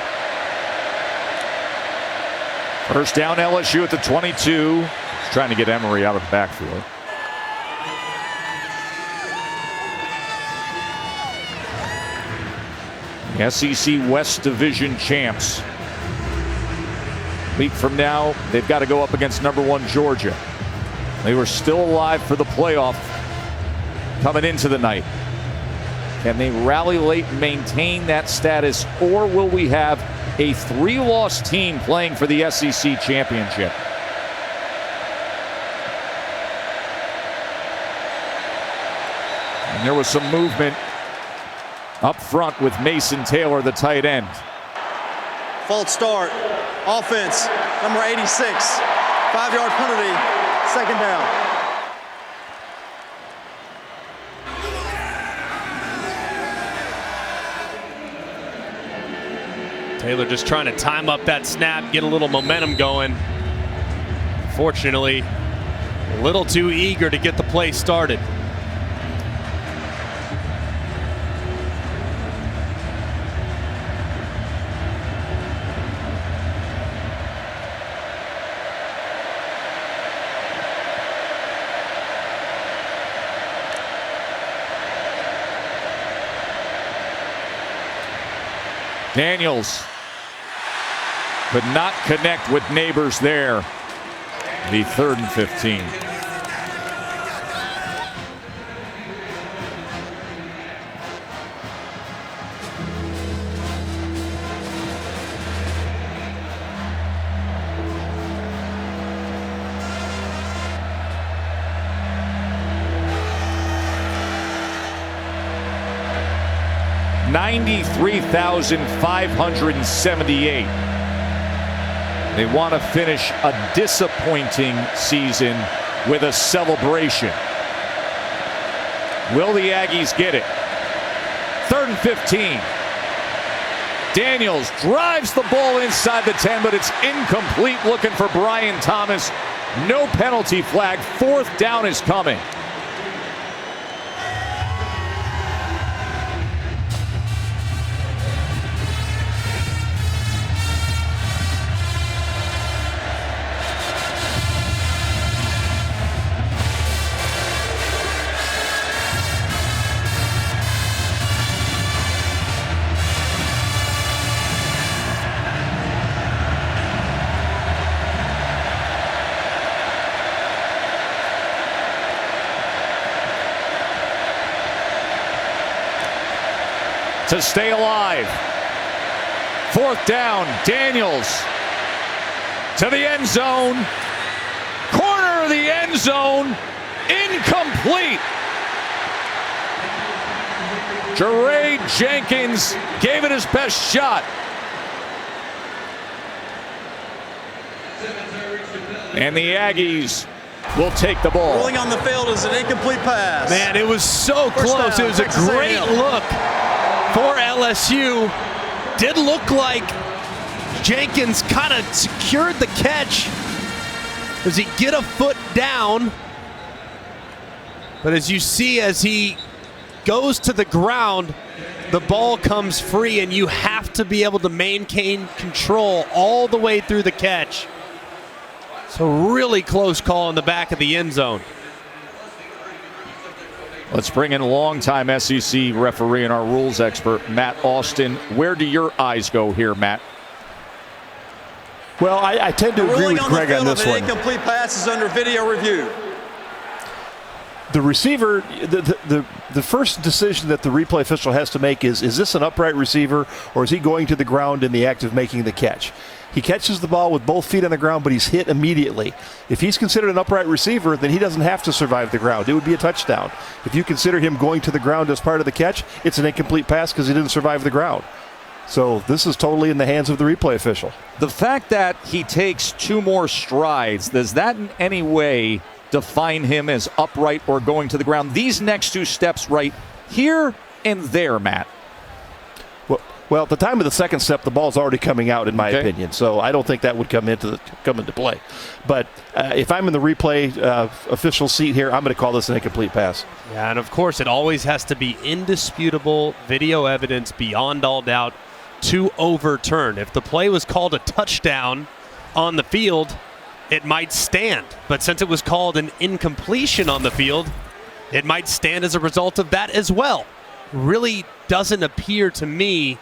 First down, LSU at the 22. He's trying to get Emery out of the backfield. The SEC West Division champs. A week from now, they've got to go up against number 1 Georgia. They were still alive for the playoff coming into the night. Can they rally late and maintain that status, or will we have a 3-loss team playing for the SEC championship? And there was some movement up front with Mason Taylor, the tight end. False start, offense, number 86. 5-yard penalty. 2nd down. Taylor just trying to time up that snap, get a little momentum going. Fortunately, a little too eager to get the play started. Daniels could not connect with Neighbors there. The 3rd and 15. $93,578. They want to finish a disappointing season with a celebration. Will the Aggies get it? 3rd and 15. Daniels drives the ball inside the 10, but it's incomplete. Looking for Brian Thomas. No penalty flag. 4th down is coming. to stay alive. 4th down, Daniels to the end zone. Corner of the end zone, incomplete. Jeray Jenkins gave it his best shot. And the Aggies will take the ball. Rolling on the field is an incomplete pass. Man, it was so close. Down, it was a Texas great A&M. look for LSU. Did look like Jenkins kind of secured the catch. Does he get a foot down? But as you see, as he goes to the ground, the ball comes free, and you have to be able to maintain control all the way through the catch. So really close call in the back of the end zone. Let's bring in longtime SEC referee and our rules expert, Matt Austin. Where do your eyes go here, Matt? Well, I tend to agree with Greg on this one. Incomplete pass is under video review. The receiver, the first decision that the replay official has to make is this an upright receiver, or is he going to the ground in the act of making the catch? He catches the ball with both feet on the ground, but he's hit immediately. If he's considered an upright receiver, then he doesn't have to survive the ground. It would be a touchdown. If you consider him going to the ground as part of the catch, it's an incomplete pass because he didn't survive the ground. So this is totally in the hands of the replay official. The fact that he takes 2 more strides, does that in any way define him as upright or going to the ground? These next 2 steps right here and there, Matt. Well, at the time of the second step, the ball's already coming out, in my opinion. So I don't think that would come into play. But if I'm in the replay official seat here, I'm going to call this an incomplete pass. Yeah, and of course, it always has to be indisputable video evidence beyond all doubt to overturn. If the play was called a touchdown on the field, it might stand. But since it was called an incompletion on the field, it might stand as a result of that as well. Really doesn't appear to me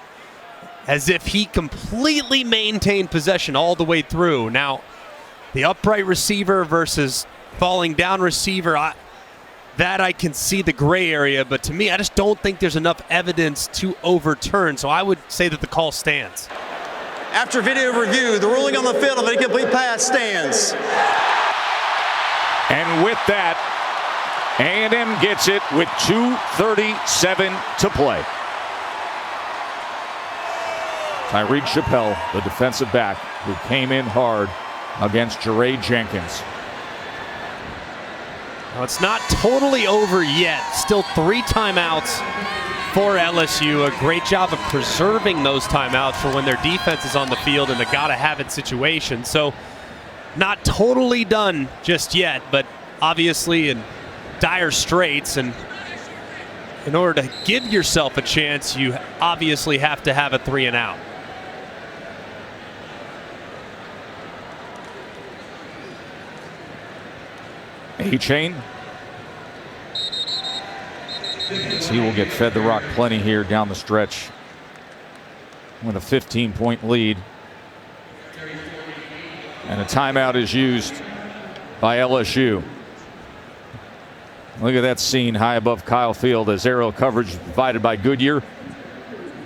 as if he completely maintained possession all the way through. Now, the upright receiver versus falling down receiver, I can see the gray area, but to me, I just don't think there's enough evidence to overturn, so I would say that the call stands. After video review, the ruling on the field of an incomplete pass stands. And with that, A&M gets it with 2:37 to play. Tyreek Chappelle, the defensive back, who came in hard against Jeray Jenkins. Now, it's not totally over yet. Still 3 timeouts for LSU. A great job of preserving those timeouts for when their defense is on the field in a gotta-have-it situation. So not totally done just yet, but obviously in dire straits. And in order to give yourself a chance, you obviously have to have a 3 and out. A-Chain. He will get fed the rock plenty here down the stretch with a 15-point lead. And a timeout is used by LSU. Look at that scene high above Kyle Field as aerial coverage is provided by Goodyear.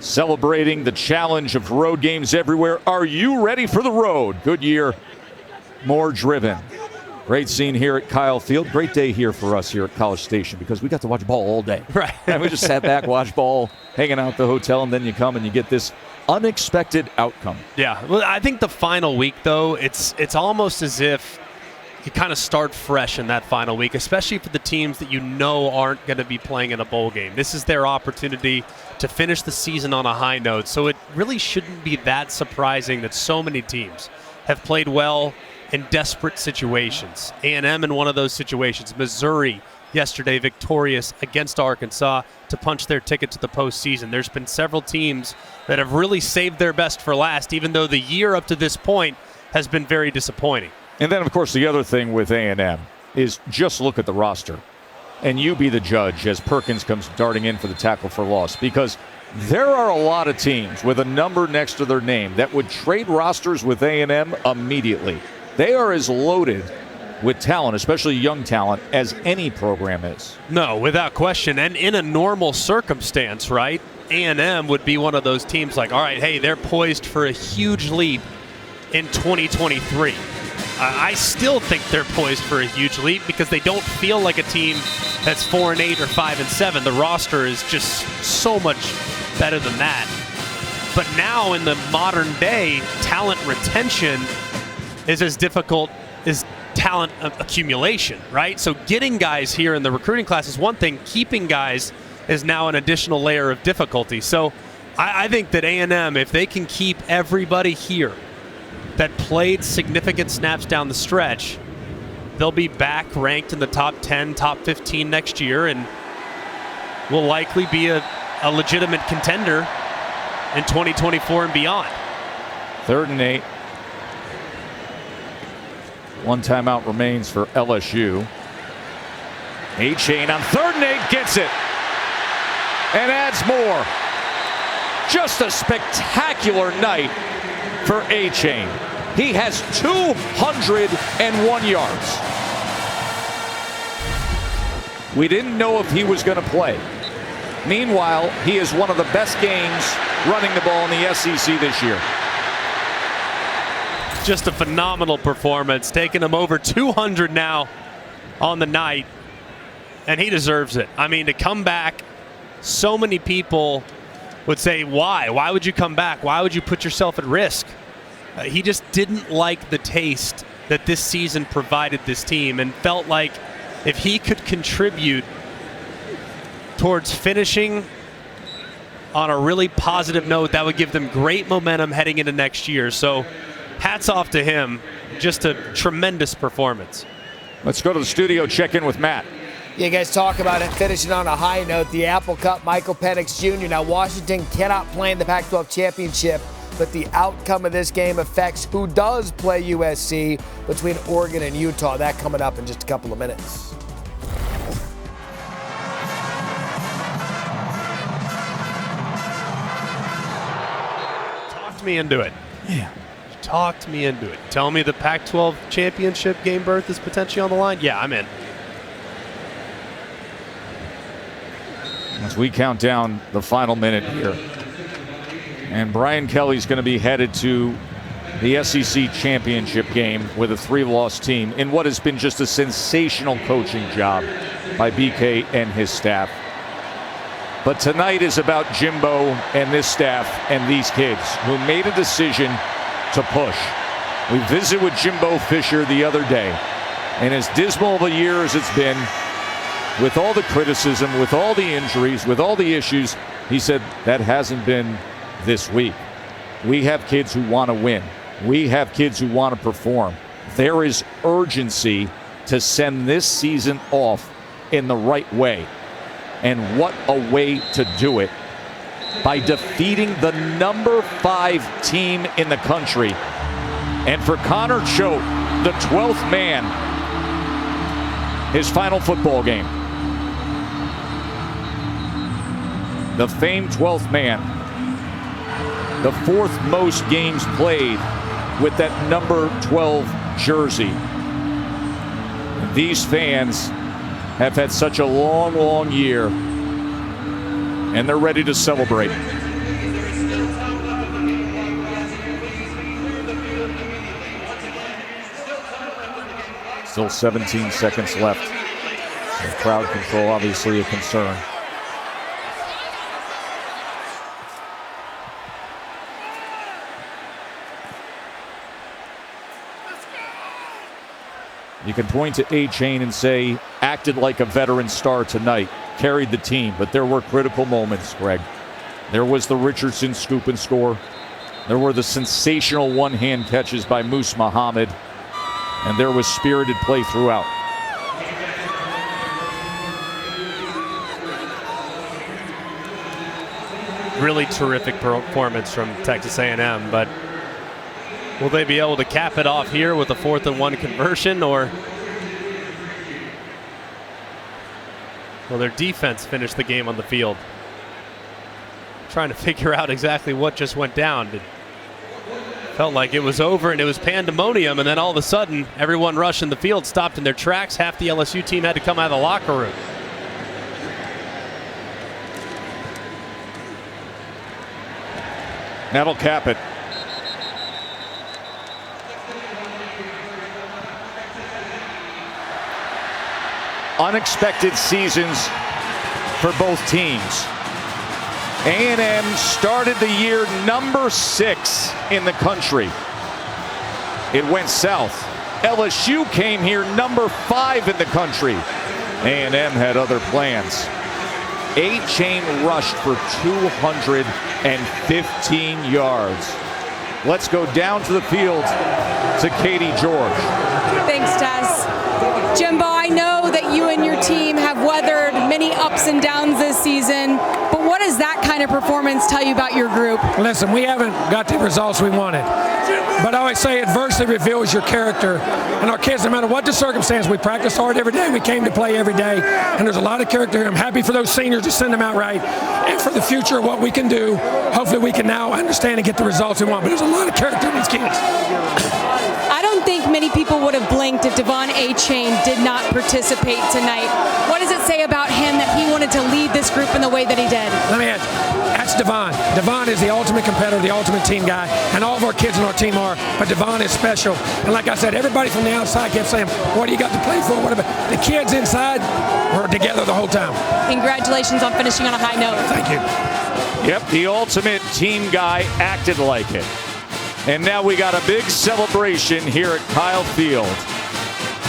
Celebrating the challenge of road games everywhere. Are you ready for the road? Goodyear, more driven. Great scene here at Kyle Field. Great day here for us here at College Station because we got to watch ball all day. Right. And we just sat back, watched ball, hanging out at the hotel, and then you come and you get this unexpected outcome. Yeah. Well, I think the final week, though, it's almost as if you kind of start fresh in that final week, especially for the teams that you know aren't going to be playing in a bowl game. This is their opportunity to finish the season on a high note. So it really shouldn't be that surprising that so many teams have played well in desperate situations. A&M in one of those situations. Missouri yesterday victorious against Arkansas to punch their ticket to the postseason. There's been several teams that have really saved their best for last, even though the year up to this point has been very disappointing. And then, of course, the other thing with A&M is just look at the roster. And you be the judge as Perkins comes darting in for the tackle for loss. Because there are a lot of teams with a number next to their name that would trade rosters with A&M immediately. They are as loaded with talent, especially young talent, as any program is. No, without question. And in a normal circumstance, right, A&M would be one of those teams like, all right, hey, they're poised for a huge leap in 2023. I still think they're poised for a huge leap because they don't feel like a team that's 4-8 or 5-7. The roster is just so much better than that. But now in the modern day, talent retention is as difficult as talent accumulation, right? So getting guys here in the recruiting class is one thing. Keeping guys is now an additional layer of difficulty. So I think that A&M, if they can keep everybody here that played significant snaps down the stretch, they'll be back ranked in the top 10, top 15 next year, and will likely be a legitimate contender in 2024 and beyond. 3rd and 8. One timeout remains for LSU. Achane on 3rd and 8 gets it and adds more. Just a spectacular night for Achane. He has 201 yards. We didn't know if he was going to play. Meanwhile, he is one of the best games running the ball in the SEC this year. Just a phenomenal performance, taking him over 200 now on the night, and he deserves it. I mean, to come back, so many people would say, why? Why would you come back? Why would you put yourself at risk? He just didn't like the taste that this season provided this team and felt like if he could contribute towards finishing on a really positive note, that would give them great momentum heading into next year. So hats off to him. Just a tremendous performance. Let's go to the studio, check in with Matt. You guys talk about it finishing on a high note. The Apple Cup, Michael Penix Jr. Now, Washington cannot play in the Pac-12 championship, but the outcome of this game affects who does play USC between Oregon and Utah. That coming up in just a couple of minutes. Talked me into it. Yeah. Talked me into it. Tell me the Pac-12 championship game berth is potentially on the line? Yeah, I'm in. As we count down the final minute here. And Brian Kelly's going to be headed to the SEC championship game with a 3-loss team in what has been just a sensational coaching job by BK and his staff. But tonight is about Jimbo and this staff and these kids who made a decision to push. We visited with Jimbo Fisher the other day, and as dismal of a year as it's been, with all the criticism, with all the injuries, with all the issues, he said that hasn't been this week. We have kids who want to win. We have kids who want to perform. There is urgency to send this season off in the right way. And what a way to do it, by defeating the number 5 team in the country. And for Connor Choate, the 12th man, his final football game. The famed 12th man. The 4th most games played with that number 12 jersey. These fans have had such a long, long year, and they're ready to celebrate. Still 17 seconds left. So crowd control obviously a concern. You can point to Achane and say, acted like a veteran star tonight, carried the team, but there were critical moments, Greg. There was the Richardson scoop and score. There were the sensational one-hand catches by Moose Muhammad, and there was spirited play throughout. Really terrific performance from Texas A&M, but will they be able to cap it off here with a 4th and 1 conversion, or will their defense finish the game on the field? Trying to figure out exactly what just went down. Did Felt like it was over and it was pandemonium, and then all of a sudden, everyone rushing the field stopped in their tracks. Half the LSU team had to come out of the locker room. That'll cap it. Unexpected seasons for both teams. A&M started the year number 6 in the country. It went south. LSU came here number 5 in the country. A&M had other plans. A-Chain rushed for 215 yards. Let's go down to the field to Katie George. Thanks, Tess. Jimbo, I know that you and your team have weathered many ups and downs this season, but what does that kind of performance tell you about your group? Listen, we haven't got the results we wanted. But I always say adversity reveals your character. And our kids, no matter what the circumstance, we practice hard every day. We came to play every day. And there's a lot of character here. I'm happy for those seniors to send them out right. And for the future, what we can do, hopefully we can now understand and get the results we want. But there's a lot of character in these kids. I don't think many people would have blinked if Devon A-Chain did not participate tonight. What does it say about him that he wanted to lead this group in the way that he did? Let me add, that's Devon. Devon is the ultimate competitor, the ultimate team guy, and all of our kids on our team are, but Devon is special. And like I said, everybody from the outside kept saying, what do you got to play for? What about the kids inside were together the whole time. Congratulations on finishing on a high note. Thank you. Yep, the ultimate team guy acted like it. And now we got a big celebration here at Kyle Field.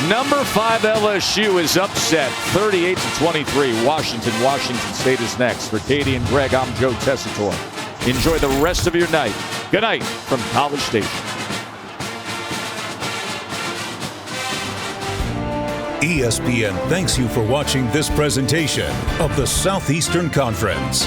Number 5 LSU is upset 38-23. Washington State is next. For Katie and Greg, I'm Joe Tessitore. Enjoy the rest of your night. Good night from College Station. ESPN thanks you for watching this presentation of the Southeastern Conference.